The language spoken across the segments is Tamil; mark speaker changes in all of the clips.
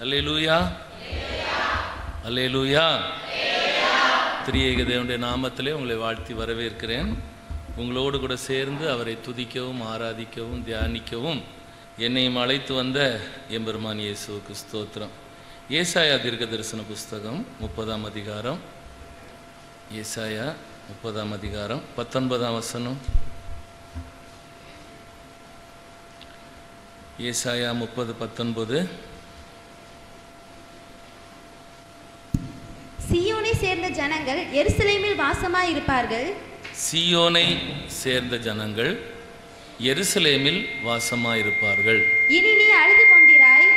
Speaker 1: அல்லேலூயா, அல்லேலூயா. திரியேக தேவனுடைய நாமத்திலே உங்களை வாழ்த்தி வரவேற்கிறேன். உங்களோடு கூட சேர்ந்து அவரை துதிக்கவும் ஆராதிக்கவும் தியானிக்கவும் என்னையும் அழைத்து வந்த எம்பெருமான் இயேசுவுக்கு ஸ்தோத்திரம். ஏசாயா தீர்க்க தரிசன புஸ்தகம் 30ஆம் அதிகாரம், ஏசாயா 30ஆம் அதிகாரம் 19ஆம் வசனம். ஏசாயா 30:19.
Speaker 2: சீயோனை சேர்ந்த ஜனங்கள் எருசலேமில் வாசமாய் இருப்பார்கள்.
Speaker 1: சீயோனை சேர்ந்த ஜனங்கள் எருசலேமில் வாசமாயிருப்பார்கள்.
Speaker 2: இனி நீ அழுது கொண்டிராய்,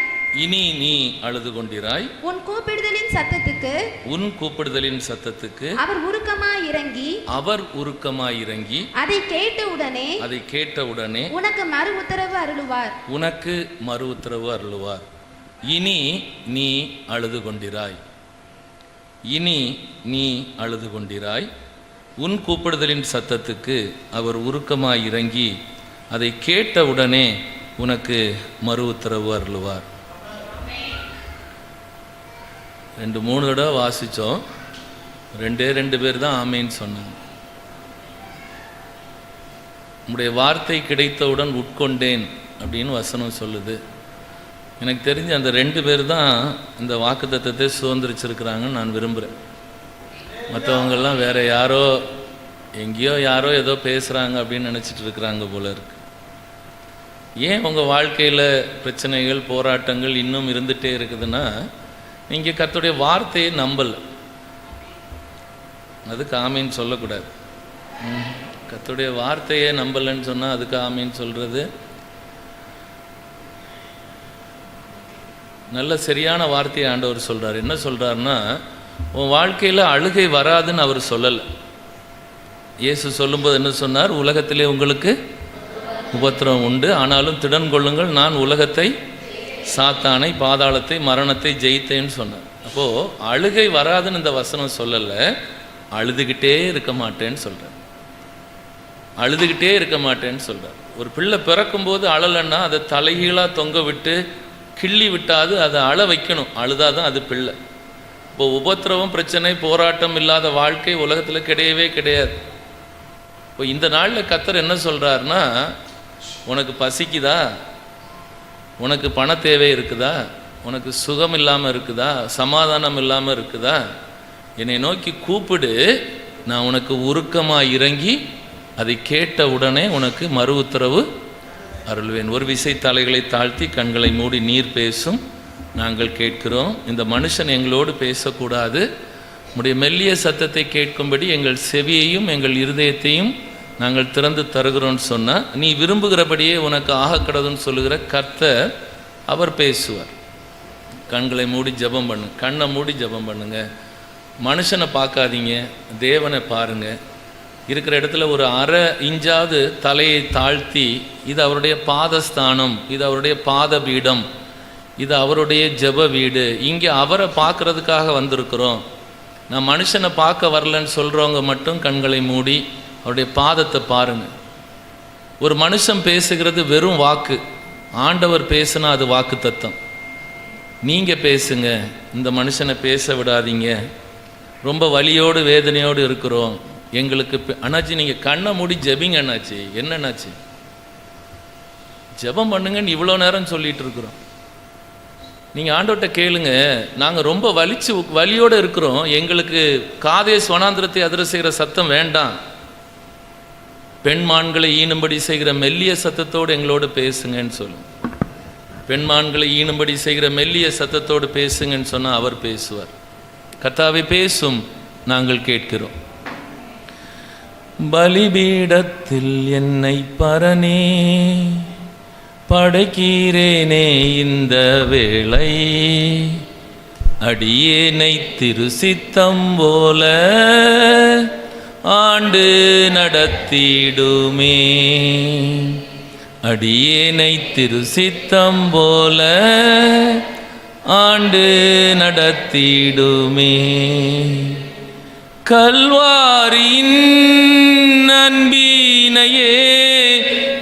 Speaker 1: இனி நீ அழுது கொண்டிராய்.
Speaker 2: உன் கூப்பிடுதலின் சத்தத்துக்கு,
Speaker 1: உன் கூப்பிடுதலின் சத்தத்துக்கு
Speaker 2: அவர் உருக்கமாய் இறங்கி,
Speaker 1: அவர் உருக்கமாய் இறங்கி
Speaker 2: அதை கேட்டவுடனே,
Speaker 1: அதை கேட்டவுடனே
Speaker 2: உனக்கு மறு உத்தரவு அருளுவார்.
Speaker 1: உனக்கு மறு உத்தரவு அருளுவார். இனி நீ அழுது கொண்டிராய், இனி நீ அழுது கொண்டிராய். உன் கூப்பிடுதலின் சத்தத்துக்கு அவர் உருக்கமாய் இறங்கி அதை கேட்டவுடனே உனக்கு மறு உத்தரவு அருளுவார். 2-3 தடவை வாசித்தோம். 2 பேர் தான் ஆமேன்னு சொன்னாங்க. உம்முடைய வார்த்தை கிடைத்தவுடன் உட்கொண்டேன் அப்படின்னு வசனம் சொல்லுது. எனக்கு தெரிஞ்சு அந்த 2 பேர் தான் இந்த வாக்குத்தத்தத்தை சுதந்திரிச்சிருக்கிறாங்கன்னு நான் விரும்புகிறேன். மற்றவங்கெல்லாம் வேற யாரோ எங்கேயோ யாரோ ஏதோ பேசுகிறாங்க அப்படின்னு நினச்சிட்டு இருக்கிறாங்க போல இருக்கு. ஏன் உங்கள் வாழ்க்கையில் பிரச்சனைகள் போராட்டங்கள் இன்னும் இருந்துகிட்டே இருக்குதுன்னா, நீங்கள் கர்த்தருடைய வார்த்தையை நம்பலை. அதுக்கு ஆமீன்னு சொல்லக்கூடாது. கர்த்தருடைய வார்த்தையை நம்பலைன்னு சொன்னால் அதுக்கு ஆமீன்னு சொல்கிறது நல்ல சரியான வார்த்தையை ஆண்டவர் சொல்கிறார். என்ன சொல்கிறாருன்னா, உன் வாழ்க்கையில் அழுகை வராதுன்னு அவர் சொல்லலை. இயேசு சொல்லும்போது என்ன சொன்னார்? உலகத்திலே உங்களுக்கு உபத்திரவம் உண்டு, ஆனாலும் திடன் கொள்ளுங்கள், நான் உலகத்தை, சாத்தானை, பாதாளத்தை, மரணத்தை ஜெயித்தேன்னு சொன்னார். அப்போது அழுகை வராதுன்னு இந்த வசனம் சொல்லலை, அழுதுகிட்டே இருக்க மாட்டேன்னு சொல்கிறார். அழுதுகிட்டே இருக்க மாட்டேன்னு சொல்கிறார். ஒரு பிள்ளை பிறக்கும்போது அழலைன்னா அதை தலைகீழாக தொங்க விட்டு கிள்ளி விட்டாது அதை அழ வைக்கணும். அழுதாதான் அது பிள்ளை. இப்போ உபத்திரவம், பிரச்சனை, போராட்டம் இல்லாத வாழ்க்கை உலகத்தில் கிடையவே கிடையாது. இப்போ இந்த நாளில் கர்த்தர் என்ன சொல்கிறாருன்னா, உனக்கு பசிக்குதா, உனக்கு பண தேவை இருக்குதா, உனக்கு சுகம் இல்லாமல் இருக்குதா, சமாதானம் இல்லாமல் இருக்குதா, என்னை நோக்கி கூப்பிடு, நான் உனக்கு உருக்கமாக இறங்கி அதை கேட்ட உடனே உனக்கு மறு உத்தரவு அருள்வேன். ஒரு விசை தலைகளை தாழ்த்தி கண்களை மூடி நீர் பேசும், நாங்கள் கேட்கிறோம். இந்த மனுஷன் எங்களோடு பேசக்கூடாது, உம்முடைய மெல்லிய சத்தத்தை கேட்கும்படி எங்கள் செவியையும் எங்கள் இருதயத்தையும் நாங்கள் திறந்து தருகிறோன்னு சொன்னால், நீ விரும்புகிறபடியே உனக்கு ஆக கடவுன்னு சொல்லுகிற கர்த்தர் அவர் பேசுவார். கண்களை மூடி ஜெபம் பண்ணு, கண்ணை மூடி ஜெபம் பண்ணுங்க. மனுஷனை பார்க்காதீங்க, தேவனை பாருங்க. இருக்கிற இடத்துல ஒரு அரை இன்ச்சாவது தலையை தாழ்த்தி, இது அவருடைய பாதஸ்தானம், இது அவருடைய பாத பீடம், இது அவருடைய ஜெப வீடு, இங்கே அவரை பார்க்கறதுக்காக வந்திருக்கிறோம். நான் மனுஷனை பார்க்க வரலன்னு சொல்கிறவங்க மட்டும் கண்களை மூடி அவருடைய பாதத்தை பாருங்கள். ஒரு மனுஷன் பேசுகிறது வெறும் வாக்கு, ஆண்டவர் பேசுனா அது வாக்கு தத்தம். நீங்கள் பேசுங்க, இந்த மனுஷனை பேச விடாதீங்க. ரொம்ப வலியோடு வேதனையோடு இருக்கிறோம், எங்களுக்கு அண்ணாச்சி நீங்கள் கண்ணை மூடி ஜெபிங்க அண்ணாச்சி. என்னண்ணாச்சி ஜெபம் பண்ணுங்கன்னு இவ்வளோ நேரம் சொல்லிகிட்டு இருக்கிறோம். நீங்கள் ஆண்டவர்கிட்ட கேளுங்க, நாங்கள் ரொம்ப வலியோடு இருக்கிறோம், எங்களுக்கு காதேஸ் வனாந்திரத்தை அதிர செய்கிற சத்தம் வேண்டாம், பெண்மான்களை ஈனும்படி செய்கிற மெல்லிய சத்தத்தோடு எங்களோடு பேசுங்கன்னு சொல்லும். பெண்மான்களை ஈனும்படி செய்கிற மெல்லிய சத்தத்தோடு பேசுங்கன்னு சொன்னால் அவர் பேசுவார். கர்த்தாவே பேசும், நாங்கள் கேட்கிறோம். பலிபீடத்தில் என்னை பரனே படைக்கிறேனே இந்த வேளை, அடியேனை திருசித்தம் போல ஆண்டு நடத்திடுமே, அடியேனை திருசித்தம் போல ஆண்டு நடத்திடுமே. கல்வாரியின் அன்பினையே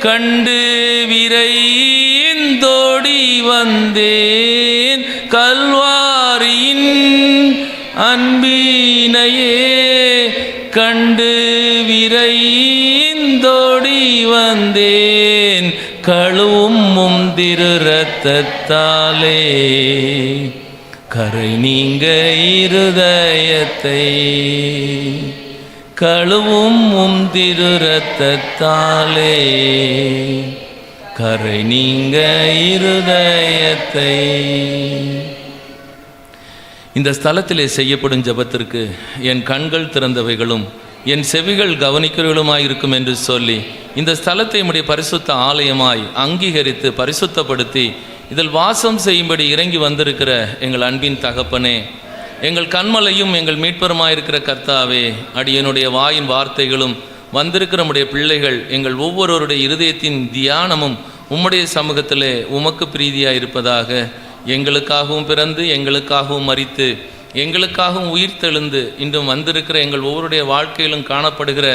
Speaker 1: கண்டு விரைந்தோடி வந்தேன், கல் ஓடி வந்தேன் கழுவும் முந்திரு இரத்தத்தாலே கரை நீங்க இருதயத்தை கழுவும் முந்திரு இரத்தத்தாலே கரை நீங்க இருதயத்தை. இந்த ஸ்தலத்திலே செய்யப்படும் ஜெபத்திற்கு என் கண்கள் திறந்தவைகளும் என் செவிகள் கவனிக்கிறவர்களுமாயிருக்கும் என்று சொல்லி இந்த ஸ்தலத்தை உம்முடைய பரிசுத்த ஆலயமாய் அங்கீகரித்து பரிசுத்தப்படுத்தி இதில் வாசம் செய்யும்படி இறங்கி வந்திருக்கிற எங்கள் அன்பின் தகப்பனே, எங்கள் கண்மலையும் எங்கள் மீட்பருமாயிருக்கிற கர்த்தாவே, அடியனுடைய வாயின் வார்த்தைகளும் வந்திருக்கிற நம்முடைய பிள்ளைகள் எங்கள் ஒவ்வொருவருடைய இருதயத்தின் தியானமும் உம்முடைய சமூகத்திலே உமக்கு பிரீதியாக இருப்பதாக. எங்களுக்காகவும் பிறந்து எங்களுக்காகவும் மரித்து எங்களுக்காகவும் உயிர் தெழுந்து இன்றும் வந்திருக்கிற எங்கள் ஒவ்வொருடைய வாழ்க்கையிலும் காணப்படுகிற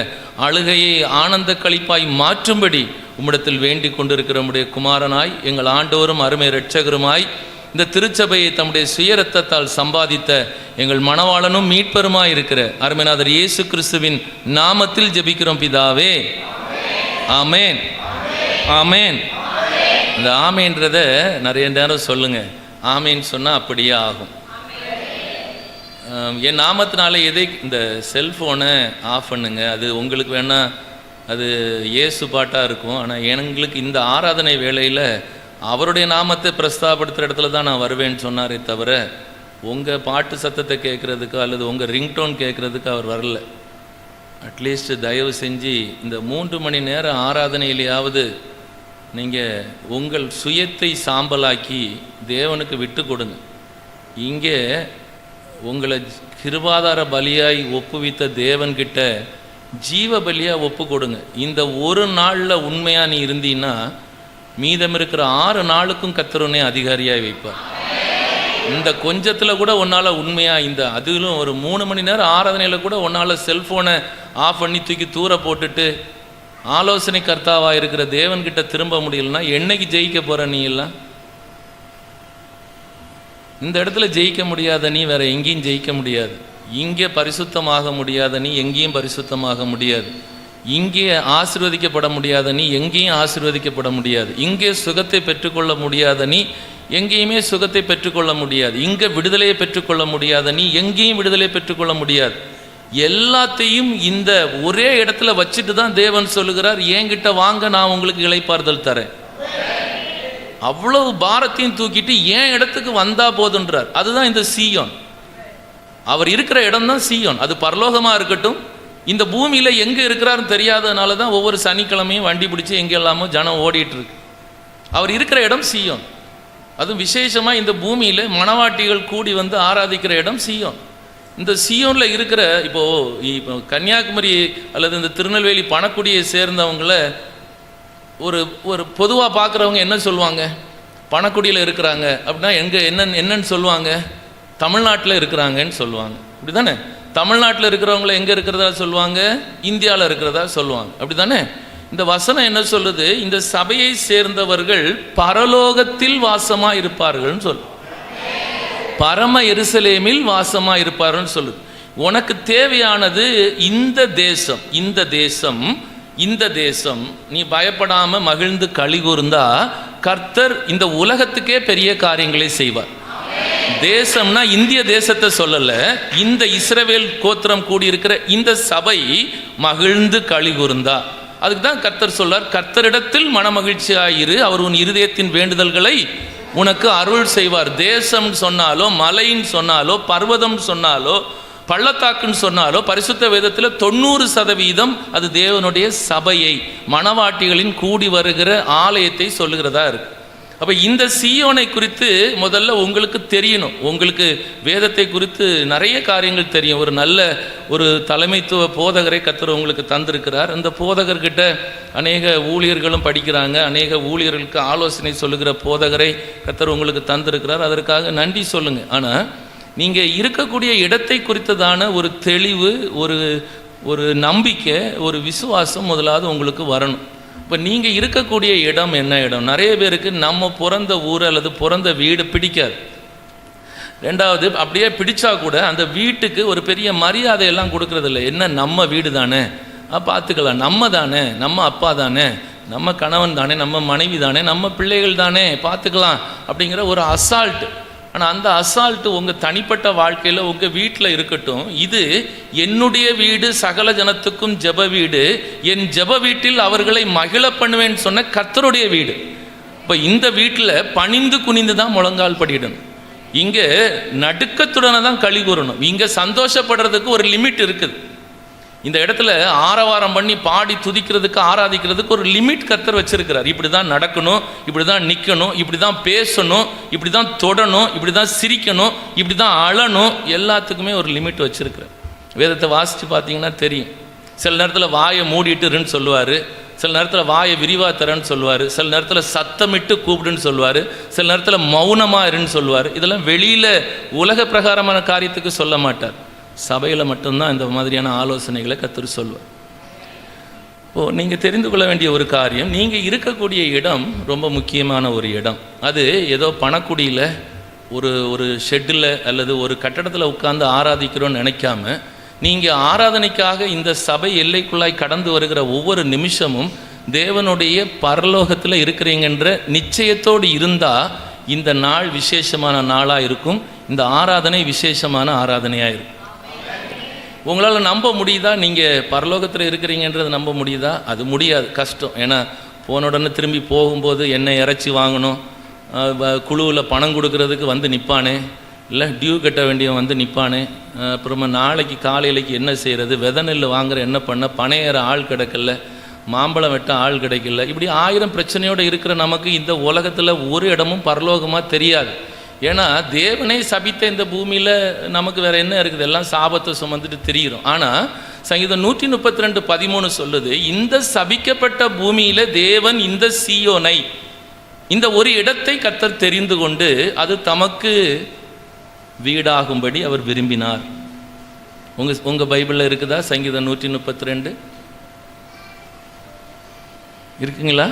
Speaker 1: அழுகையை ஆனந்த களிப்பாய் மாற்றும்படி உம்மிடத்தில் வேண்டிக் கொண்டிருக்கிற நம்முடைய குமாரனாய் எங்கள் ஆண்டவரும் அருமை இரட்சகருமாய் இந்த திருச்சபையை தம்முடைய சுய இரத்தத்தால் சம்பாதித்த எங்கள் மணவாளனும் மீட்பருமாய் இருக்கிற அருமைநாதர் இயேசு கிறிஸ்துவின் நாமத்தில் ஜெபிக்கிறோம் பிதாவே. ஆமேன், ஆமேன். இந்த ஆமேன்றதை நிறைய நேரம் சொல்லுங்க. ஆமேன்னு சொன்னால் அப்படியே ஆகும். என் நாமத்தினால எதை இந்த செல்ஃபோனை ஆஃப் பண்ணுங்க, அது உங்களுக்கு வேணால் அது இயேசு பாட்டாக இருக்கும். ஆனால் எங்களுக்கு இந்த ஆராதனை வேளையில் அவருடைய நாமத்தை பிரஸ்தாபடுத்துகிற இடத்துல தான் நான் வருவேன்னு சொன்னாரே தவிர உங்கள் பாட்டு சத்தத்தை கேட்குறதுக்கு அல்லது உங்கள் ரிங்டோன் கேட்குறதுக்கு அவர் வரல. அட்லீஸ்ட் தயவு செஞ்சு இந்த 3 மணி நேர ஆராதனையிலேயாவது நீங்கள் உங்கள் சுயத்தை சாம்பலாக்கி தேவனுக்கு விட்டு கொடுங்க. இங்கே உங்களை கிருபாதார பலியாய் ஒப்புவித்த தேவன்கிட்ட ஜீவ பலியாக ஒப்பு கொடுங்க. இந்த ஒரு நாளில் உண்மையாக நீ இருந்தீன்னா மீதம் இருக்கிற 6 நாளுக்கும் கர்த்தருனே அதிகாரியாக வைப்பார். இந்த கொஞ்சத்தில் கூட உன்னால் உண்மையாக இந்த அதிலும் ஒரு 3 மணி நேரம் ஆராதனையில் கூட உன்னால் செல்ஃபோனை ஆஃப் பண்ணி தூக்கி தூர போட்டுட்டு ஆலோசனை கர்த்தாவாக இருக்கிற தேவன்கிட்ட திரும்ப முடியலன்னா என்னைக்கு ஜெயிக்க போகிற நீ எல்லாம்? இந்த இடத்துல ஜெயிக்க முடியாத நீ வேற எங்கேயும் ஜெயிக்க முடியாது. இங்கே பரிசுத்தமாக முடியாத நீ எங்கேயும் பரிசுத்தமாக முடியாது. இங்கே ஆசீர்வதிக்கப்பட முடியாத நீ எங்கேயும் ஆசீர்வதிக்கப்பட முடியாது. இங்கே சுகத்தை பெற்றுக்கொள்ள முடியாத நீ எங்கேயுமே சுகத்தை பெற்றுக்கொள்ள முடியாது. இங்கே விடுதலையை பெற்றுக்கொள்ள முடியாத நீ எங்கேயும் விடுதலை பெற்றுக்கொள்ள முடியாது. எல்லாத்தையும் இந்த ஒரே இடத்துல வச்சுட்டு தான் தேவன் சொல்லுகிறார், என்கிட்ட வாங்க நான் உங்களுக்கு இளைப்பாறுதல் தரேன். அவ்வளவு பாரத்தையும் தூக்கிட்டு ஏன் இடத்துக்கு வந்தா போதுன்றார். அதுதான் இந்த சீயோன். அவர் இருக்கிற இடம் தான் சீயோன். அது பரலோகமாக இருக்கட்டும், இந்த பூமியில் எங்கே இருக்கிறாருன்னு தெரியாததுனால தான் ஒவ்வொரு சனிக்கிழமையும் வண்டி பிடிச்சி எங்கெல்லாமோ ஜனம் ஓடிட்டு இருக்கு. அவர் இருக்கிற இடம் சீயோன். அதுவும் விசேஷமாக இந்த பூமியில் மணவாட்டிகள் கூடி வந்து ஆராதிக்கிற இடம் சீயோன். இந்த சீயோனில் இருக்கிற இப்போ கன்னியாகுமரி அல்லது இந்த திருநெல்வேலி பணக்குடியை சேர்ந்தவங்கள ஒரு பொதுவாக பார்க்குறவங்க என்ன சொல்லுவாங்க? பணக்குடியில் இருக்கிறாங்க அப்படின்னா என்னன்னு சொல்லுவாங்க? தமிழ்நாட்டில் இருக்கிறாங்கன்னு சொல்லுவாங்க. அப்படி தானே? தமிழ்நாட்டில் இருக்கிறவங்கள எங்கே இருக்கிறதா சொல்லுவாங்க? இந்தியாவில் இருக்கிறதா சொல்லுவாங்க. அப்படி தானே? இந்த வசனம் என்ன சொல்லுது? இந்த சபையை சேர்ந்தவர்கள் பரலோகத்தில் வாசமாக இருப்பார்கள்னு சொல்லு. பரம எருசலேமில் வாசமாக இருப்பார்கள்னு சொல்லுது. உனக்கு தேவையானது இந்த தேசம். இந்த தேசம் நீ பயப்படாமல் மகிழ்ந்து களி கூர்ந்தா கர்த்தர் இந்த உலகத்துக்கே பெரிய காரியங்களை செய்வார். தேசம்னா இந்திய தேசத்தை சொல்லல, இந்த இஸ்ரவேல் கோத்திரம் கூடியிருக்கிற இந்த சபை மகிழ்ந்து களி கூர்ந்தா அதுக்கு தான் கர்த்தர் சொல்றார், கர்த்தரிடத்தில் மனமகிழ்ச்சியாயிரு, அவர் உன் இருதயத்தின் வேண்டுதல்களை உனக்கு அருள் செய்வார். தேசம் சொன்னாலோ, மலைன்னு சொன்னாலோ, பர்வதம் சொன்னாலோ, பள்ளத்தாக்குன்னு சொன்னாலோ, பரிசுத்த வேதத்தில் 90% அது தேவனுடைய சபையை, மணவாட்டிகளின் கூடி வருகிற ஆலயத்தை சொல்லுகிறதா இருக்கு. அப்போ இந்த சீயோனை குறித்து முதல்ல உங்களுக்கு தெரியணும். உங்களுக்கு வேதத்தை குறித்து நிறைய காரியங்கள் தெரியும். ஒரு நல்ல ஒரு தலைமைத்துவ போதகரை கர்த்தர் உங்களுக்கு தந்திருக்கிறார். அந்த போதகர்கிட்ட அநேக ஊழியர்களும் படிக்கிறாங்க. அநேக ஊழியர்களுக்கு ஆலோசனை சொல்லுகிற போதகரை கர்த்தர் உங்களுக்கு தந்திருக்கிறார். அதற்காக நன்றி சொல்லுங்க. ஆனால் நீங்கள் இருக்கக்கூடிய இடத்தை குறித்ததான ஒரு தெளிவு, ஒரு நம்பிக்கை, ஒரு விசுவாசம் முதலாவது உங்களுக்கு வரணும். இப்போ நீங்கள் இருக்கக்கூடிய இடம் என்ன இடம்? நிறைய பேருக்கு நம்ம பிறந்த ஊர் அல்லது பிறந்த வீடு பிடிக்காது. ரெண்டாவது, அப்படியே பிடிச்சா கூட அந்த வீட்டுக்கு ஒரு பெரிய மரியாதையெல்லாம் கொடுக்கறதில்ல. என்ன நம்ம வீடு தானே, பார்த்துக்கலாம், நம்ம தானே, நம்ம அப்பா தானே, நம்ம கணவன் தானே, நம்ம மனைவி தானே, நம்ம பிள்ளைகள் தானே, பார்த்துக்கலாம் அப்படிங்கிற ஒரு அசால்ட்டு. ஆனால் அந்த அசால்ட்டு உங்கள் தனிப்பட்ட வாழ்க்கையில் உங்கள் வீட்டில் இருக்கட்டும். இது என்னுடைய வீடு சகல ஜனத்துக்கும் ஜெப வீடு, என் ஜெப வீட்டில் அவர்களை மகிழ பண்ணுவேன்னு சொன்ன கர்த்தருடைய வீடு. இப்போ இந்த வீட்டில் பணிந்து குனிந்து தான் முழங்கால் படிடணும். இங்கே நடுக்கத்துடனே தான் களி கூறணும். இங்கே சந்தோஷப்படுறதுக்கு ஒரு லிமிட் இருக்குது. இந்த இடத்துல ஆரவாரம் பண்ணி பாடி துதிக்கிறதுக்கு ஆராதிக்கிறதுக்கு ஒரு லிமிட் கர்த்தர் வச்சிருக்கிறார். இப்படி தான் நடக்கணும், இப்படி தான் நிற்கணும், இப்படி தான் பேசணும், இப்படி தான் தொடணும், இப்படி தான் சிரிக்கணும், இப்படி தான் அழணும், எல்லாத்துக்குமே ஒரு லிமிட் வச்சிருக்கிறார். வேதத்தை வாசித்து பார்த்தீங்கன்னா தெரியும். சில நேரத்தில் வாயை மூடிட்டுருன்னு சொல்லுவார், சில நேரத்தில் வாயை விரிவாக தரேன்னு சொல்லுவார், சில நேரத்தில் சத்தமிட்டு கூப்பிடுன்னு சொல்லுவார், சில நேரத்தில் மௌனமாக இருன்னு சொல்லுவார். இதெல்லாம் வெளியில் உலக பிரகாரமான காரியத்துக்கு சொல்ல மாட்டார். சபையில் மட்டும்தான் இந்த மாதிரியான ஆலோசனைகளை கர்த்தர் சொல்வார். இப்போது நீங்கள் தெரிந்து கொள்ள வேண்டிய ஒரு காரியம், நீங்கள் இருக்கக்கூடிய இடம் ரொம்ப முக்கியமான ஒரு இடம். அது ஏதோ பணக்குடியில் ஒரு ஷெட்டில் அல்லது ஒரு கட்டடத்தில் உட்கார்ந்து ஆராதிக்கிறோன்னு நினைக்காம, நீங்கள் ஆராதனைக்காக இந்த சபை எல்லைக்குள்ளாய் கடந்து வருகிற ஒவ்வொரு நிமிஷமும் தேவனுடைய பரலோகத்தில் இருக்கிறீங்கன்ற நிச்சயத்தோடு இருந்தால் இந்த நாள் விசேஷமான நாளாக இருக்கும், இந்த ஆராதனை விசேஷமான ஆராதனையாக இருக்கும். உங்களால் நம்ப முடியுதா நீங்கள் பரலோகத்தில் இருக்கிறீங்கன்றது நம்ப முடியுதா? அது முடியாது, கஷ்டம். ஏன்னா போன உடனே திரும்பி போகும்போது என்ன இறைச்சி வாங்கணும், குழுவில் பணம் கொடுக்கறதுக்கு வந்து நிற்பானே, இல்லை டியூ கட்ட வேண்டியவன் வந்து நிற்பானே, அப்புறமா நாளைக்கு காலையிலைக்கு என்ன செய்கிறது, விதை நெல் வாங்குற என்ன பண்ண, பனையேற ஆள் கிடைக்கல, மாம்பழம் வெட்ட ஆள் கிடைக்கல, இப்படி 1000 பிரச்சனையோடு இருக்கிற நமக்கு இந்த உலகத்தில் ஒரு இடமும் பரலோகமாக தெரியாது. ஏன்னா தேவனே சபித்த இந்த பூமியில் நமக்கு வேறு என்ன இருக்குது, எல்லாம் சாபத்தை சுமந்துட்டு தெரிகிறோம். ஆனால் சங்கீதம் 132:13 சொல்லுது, இந்த சபிக்கப்பட்ட பூமியில் தேவன் இந்த சீயோனை, இந்த ஒரு இடத்தை கர்த்தர் தெரிந்து கொண்டு அது தமக்கு வீடாகும்படி அவர் விரும்பினார். உங்கள் பைபிளில் இருக்குதா சங்கீதம் 132 இருக்குங்களா?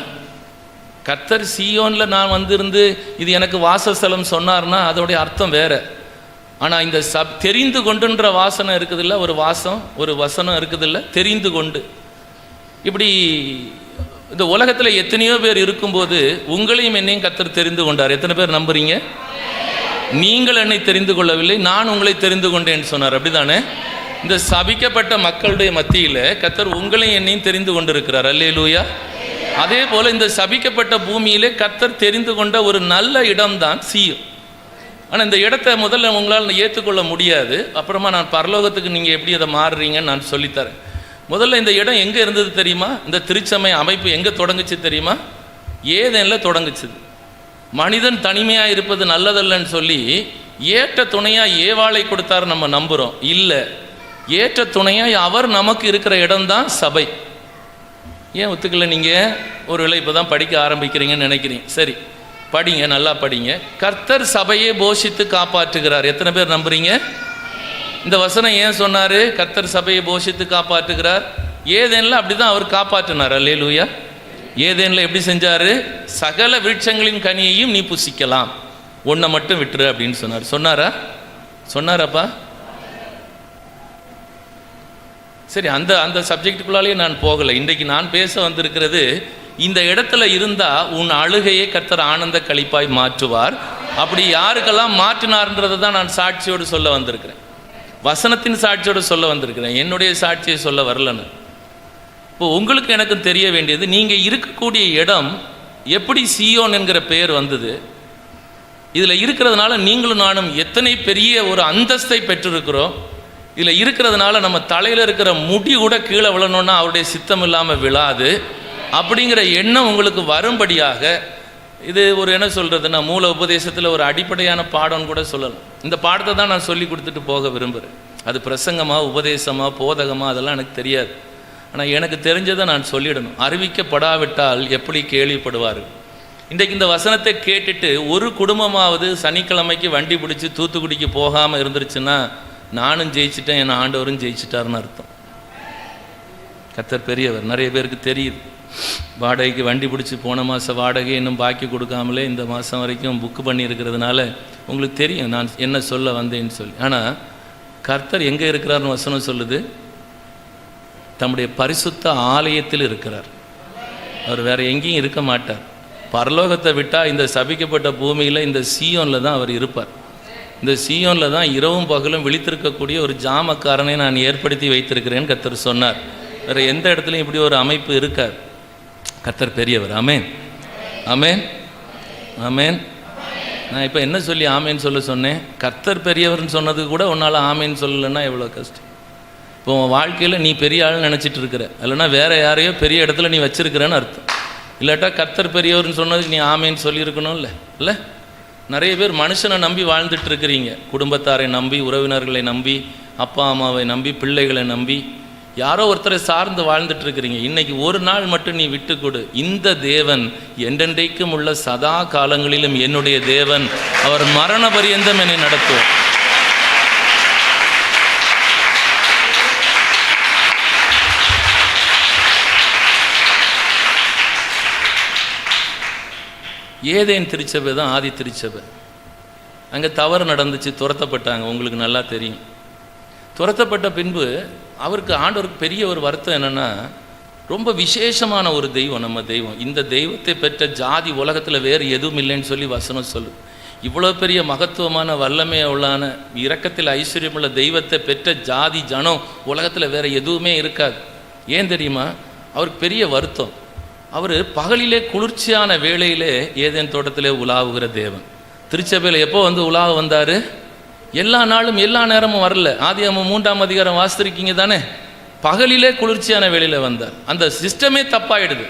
Speaker 1: கர்த்தர் சீயோனில் நான் வந்திருந்து இது எனக்கு வாசஸ்தலம் சொன்னார்னா அதோடைய அர்த்தம் வேறு. ஆனால் இந்த தெரிந்து கொண்டுன்ற வாசனை இருக்குதில்ல, ஒரு வசனம் இருக்குதில்ல, தெரிந்து கொண்டு. இப்படி இந்த உலகத்தில் எத்தனையோ பேர் இருக்கும்போது உங்களையும் என்னையும் கர்த்தர் தெரிந்து கொண்டார். எத்தனை பேர் நம்புறீங்க? நீங்கள் என்னை தெரிந்து கொள்ளவில்லை, நான் உங்களை தெரிந்து கொண்டேன்னு சொன்னார். அப்படிதானே? இந்த சபிக்கப்பட்ட மக்களுடைய மத்தியில் கர்த்தர் உங்களையும் என்னையும் தெரிந்து கொண்டிருக்கிறார். அல்லேலூயா. அதே போல் இந்த சபிக்கப்பட்ட பூமியிலே கர்த்தர் தெரிந்து கொண்ட ஒரு நல்ல இடம்தான் சீயோன். ஆனால் இந்த இடத்த முதல்ல உங்களால் ஏற்றுக்கொள்ள முடியாது. அப்புறமா நான் பரலோகத்துக்கு நீங்கள் எப்படி அதை மாறுறீங்கன்னு நான் சொல்லித்தரேன். முதல்ல இந்த இடம் எங்கே இருந்தது தெரியுமா? இந்த திருச்சமய அமைப்பு எங்கே தொடங்குச்சு தெரியுமா? ஏதேனில் தொடங்குச்சுது. மனிதன் தனிமையாக இருப்பது நல்லதல்லன்னு சொல்லி ஏற்ற துணையாக ஏவாளை கொடுத்தாரு நம்ம நம்புகிறோம். இல்லை, ஏற்ற துணையாக அவர் நமக்கு இருக்கிற இடம்தான் சபை. ஏன் ஒத்துக்கல? நீங்கள் ஒரு வேளை இப்போ தான் படிக்க ஆரம்பிக்கிறீங்கன்னு நினைக்கிறீங்க. சரி, படிங்க, நல்லா படிங்க. கர்த்தர் சபையை போஷித்து காப்பாற்றுகிறார். எத்தனை பேர் நம்புறீங்க? இந்த வசனம் ஏன் சொன்னார்? கர்த்தர் சபையை போஷித்து காப்பாற்றுகிறார். ஏதேனில் அப்படி தான் அவர் காப்பாற்றினார். அல்லேலூயா. ஏதேனில் எப்படி செஞ்சார்? சகல விருட்சங்களின் கனியையும் நீ புசிக்கலாம், ஒன்றை மட்டும் விட்டுரு அப்படின்னு சொன்னார். சொன்னாராப்பா? சரி, அந்த சப்ஜெக்டுக்குள்ளாலேயே நான் போகலை. இன்றைக்கு நான் பேச வந்திருக்கிறது, இந்த இடத்துல இருந்தால் உன் அழுகையை கர்த்தர் ஆனந்த களிப்பாய் மாற்றுவார். அப்படி யாருக்கெல்லாம் மாற்றினார்ன்றதை தான் நான் சாட்சியோடு சொல்ல வந்திருக்கிறேன். வசனத்தின் சாட்சியோடு சொல்ல வந்திருக்கிறேன், என்னுடைய சாட்சியை சொல்ல வரலன்னு. இப்போ உங்களுக்கு எனக்கு தெரிய வேண்டியது, நீங்கள் இருக்கக்கூடிய இடம் எப்படி சீயோன் என்கிற பெயர் வந்தது, இதில் இருக்கிறதுனால நீங்களும் நானும் எத்தனை பெரிய ஒரு அந்தஸ்தை பெற்றிருக்கிறோம். இதில் இருக்கிறதுனால நம்ம தலையில் இருக்கிற முடி கூட கீழே விழணுன்னா அவருடைய சித்தம் இல்லாமல் விழாது. அப்படிங்கிற எண்ணம் உங்களுக்கு வரும்படியாக இது ஒரு என்ன சொல்கிறதுன்னா மூல உபதேசத்தில் ஒரு அடிப்படையான பாடம்னு கூட சொல்லலாம். இந்த பாடத்தை தான் நான் சொல்லி கொடுத்துட்டு போக விரும்புகிறேன். அது பிரசங்கமாக, உபதேசமாக, போதகமாக அதெல்லாம் எனக்கு தெரியாது. ஆனால் எனக்கு தெரிஞ்சதை நான் சொல்லிடணும். அறிவிக்கப்படாவிட்டால் எப்படி கேள்விப்படுவார்கள்? இன்றைக்கு இந்த வசனத்தை கேட்டுட்டு ஒரு குடும்பமாவது சனிக்கிழமைக்கு வண்டி பிடிச்சி தூத்துக்குடிக்கு போகாமல் இருந்துருச்சுன்னா நானும் ஜெயிச்சிட்டேன், என் ஆண்டவரும் ஜெயிச்சிட்டாருன்னு அர்த்தம். கர்த்தர் பெரியவர். நிறைய பேருக்கு தெரியுது. வாடகைக்கு வண்டி பிடிச்சி போன மாதம் வாடகை இன்னும் பாக்கி கொடுக்காமலே இந்த மாதம் வரைக்கும் புக்கு பண்ணியிருக்கிறதுனால உங்களுக்கு தெரியும் நான் என்ன சொல்ல வந்தேன்னு சொல்லி. ஆனால் கர்த்தர் எங்கே இருக்கிறார்னு வசனம் சொல்லுது? தம்முடைய பரிசுத்த ஆலயத்தில் இருக்கிறார். அவர் வேற எங்கேயும் இருக்க மாட்டார். பரலோகத்தை விட்டால் இந்த சபிக்கப்பட்ட பூமியில் இந்த சீயோனில் தான் அவர் இருப்பார். இந்த சீயோனில் தான் இரவும் பகலும் விழித்திருக்கக்கூடிய ஒரு ஜாமக்காரனை நான் ஏற்படுத்தி வைத்திருக்கிறேன்னு கர்த்தர் சொன்னார். வேறு எந்த இடத்துலையும் இப்படி ஒரு அமைப்பு இருக்கார். கர்த்தர் பெரியவர். ஆமேன், ஆமேன், ஆமேன். நான் இப்போ என்ன சொல்லி ஆமேன்னு சொல்ல சொன்னேன்? கர்த்தர் பெரியவர்னு சொன்னது கூட உன்னால் ஆமேன்னு சொல்லலைன்னா எவ்வளோ கஷ்டம். இப்போ உன் வாழ்க்கையில் நீ பெரிய ஆள்னு நினச்சிட்டு இருக்கிற, இல்லைன்னா வேறு யாரையோ பெரிய இடத்துல நீ வச்சிருக்கிறேன்னு அர்த்தம். இல்லாட்டா கர்த்தர் பெரியவர்னு சொன்னதுக்கு நீ ஆமேன்னு சொல்லியிருக்கணும். இல்லை நிறைய பேர் மனுஷனை நம்பி வாழ்ந்துட்டு இருக்கிறீங்க. குடும்பத்தாரை நம்பி, உறவினர்களை நம்பி, அப்பா அம்மாவை நம்பி, பிள்ளைகளை நம்பி, யாரோ ஒருத்தரை சார்ந்து வாழ்ந்துட்டு இருக்கிறீங்க. இன்னைக்கு ஒரு நாள் மட்டும் நீ விட்டு கொடு. இந்த தேவன் என்றென்றைக்கும் உள்ள சதா காலங்களிலும் என்னுடைய தேவன், அவர் மரண பரியந்தம் என்னை நடத்துவார். ஏதேன் திருச்சபை தான் ஆதி திருச்சபை. அங்கே தவறு நடந்துச்சு, துரத்தப்பட்டாங்க. உங்களுக்கு நல்லா தெரியும். துரத்தப்பட்ட பின்பு அவருக்கு ஆண்டவருக்கு பெரிய ஒரு வருத்தம் என்னென்னா, ரொம்ப விசேஷமான ஒரு தெய்வம் நம்ம தெய்வம். இந்த தெய்வத்தை பெற்ற ஜாதி உலகத்தில் வேறு எதுவும் இல்லைன்னு சொல்லி வசனம் சொல்லு. இவ்வளோ பெரிய மகத்துவமான வல்லமை உள்ளான இரக்கத்தில் ஐஸ்வர்யமுள்ள தெய்வத்தை பெற்ற ஜாதி ஜனம் உலகத்தில் வேறு எதுவுமே இருக்காது. ஏன் தெரியுமா? அவருக்கு பெரிய வருத்தம். அவர் பகலிலே குளிர்ச்சியான வேளையிலே ஏதேன் தோட்டத்திலே உலாவுகிற தேவன். திருச்சபையில் எப்போ வந்து உலாவ வந்தார்? எல்லா நாளும் எல்லா நேரமும் வரல. ஆதியாகமம் 3ஆம் அதிகாரம் வாசித்திருக்கீங்க தானே? பகலிலே குளிர்ச்சியான வேளையில் வந்தார். அந்த சிஸ்டமே தப்பாயிடுது.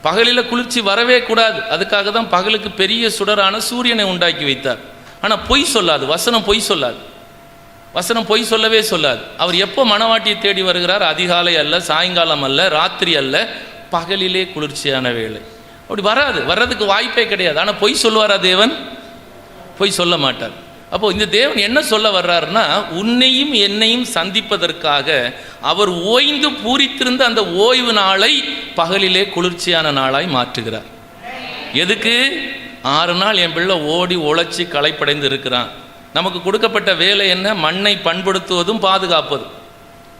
Speaker 1: பகலில் குளிர்ச்சி வரவே கூடாது. அதுக்காக தான் பகலுக்கு பெரிய சுடரான சூரியனை உண்டாக்கி வைத்தார். ஆனால் பொய் சொல்லாது வசனம், பொய் சொல்லாது வசனம், பொய் சொல்லவே சொல்லாது. அவர் எப்போ மணவாட்டியை தேடி வருகிறார்? அதிகாலை அல்ல, சாயங்காலம் அல்ல, ராத்திரி அல்ல, பகலிலே குளிர்ச்சியான வேளை. அப்படி வர்றதுக்கு வாய்ப்பே கிடையாது. ஆனால் பொய் சொல்லுவாரா தேவன்? பொய் சொல்ல மாட்டார். அப்போது இந்த தேவன் என்ன சொல்ல வர்றாருன்னா, உன்னையும் என்னையும் சந்திப்பதற்காக அவர் ஓய்ந்து பூரித்திருந்த அந்த ஓய்வு நாளை பகலிலே குளிர்ச்சியான நாளாய் மாற்றுகிறார். எதுக்கு? 6 நாள் என் பிள்ளை ஓடி உழைச்சி களைப்படைந்து இருக்கிறான். நமக்கு கொடுக்கப்பட்ட வேலை என்ன? மண்ணை பண்படுத்துவதும் பாதுகாப்பதும்.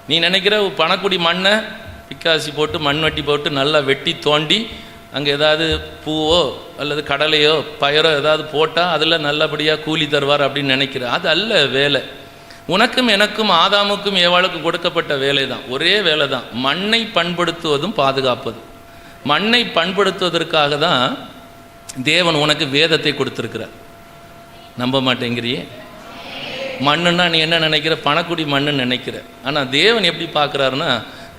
Speaker 1: நீ நினைக்கிற பணக்குடி மண்ணை பிக்காசி போட்டு மண்வெட்டி போட்டு நல்லா வெட்டி தோண்டி அங்கே ஏதாவது பூவோ அல்லது கடலையோ பயிரோ ஏதாவது போட்டால் அதில் நல்லபடியாக கூலி தருவார் அப்படின்னு நினைக்கிற. அது அல்ல வேலை. உனக்கும் எனக்கும் ஆதாமுக்கும் ஏவாளுக்கும் கொடுக்கப்பட்ட வேலை தான், ஒரே வேலை தான். மண்ணை பண்படுத்துவதும் பாதுகாப்பதும். மண்ணை பண்படுத்துவதற்காக தான் தேவன் உனக்கு வேதத்தை கொடுத்துருக்கிறார். நம்ப மாட்டேங்கிறியே? மண்ணுன்னா நீ என்ன நினைக்கிற? பணக்குடி மண்ணுன்னு நினைக்கிற. ஆனால் தேவன் எப்படி பார்க்குறாருன்னா,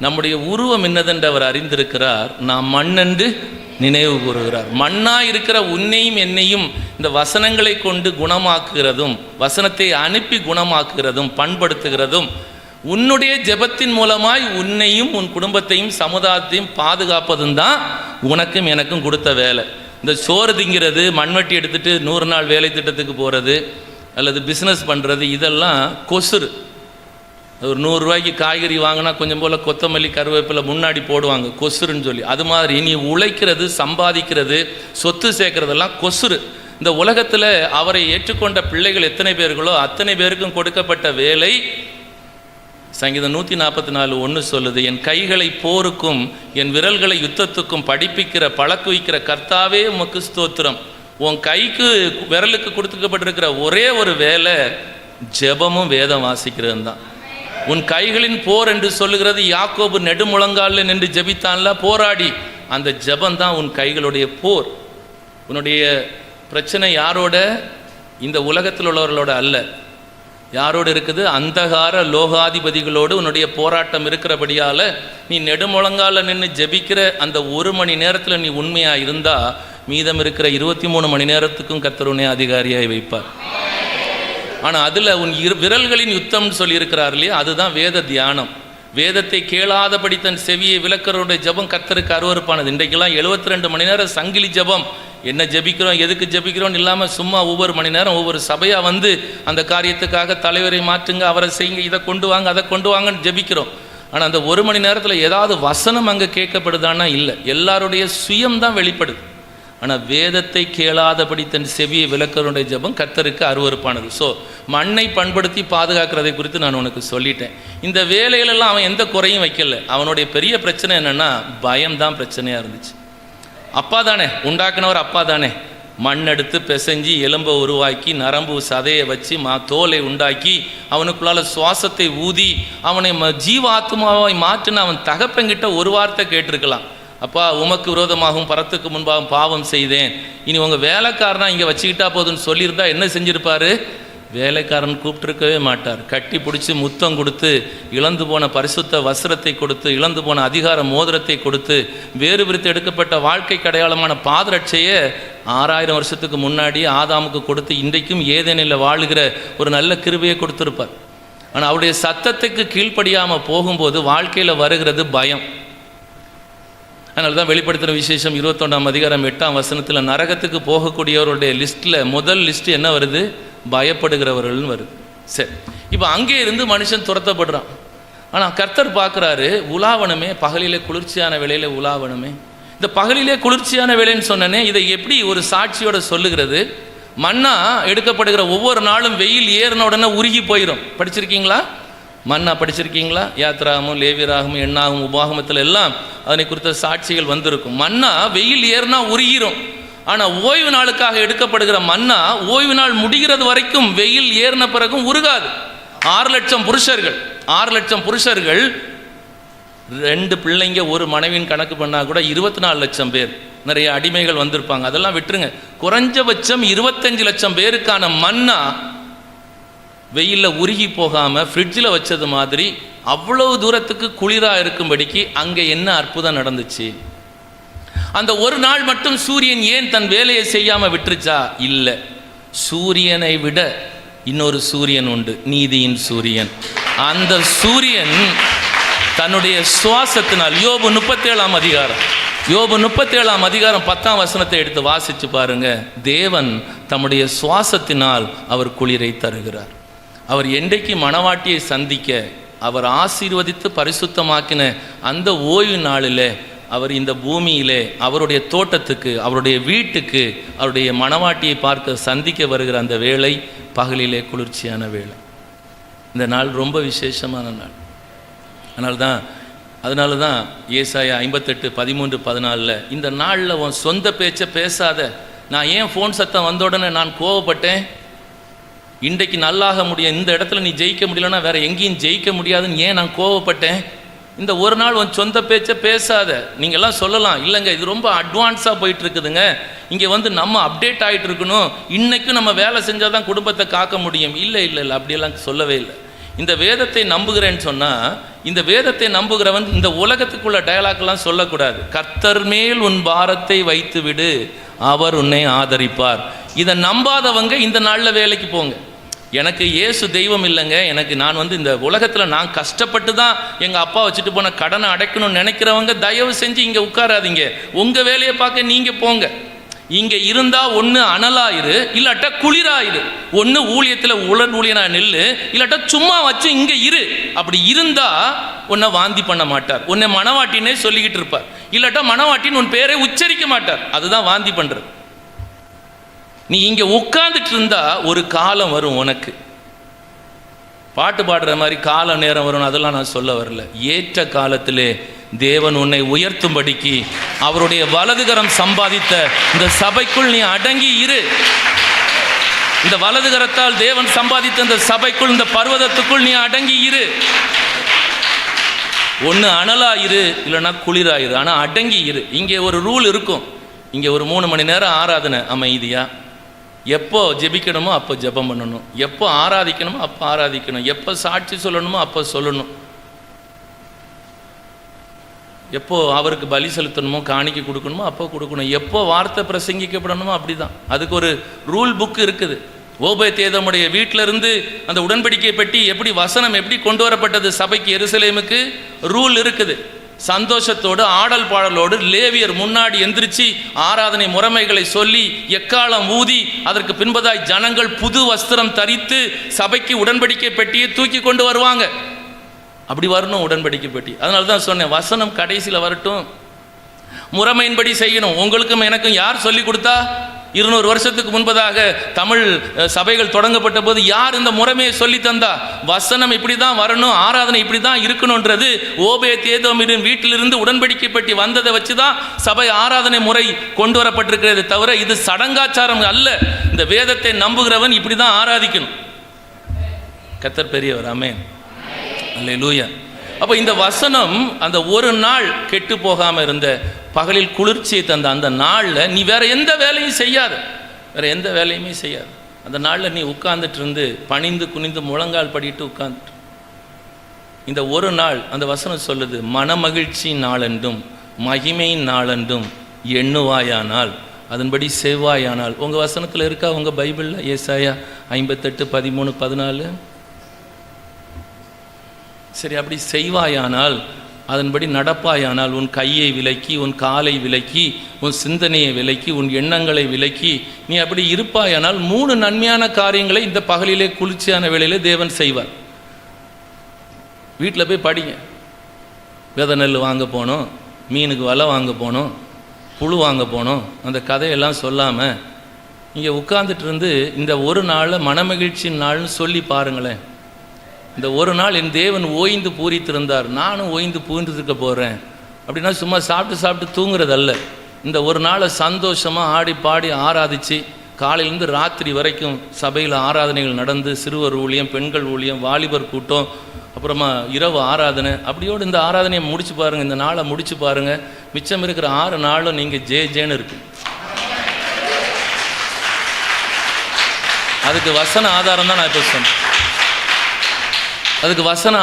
Speaker 1: நம்முடைய உருவம் என்னதென்று அவர் அறிந்திருக்கிறார். நாம் மண்ணென்று நினைவு கூறுகிறார். மண்ணாக இருக்கிற உன்னையும் என்னையும் இந்த வசனங்களை கொண்டு குணமாக்குகிறதும், வசனத்தை அனுப்பி குணமாக்குகிறதும், பண்படுத்துகிறதும், உன்னுடைய ஜெபத்தின் மூலமாய் உன்னையும் உன் குடும்பத்தையும் சமுதாயத்தையும் பாதுகாப்பதும் தான் உனக்கும் எனக்கும் கொடுத்த வேலை. இந்த சோறு திங்கிறது, மண்வெட்டி எடுத்துகிட்டு 100 நாள் வேலை திட்டத்துக்கு போகிறது அல்லது பிஸ்னஸ் பண்ணுறது, இதெல்லாம் கொசுறு. ஒரு 100 ரூபாய்க்கு காய்கறி வாங்கினா கொஞ்சம் போல் கொத்தமல்லி கருவேப்பிலை முன்னாடி போடுவாங்க, கொசுருன்னு சொல்லி. அது மாதிரி நீ உழைக்கிறது, சம்பாதிக்கிறது, சொத்து சேர்க்கறதெல்லாம் கொசுரு. இந்த உலகத்தில் அவரை ஏற்றுக்கொண்ட பிள்ளைகள் எத்தனை பேர்களோ அத்தனை பேருக்கும் கொடுக்கப்பட்ட வேலை. சங்கீதம் 144:1 சொல்லுது, என் கைகளை போருக்கும் என் விரல்களை யுத்தத்துக்கும் படிப்பிக்கிற பழக்குவிக்கிற கர்த்தாவே உமக்கு ஸ்தோத்திரம். உன் கைக்கு விரலுக்கு கொடுத்துக்கப்பட்டிருக்கிற ஒரே ஒரு வேலை ஜெபமும் வேதம் வாசிக்கிறது தான். உன் கைகளின் போர் என்று சொல்லுகிறது. யாக்கோபு நெடுமுழங்காலில் நின்று ஜெபித்தான்ல, போராடி. அந்த ஜெபந்தான் உன் கைகளுடைய போர். உன்னுடைய பிரச்சனை யாரோட? இந்த உலகத்தில் உள்ளவர்களோட அல்ல. யாரோடு இருக்குது? அந்தகார லோகாதிபதிகளோடு உன்னுடைய போராட்டம் இருக்கிறபடியால் நீ நெடுமுழங்கால நின்று ஜெபிக்கிற அந்த 1 மணி நேரத்தில் நீ உண்மையாக இருந்தால் மீதம் இருக்கிற 23 மணி நேரத்துக்கும் கர்த்தர் உன்னை அதிகாரியாய் வைப்பார். ஆனால் அதில் உன் விரல்களின் யுத்தம்னு சொல்லியிருக்கிறார் இல்லையா? அதுதான் வேத தியானம். வேதத்தை கேளாதபடி தன் செவியை விளக்கிறவருடைய ஜபம் கர்த்தருக்கு அருவருப்பானது. இன்றைக்கெல்லாம் 72 மணி நேரம் சங்கிலி ஜபம். என்ன ஜபிக்கிறோம், எதுக்கு ஜபிக்கிறோம் இல்லாமல் சும்மா ஒவ்வொரு மணி நேரம் ஒவ்வொரு சபையாக வந்து அந்த காரியத்துக்காக தலைவரை மாற்றுங்க, அவரை செய்யுங்க, இதை கொண்டு வாங்க, அதை கொண்டு வாங்கன்னு ஜபிக்கிறோம். ஆனால் அந்த 1 மணி நேரத்தில் ஏதாவது வசனம் அங்கே கேட்கப்படுதானா? இல்லை. எல்லாருடைய சுயம்தான் வெளிப்படுது. ஆனால் வேதத்தை கேளாதபடி தன் செவியை விலக்கருடைய ஜெபம் கர்த்தருக்கு அருவருப்பானது. ஸோ மண்ணை பண்படுத்தி பாதுகாக்கிறதை குறித்து நான் உனக்கு சொல்லிட்டேன். இந்த வேலைகளெல்லாம் அவன் எந்த குறையும் வைக்கல. அவனுடைய பெரிய பிரச்சனை என்னென்னா பயம்தான் பிரச்சனையாக இருந்துச்சு. அப்பா தானே உண்டாக்குனவர், அப்பா தானே மண் எடுத்து பிசைஞ்சி எலும்பை உருவாக்கி நரம்பு சதையை வச்சு தோலை உண்டாக்கி அவனுக்குள்ளால சுவாசத்தை ஊதி அவனை ஜீவாத்மாவை மாற்றின அவன் தகப்பங்கிட்ட ஒரு வார்த்தை கேட்டிருக்கலாம், அப்பா உமக்கு விரோதமாகவும் பரத்துக்கு முன்பாகவும் பாவம் செய்தேன், இனி உங்கள் வேலைக்காரனா இங்கே வச்சுக்கிட்டா போதுன்னு சொல்லியிருந்தா என்ன செஞ்சிருப்பாரு? வேலைக்காரன் கூப்பிட்டுருக்கவே மாட்டார். கட்டி பிடிச்சி முத்தம் கொடுத்து, இழந்து போன பரிசுத்த வஸ்திரத்தை கொடுத்து, இழந்து போன அதிகார மோதிரத்தை கொடுத்து, வேறு விரித்து எடுக்கப்பட்ட வாழ்க்கைக்கு அடையாளமான பாதரட்சையை 6000 வருஷத்துக்கு முன்னாடி ஆதாமுக்கு கொடுத்து இன்றைக்கும் ஏதேனில் வாழுகிற ஒரு நல்ல கிருபையை கொடுத்துருப்பார். ஆனால் அவருடைய சத்தத்துக்கு கீழ்ப்படியாமல் போகும்போது வாழ்க்கையில் வருகிறது பயம். அதனால தான் வெளிப்படுத்தின விசேஷம் 21ஆம் அதிகாரம் 8ஆம் வசனத்தில் நரகத்துக்கு போகக்கூடியவருடைய லிஸ்ட்டில் முதல் லிஸ்ட்டு என்ன வருது? பயப்படுகிறவர்கள்னு வருது. சரி, இப்போ அங்கே இருந்து மனுஷன் துரத்தப்படுறான். ஆனால் கர்த்தர் பார்க்குறாரு, உலாவனமே பகலிலே குளிர்ச்சியான வேளையில் உலாவனமே. இந்த பகலிலே குளிர்ச்சியான வேலைன்னு சொன்னனே, இதை எப்படி ஒரு சாட்சியோட சொல்லுகிறது? மன்னா எடுக்கப்படுகிற ஒவ்வொரு நாளும் வெயில் ஏறின உடனே உருகி போயிடும். படிச்சிருக்கீங்களா? மன்னா படிச்சிருக்கீங்களா? யாத்ராகமும் லேவியராகமும் எண்ணாகும் உபாகமத்தில் எல்லாம் அதனை குறித்த சாட்சிகள் வந்திருக்கும். மன்னா வெயில் ஏறினா உருகிரும். ஆனால் ஓய்வு நாளுக்காக எடுக்கப்படுகிற மன்னா ஓய்வு நாள் முடிகிறது வரைக்கும் வெயில் ஏறின பிறகும் உருகாது. 6 லட்சம் புருஷர்கள் 2 பிள்ளைங்க ஒரு மனைவியின் கணக்கு பண்ணால் கூட 24 லட்சம் பேர். நிறைய அடிமைகள் வந்திருப்பாங்க, அதெல்லாம் விட்டுருங்க. குறைஞ்சபட்சம் 25 லட்சம் பேருக்கான மன்னா வெயிலில் உருகி போகாமல் ஃப்ரிட்ஜில் வச்சது மாதிரி அவ்வளவு தூரத்துக்கு குளிராக இருக்கும்படிக்கு அங்கே என்ன அற்புதம் நடந்துச்சு? அந்த ஒரு நாள் மட்டும் சூரியன் ஏன் தன் வேலையை செய்யாமல் விட்டுருச்சா? இல்லை, சூரியனை விட இன்னொரு சூரியன் உண்டு, நீதியின் சூரியன். அந்த சூரியன் தன்னுடைய சுவாசத்தினால், யோபு 37ஆம் அதிகாரம் 10ஆம் வசனத்தை எடுத்து வாசிச்சு பாருங்க. தேவன் தம்முடைய சுவாசத்தினால் அவர் குளிரை தருகிறார். அவர் என்றைக்கு மணவாட்டியை சந்திக்க அவர் ஆசீர்வதித்து பரிசுத்தமாக்கின அந்த ஓய்வு நாளில் அவர் இந்த பூமியிலே அவருடைய தோட்டத்துக்கு, அவருடைய வீட்டுக்கு, அவருடைய மணவாட்டியை பார்க்க சந்திக்க வருகிற அந்த வேளை பகலிலே குளிர்ச்சியான வேளை. இந்த நாள் ரொம்ப விசேஷமான நாள். அதனால தான் ஏசாயா 58:13-14 இந்த நாளில் உன் சொந்த பேச்சை பேசாத. நான் ஏன் ஃபோன் சத்தம் வந்த உடனே நான் கோவப்பட்டேன்? இன்றைக்கு நல்லாக முடியும், இந்த இடத்துல நீ ஜெயிக்க முடியலன்னா வேற எங்கேயும் ஜெயிக்க முடியாதுன்னு ஏன் நான் கோவப்பட்டேன்? இந்த ஒரு நாள் உன் சொந்த பேச்சை பேசாத. நீங்கள்லாம் சொல்லலாம், இல்லைங்க இது ரொம்ப அட்வான்ஸாக போயிட்டு இருக்குதுங்க, இங்கே நம்ம அப்டேட் ஆகிட்டு இருக்கணும், இன்றைக்கும் நம்ம வேலை செஞ்சால் தான் குடும்பத்தை காக்க முடியும். இல்லை, அப்படியெல்லாம் சொல்லவே இல்லை. இந்த வேதத்தை நம்புகிறேன்னு சொன்னால், இந்த வேதத்தை நம்புகிறவன் இந்த உலகத்துக்குள்ள டயலாக்லாம் சொல்லக்கூடாது. கர்த்தர் மேல் உன் பாரத்தை வைத்து விடு, அவர் உன்னை ஆதரிப்பார். இதை நம்பாதவங்க இந்த நாளில் வேலைக்கு போங்க. எனக்கு இயேசு தெய்வம் இல்லைங்க, நான் இந்த உலகத்தில் நான் கஷ்டப்பட்டு தான் எங்கள் அப்பா வச்சுட்டு போன கடனை அடைக்கணும்னு நினைக்கிறவங்க தயவு செஞ்சு இங்கே உட்காராதீங்க. உங்கள் வேலையை பார்க்க நீங்கள் போங்க. இங்கே இருந்தால் ஒன்று அனலாயிரு, இல்லாட்டா குளிராயிரு. ஒன்று ஊழியத்தில் ஊழியனா நெல்லு, இல்லாட்டா சும்மா வச்சு இங்கே இரு. அப்படி இருந்தால் உன்னை வாந்தி பண்ண மாட்டார், உன்னை மணவாட்டினே சொல்லிக்கிட்டு இருப்பார். இல்லாட்டா மணவாட்டின்னு உன் பேரை உச்சரிக்க மாட்டார். அதுதான் வாந்தி பண்ணுறது. நீ இங்கே உட்கார்ந்துட்டு இருந்தா ஒரு காலம் வரும், உனக்கு பாட்டு பாடுற மாதிரி கால நேரம் வரும். அதெல்லாம் நான் சொல்ல வரல. ஏற்ற காலத்திலே தேவன் உன்னை உயர்த்தும்படிக்கு அவருடைய வலதுகரம் சம்பாதித்த இந்த சபைக்குள் நீ அடங்கி இரு. இந்த வலதுகரத்தால் தேவன் சம்பாதித்த இந்த சபைக்குள், இந்த பர்வதத்துக்குள் நீ அடங்கி இரு. ஒன்று அனலாயிரு, இல்லைன்னா குளிராயிரு, ஆனால் அடங்கி இரு. இங்கே ஒரு ரூல் இருக்கும். இங்கே ஒரு 3 மணி நேரம் ஆராதனை அமைதியா, எப்போ ஜெபிக்கணுமோ அப்போ ஜெபம் பண்ணணும், எப்போ ஆராதிக்கணுமோ அப்போ ஆராதிக்கணும், எப்போ சாட்சி சொல்லணுமோ அப்போ சொல்லணும், எப்போ அவருக்கு பலி செலுத்தணுமோ காணிக்கை கொடுக்கணுமோ அப்போ கொடுக்கணும், எப்போ வார்த்தை பிரசங்கிக்கப்படணுமோ அப்படி தான். அதுக்கு ஒரு ரூல் புக் இருக்குது. ஓபேதேதோமுடைய வீட்டிலிருந்து அந்த உடன்படிக்கை பெட்டி எப்படி வசனம் எப்படி கொண்டு வரப்பட்டது சபைக்கு எருசலேமுக்கு ரூல் இருக்குது. சந்தோஷத்தோடு ஆடல் பாடலோடு லேவியர் முன்னாடி எந்திரிச்சு ஆராதனை முறைமைகளை சொல்லி எக்காலம் ஊதி அதற்கு பின்பதாய் ஜனங்கள் புது வஸ்திரம் தரித்து சபைக்கு உடன்படிக்கை பெட்டியை தூக்கி கொண்டு வருவாங்க. அப்படி வரணும் உடன்படிக்கை பெட்டி. அதனால தான் சொன்னேன், வசனம் கடைசியில் வரட்டும். முறைமையின்படி செய்யணும். உங்களுக்கும் எனக்கும் யார் சொல்லி கொடுத்தா? 200 வருஷத்துக்கு முன்பதாக தமிழ் சபைகள் தொடங்கப்பட்ட போது யார் இந்த முறைமையை சொல்லி தந்தா? வசனம் இப்படி தான் வரணும், ஆராதனை இப்படி தான் இருக்கணுன்றது ஓபேத்-ஏதோமின் வீட்டிலிருந்து உடன்படிக்கை பற்றி வந்ததை வச்சு தான் சபை ஆராதனை முறை கொண்டு வரப்பட்டிருக்கிறது தவிர இது சடங்காச்சாரம் அல்ல. இந்த வேதத்தை நம்புகிறவன் இப்படி தான் ஆராதிக்கணும். கர்த்தர் பெரியவர். ஆமென், அல்லேலூயா. அப்போ இந்த வசனம் அந்த ஒரு நாள் கெட்டு போகாமல் இருந்த, பகலில் குளிர்ச்சியை தந்த அந்த நாளில் நீ வேற எந்த வேலையும் செய்யாத, வேற எந்த வேலையுமே செய்யாது. அந்த நாளில் நீ உட்கார்ந்துட்டு இருந்து பணிந்து குனிந்து முழங்கால் படிட்டு உட்கார்ந்துட்டு இந்த ஒரு நாள் அந்த வசனம் சொல்லுது, மனமகிழ்ச்சி நாளென்றும் மகிமையின் நாளென்றும் எண்ணுவாயானால் அதன்படி செவ்வாயானால். உங்கள் வசனத்தில் இருக்கா? உங்கள் பைபிளில் ஏசாயா 58:13-14. சரி, அப்படி செய்வாயானால், அதன்படி நடப்பாயானால், உன் கையை விலக்கி, உன் காலை விலக்கி, உன் சிந்தனையை விலக்கி, உன் எண்ணங்களை விலக்கி நீ அப்படி இருப்பாயானால் 3 நன்மையான காரியங்களை இந்த பகலிலே குளிர்ச்சியான வேளையிலே தேவன் செய்வார். வீட்டில் போய் படிங்க. வித நெல் வாங்க போனோம், மீனுக்கு வலை வாங்க போனோம், புழு வாங்க போனோம், அந்த கதையெல்லாம் சொல்லாமல் இங்கே உட்கார்ந்துட்டு இருந்து இந்த ஒரு நாளில் மனமகிழ்ச்சி நாள்னு சொல்லி பாருங்களேன். இந்த ஒரு நாள் என் தேவன் ஓய்ந்து பூரித்திருந்தார், நானும் ஓய்ந்து பூரித்திருக்க போகிறேன் அப்படின்னா சும்மா சாப்பிட்டு தூங்குறதல்ல. இந்த ஒரு நாளை சந்தோஷமாக ஆடி பாடி ஆராதித்து காலையிலேருந்து ராத்திரி வரைக்கும் சபையில் ஆராதனைகள் நடந்து, சிறுவர் ஊழியம், பெண்கள் ஊழியம், வாலிபர் கூட்டம், அப்புறமா இரவு ஆராதனை, அப்படியோடு இந்த ஆராதனையை முடிச்சு பாருங்கள். இந்த நாளை முடிச்சு பாருங்கள். மிச்சம் இருக்கிற 6 நாளும் நீங்கள் ஜேன்னு இருக்கு. அதுக்கு வசன ஆதாரம் தான் நான் இப்போ சொன்னேன். அதுக்கு வசன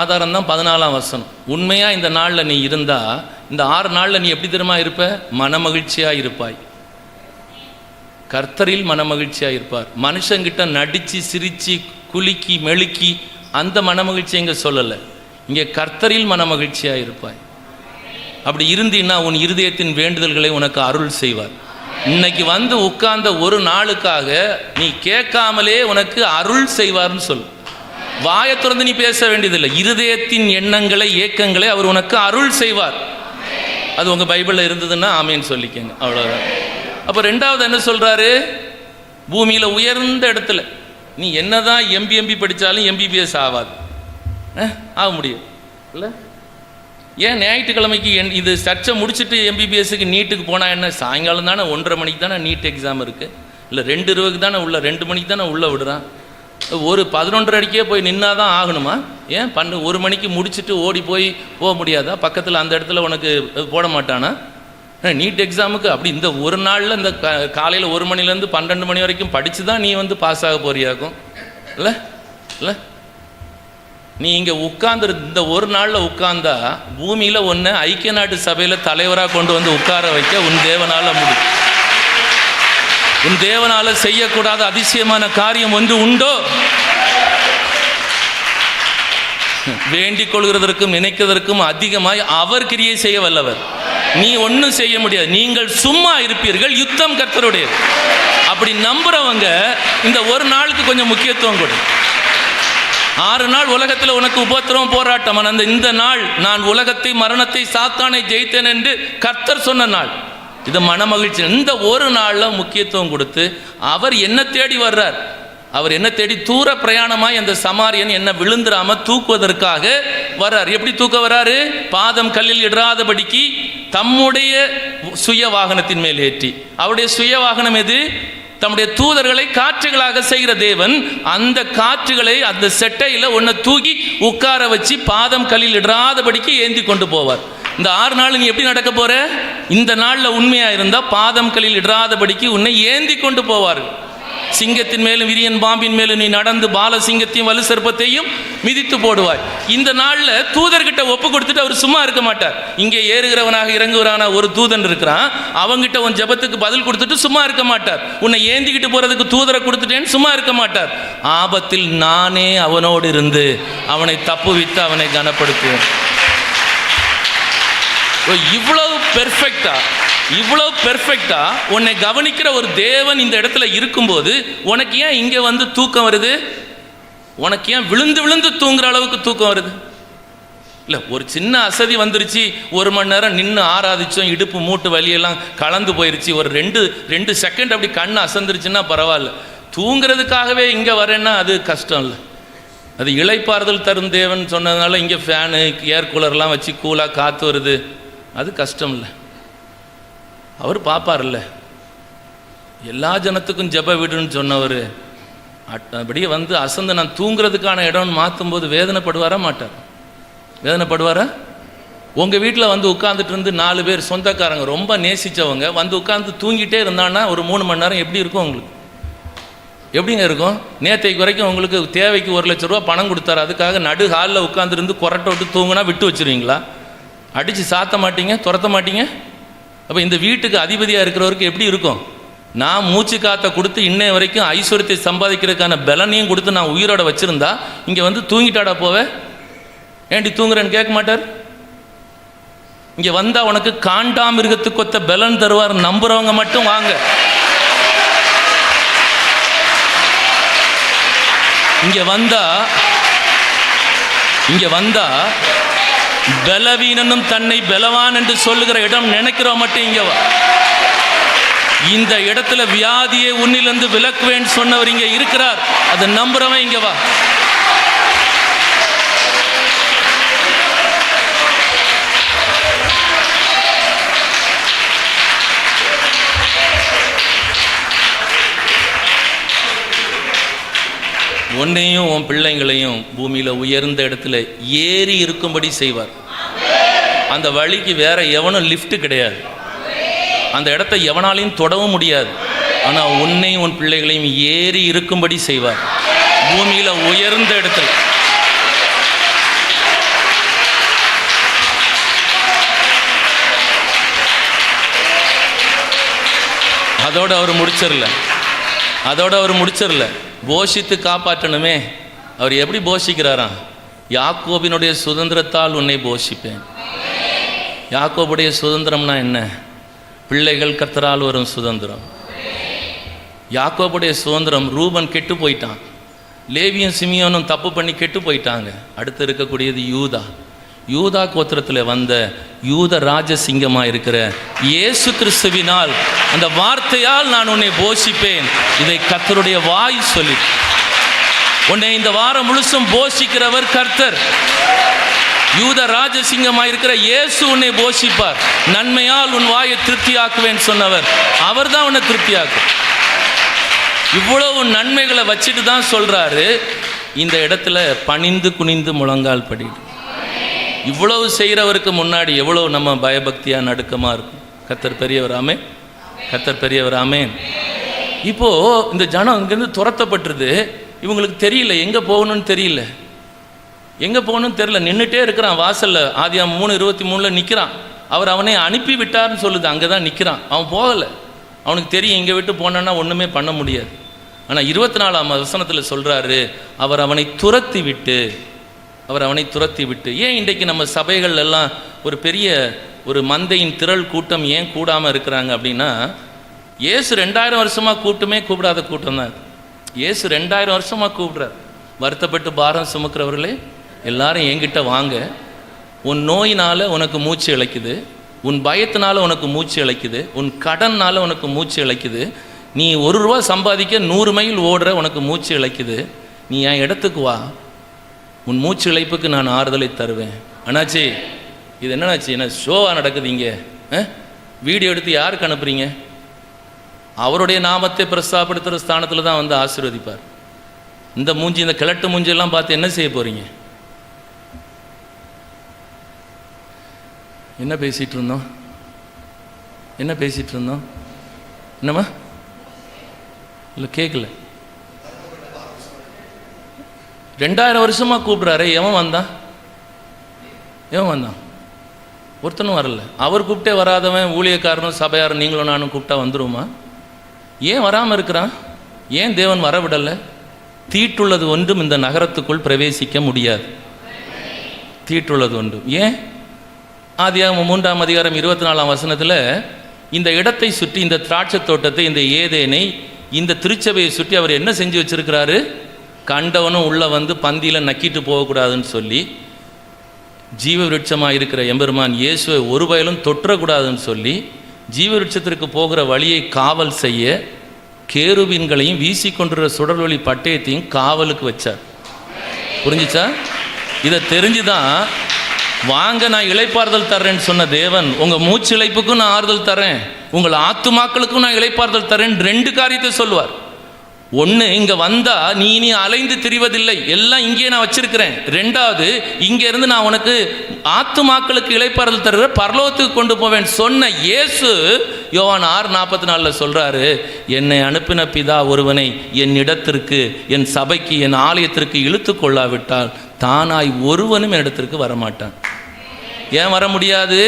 Speaker 1: ஆதாரம் தான் 14ஆம் வசனம். உண்மையாக இந்த நாளில் நீ இருந்தால் இந்த 6 நாளில் நீ எப்படி தெரியுமா இருப்ப? மனமகிழ்ச்சியாக இருப்பாய். கர்த்தரில் மனமகிழ்ச்சியாக இருப்பார். மனுஷங்கிட்ட நடித்து சிரித்து குலுக்கி மெழுக்கி அந்த மனமகிழ்ச்சி இங்கே சொல்லலை. இங்கே கர்த்தரில் மனமகிழ்ச்சியாக இருப்பாய். அப்படி இருந்தீன்னா உன் இருதயத்தின் வேண்டுதல்களை உனக்கு அருள் செய்வார். இன்னைக்கு வந்து உட்கார்ந்த ஒரு நாளுக்காக நீ கேட்காமலே உனக்கு அருள் செய்வார்னு சொல். வாயை திறந்து நீ பேச வேண்டியதில்லை. இருதயத்தின் எண்ணங்களை ஏக்கங்களை அவர் உனக்கு அருள் செய்வார். அது உங்கள் பைபிளில் இருந்ததுன்னா ஆமேன்னு சொல்லிக்கங்க, அவ்வளோதான். அப்போ 2வது என்ன சொல்கிறாரு? பூமியில் உயர்ந்த இடத்துல நீ என்னதான் எம்பி படித்தாலும் MBBS ஆகாது, ஆக முடியும் இல்லை? ஏன் ஞாயிற்றுக்கிழமைக்கு இது சர்ச்சை முடிச்சுட்டு MBBSக்கு நீட்டுக்கு போனால் என்ன? சாயங்காலம் தானே 1:30 மணிக்கு தானே நீட் எக்ஸாம் இருக்குது, இல்லை 2:20 தானே உள்ள, 2 மணிக்கு தானே உள்ளே விடுறான். ஒரு 11:30 போய் நின்னா தான் ஆகணுமா? ஏன் 1 மணிக்கு முடிச்சுட்டு ஓடி போக முடியாதா? பக்கத்தில் அந்த இடத்துல உனக்கு போட மாட்டானா? நீட் எக்ஸாமுக்கு அப்படி இந்த ஒரு நாளில் இந்த காலையில் 1 மணிலேருந்து 12 மணி வரைக்கும் படித்து தான் நீ வந்து பாஸ் ஆக போறியாக்கும் இல்லை? இல்லை, நீ இங்கே உட்கார்ந்து இந்த ஒரு நாளில் உட்கார்ந்தா பூமியில் ஒன்று ஐக்கிய நாட்டு சபையில் தலைவராக கொண்டு வந்து உட்கார வைக்க உன் தேவனால் முடியும். உன் தேவனால செய்யக்கூடாத அதிசயமான காரியம் ஒன்று உண்டோ? வேண்டிக் கொள்கிறதற்கும் நினைக்கிறதற்கும் அதிகமாய் அவர் கிரியை செய்ய வல்லவர். நீ ஒன்றும் செய்ய முடியாது. நீங்கள் சும்மா இருப்பீர்கள், யுத்தம் கர்த்தருடையது. அப்படி நம்புறவங்க இந்த ஒரு நாளுக்கு கொஞ்சம் முக்கியத்துவம் கொடு. 6 நாள் உலகத்தில் உனக்கு உபத்திரவம் போராட்டம். அந்த இந்த நாள் நான் உலகத்தை மரணத்தை சாத்தானை ஜெயித்தேன் என்று கர்த்தர் சொன்ன நாள். இது மனமகிழ்ச்சி. இந்த ஒரு நாளில் முக்கியத்துவம் கொடுத்து அவர் என்ன தேடி வர்றார். அவர் என்ன தேடி தூர பிரயாணமாய் அந்த சமாரியன் என்ன விழுந்துராம தூக்குவதற்காக வர்றார். எப்படி தூக்க வர்றாரு? பாதம் கல்லில் இடாதபடிக்கு தம்முடைய சுய வாகனத்தின் மேல் ஏற்றி. அவருடைய சுய வாகனம் எது? தம்முடைய தூதர்களை காற்றுகளாக செய்கிற தேவன். அந்த காற்றுகளை அந்த செட்டையில் ஒன்றை தூக்கி உட்கார வச்சு பாதம் கல்லில் இடாதபடிக்கு ஏந்தி கொண்டு போவார். இந்த 6 நாள் நீ எப்படி நடக்க போற? இந்த நாளில் உண்மையாக இருந்தால் பாதம் கல்லில் இடாதபடிக்கு உன்னை ஏந்தி கொண்டு போவார்கள். சிங்கத்தின் மேலும் விரியன் பாம்பின் மேலும் நீ நடந்து பால சிங்கத்தையும் வலு சர்ப்பத்தையும் மிதித்து போடுவாய். இந்த நாளில் தூதர்கிட்ட ஒப்பு கொடுத்துட்டு அவர் சும்மா இருக்க மாட்டார். இங்கே ஏறுகிறவனாக இறங்குகிறவனாக ஒரு தூதன் இருக்கிறான், அவங்கிட்ட உன் ஜெபத்துக்கு பதில் கொடுத்துட்டு சும்மா இருக்க மாட்டார். உன்னை ஏந்திக்கிட்டு போறதுக்கு தூதரை கொடுத்துட்டேன்னு சும்மா இருக்க மாட்டார். ஆபத்தில் நானே அவனோடு இருந்து அவனை தப்புவித்து அவனை கனப்படுத்துவேன். இவ்வளவு பெர்ஃபெக்டா உன்னை கவனிக்கிற ஒரு தேவன் இந்த இடத்துல இருக்கும்போது உனக்கு ஏன் இங்கே வந்து தூக்கம் வருது? உனக்கு ஏன் விழுந்து விழுந்து தூங்குற அளவுக்கு தூக்கம் வருது? இல்லை, ஒரு சின்ன அசதி வந்துருச்சு, 1 மணி நேரம் நின்று ஆராதிச்சோம், இடுப்பு மூட்டு வலியெல்லாம் கலந்து போயிடுச்சு, ஒரு ரெண்டு செகண்ட் அப்படி கண் அசந்துருச்சுன்னா பரவாயில்ல. தூங்குறதுக்காகவே இங்கே வரேன்னா அது கஷ்டம் இல்லை. அது இளைப்பாறுதல் தரும் தேவன் சொன்னதுனால இங்கே ஃபேனு ஏர் கூலர்லாம் வச்சு கூலாக காற்று வருது, அது கஷ்டம் இல்லை. அவர் பார்ப்பார்ல, எல்லா ஜனத்துக்கும் ஜெப வீடுன்னு சொன்னவர் அப்படியே வந்து அசந்து நான் தூங்குறதுக்கான இடம்னு மாற்றும் போது வேதனைப்படுவாரா மாட்டார்? வேதனைப்படுவாரா? உங்கள் வீட்டில் வந்து உட்காந்துட்டு இருந்து 4 பேர் சொந்தக்காரங்க ரொம்ப நேசித்தவங்க வந்து உட்காந்து தூங்கிட்டே இருந்தான்னா ஒரு 3 மணி நேரம் எப்படி இருக்கும் உங்களுக்கு? எப்படிங்க இருக்கும்? நேற்றைக்கு வரைக்கும் உங்களுக்கு தேவைக்கு 1 லட்ச ரூபா பணம் கொடுத்தாரு, அதுக்காக நடு ஹாலில் உட்காந்துருந்து கொரட்டை விட்டு தூங்குனா விட்டு வச்சுருவீங்களா? அடித்து சாத்த மாட்டீங்க, துரத்த மாட்டீங்க? அப்போ இந்த வீட்டுக்கு அதிபதியாக இருக்கிறவருக்கு எப்படி இருக்கும்? நான் மூச்சு காற்றை கொடுத்து இன்னைய வரைக்கும் ஐஸ்வர்யத்தை சம்பாதிக்கிறதுக்கான பலனையும் கொடுத்து நான் உயிரோட வச்சுருந்தா இங்கே வந்து தூங்கிட்டாடா போவேன், ஏன்டி தூங்குறேன்னு கேட்க மாட்டார். இங்கே வந்தால் உனக்கு காண்டாமிருகத்துக்கு ஒத்த பலன் தருவார், நம்புறவங்க மட்டும் வாங்க. இங்கே வந்தா பலவீனனும் தன்னை பலவான் என்று சொல்லுகிற இடம் நினைக்கிறோம் மட்டும் இங்கே வா. இந்த இடத்துல வியாதியை உன்னிலிருந்து விலக்குவேன்னு சொன்னவர் இங்கே இருக்கிறார், அதை நம்புறவன் இங்கே வா. உன்னையும் உன் பிள்ளைங்களையும் பூமியில் உயர்ந்த இடத்துல ஏறி இருக்கும்படி செய்வார். அந்த வழிக்கு வேற எவனும் லிஃப்ட் கிடையாது, அந்த இடத்த எவனாலையும் தொடவும் முடியாது. ஆனால் உன்னையும் உன் பிள்ளைகளையும் ஏறி இருக்கும்படி செய்வார் பூமியில் உயர்ந்த இடத்துல. அதோடு அவர் முடிச்சிடல, போஷித்து காப்பாற்றணுமே. அவர் எப்படி போஷிக்கிறாராம்? யாக்கோபினுடைய சுதந்திரத்தால் உன்னை போஷிப்பேன். யாக்கோபுடைய சுதந்திரம்னா என்ன? பிள்ளைகள் கர்த்தரால் வரும் சுதந்திரம். யாக்கோபுடைய சுதந்திரம். ரூபன் கெட்டு போயிட்டான், லேவியும் சிமியோனும் தப்பு பண்ணி கெட்டு போயிட்டாங்க. அடுத்து இருக்கக்கூடியது யூதா கோத்திரத்தில் வந்த யூத ராஜசிங்கமாக இருக்கிற இயேசு கிறிஸ்துவினால், அந்த வார்த்தையால் நான் உன்னை போஷிப்பேன். இதை கர்த்தருடைய வாய் சொல்லி உன்னை இந்த வாரம் முழுசும் போஷிக்கிறவர் கர்த்தர். யூத ராஜசிங்கமாக இருக்கிற இயேசு உன்னை போஷிப்பார். நன்மையால் உன் வாயை திருப்தியாக்குவேன் சொன்னவர் அவர் தான் உன்னை திருப்தியாக்கும். இவ்வளவு நன்மைகளை வச்சுட்டு தான் சொல்றாரு, இந்த இடத்துல பணிந்து குனிந்து முழங்கால் படிடு. இவ்வளவு செய்கிறவருக்கு முன்னாடி எவ்வளவு நம்ம பயபக்தியாக நடுக்கமாக இருக்கும். கர்த்தர் பெரியவர், ஆமென். கர்த்தர் பெரியவர், ஆமென். இப்போது இந்த ஜனம் இங்கேருந்து துரத்தப்பட்டுருது. இவங்களுக்கு தெரியல, எங்கே போகணும்னு தெரியல, நின்றுட்டே இருக்கிறான் வாசலில். ஆதியாகமம் 3:23 நிற்கிறான். அவர் அவனை அனுப்பி விட்டார்னு சொல்லுது, அங்கே தான் நிற்கிறான். அவன் போகலை, அவனுக்கு தெரியும் இங்கே விட்டு போனான்னா ஒன்றுமே பண்ண முடியாது. ஆனால் 24ஆம் வசனத்தில் சொல்கிறாரு, அவர் அவனை துரத்தி விட்டு. ஏன் இன்றைக்கு நம்ம சபைகள் எல்லாம் ஒரு பெரிய ஒரு மந்தையின் திரள் கூட்டம் ஏன் கூடாமல் இருக்கிறாங்க அப்படின்னா, இயேசு 2000 வருஷமாக கூப்பிடாத கூட்டம் தான். இயேசு 2000 வருஷமாக கூப்பிடுறார். வருத்தப்பட்டு பாரம் சுமக்கிறவர்களே எல்லாரும் என்கிட்ட வாங்க. உன் நோயினால் உனக்கு மூச்சு இழைக்குது, உன் பயத்தினால உனக்கு மூச்சு இழைக்குது, உன் கடனால் உனக்கு மூச்சு இழைக்குது, நீ 1 ரூபா சம்பாதிக்க 100 மைல் ஓடுற உனக்கு மூச்சு இழைக்குது, நீ என் இடத்துக்கு வா, உன் மூச்சு இழைப்புக்கு நான் ஆறுதலை தருவேன். அண்ணாச்சி இது என்னன்னாச்சு, என்ன ஷோவாக நடக்குது இங்கே? வீடியோ எடுத்து யாருக்கு அனுப்புறீங்க? அவருடைய நாமத்தை பிரஸ்தாபடுத்துகிற ஸ்தானத்தில் தான் வந்து ஆசீர்வதிப்பார். இந்த மூஞ்சி, இந்த கிழட்டு மூஞ்சியெல்லாம் பார்த்து என்ன செய்ய போகிறீங்க? என்ன பேசிகிட்டு இருந்தோம்? என்னம்மா? இல்லை கேட்கல. 2000 வருஷமாக கூப்பிட்றாரு. எவன் வந்தான்? ஒருத்தனும் வரல. அவர் கூப்பிட்டே வராதவன் ஊழியக்காரனும் சபையாரும் நீங்களும் நானும் கூப்பிட்டா வந்துருமா? ஏன் வராமல் இருக்கிறான்? ஏன் தேவன் வரவிடலை? தீட்டுள்ளது ஒன்றும் இந்த நகரத்துக்குள் பிரவேசிக்க முடியாது. தீட்டுள்ளது ஒன்றும். ஏன்? ஆதியாகமம் 3ஆம் அதிகாரம் 24ஆம் வசனத்தில் இந்த இடத்தை சுற்றி, இந்த திராட்சை தோட்டத்தை, இந்த ஏதேனை, இந்த திருச்சபையை சுற்றி அவர் என்ன செஞ்சு வச்சிருக்கிறாரு? கண்டவனும் உள்ளே வந்து பந்தியில் நக்கிட்டு போகக்கூடாதுன்னு சொல்லி ஜீவ விருட்சமாக இருக்கிற எம்பெருமான் இயேசுவை ஒரு வயலும் தொற்றக்கூடாதுன்னு சொல்லி ஜீவ விருட்சத்திற்கு போகிற வழியை காவல் செய்ய கேருபீன்களையும் வீசிக்கொண்டிருக்கிற சுடர்வழி பட்டயத்தையும் காவலுக்கு வச்சார். புரிஞ்சுச்சா? இதை தெரிஞ்சுதான் வாங்க நான் இளைப்பாறுதல் தர்றேன்னு சொன்ன தேவன் உங்கள் மூச்சு இழைப்புக்கும் நான் ஆறுதல் தரேன், உங்கள் ஆத்துமாக்களுக்கும் நான் இளைப்பாறுதல் தரேன் 2 காரியத்தை சொல்லுவார். ஒன்று, இங்கே வந்தால் நீ இனி அலைந்து திரிவதில்லை, எல்லாம் இங்கேயே நான் வச்சிருக்கிறேன். 2வது, இங்கேருந்து நான் உனக்கு ஆத்துமாக்களுக்கு இளைப்பாறுதல் தருகிற பரலோகத்துக்கு கொண்டு போவேன் சொன்ன இயேசு யோவான் 6:44 சொல்கிறாரு, என்னை அனுப்பின பிதா ஒருவனை என் இடத்திற்கு, என் சபைக்கு, என் ஆலயத்திற்கு இழுத்து கொள்ளாவிட்டால் தானாய் ஒருவனும் என் இடத்திற்கு வரமாட்டான். ஏன் வர முடியாது?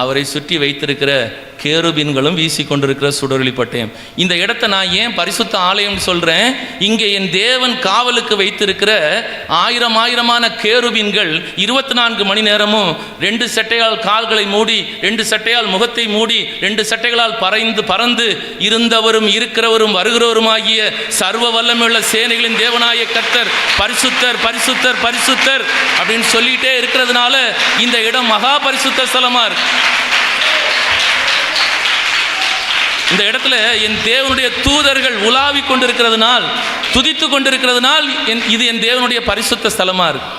Speaker 1: அவரை சுற்றி வைத்திருக்கிற கேருபீன்களும் வீசி கொண்டிருக்கிற சுடரொளி பட்டயம். இந்த இடத்தை நான் ஏன் பரிசுத்த ஆலயம் சொல்கிறேன்? இங்கே என் தேவன் காவலுக்கு வைத்திருக்கிற ஆயிரமான கேருபீன்கள் 24 மணி நேரமும் 2 சட்டையால் கால்களை மூடி, 2 சட்டையால் முகத்தை மூடி, 2 சட்டைகளால் பறந்து இருந்தவரும் இருக்கிறவரும் வருகிறவருமாகிய சர்வ வல்லமையுள்ள சேனைகளின் தேவனாய கர்த்தர் பரிசுத்தர் பரிசுத்தர் பரிசுத்தர் அப்படின்னு சொல்லிட்டே இருக்கிறதுனால இந்த இடம் மகா பரிசுத்த ஸ்தலமா இருக்கு. இந்த இடத்துல என் தேவனுடைய தூதர்கள் உலாவி கொண்டிருக்கிறதுனால், துதித்து கொண்டிருக்கிறதுனால் இது என் தேவனுடைய பரிசுத்த ஸ்தலமா இருக்கு.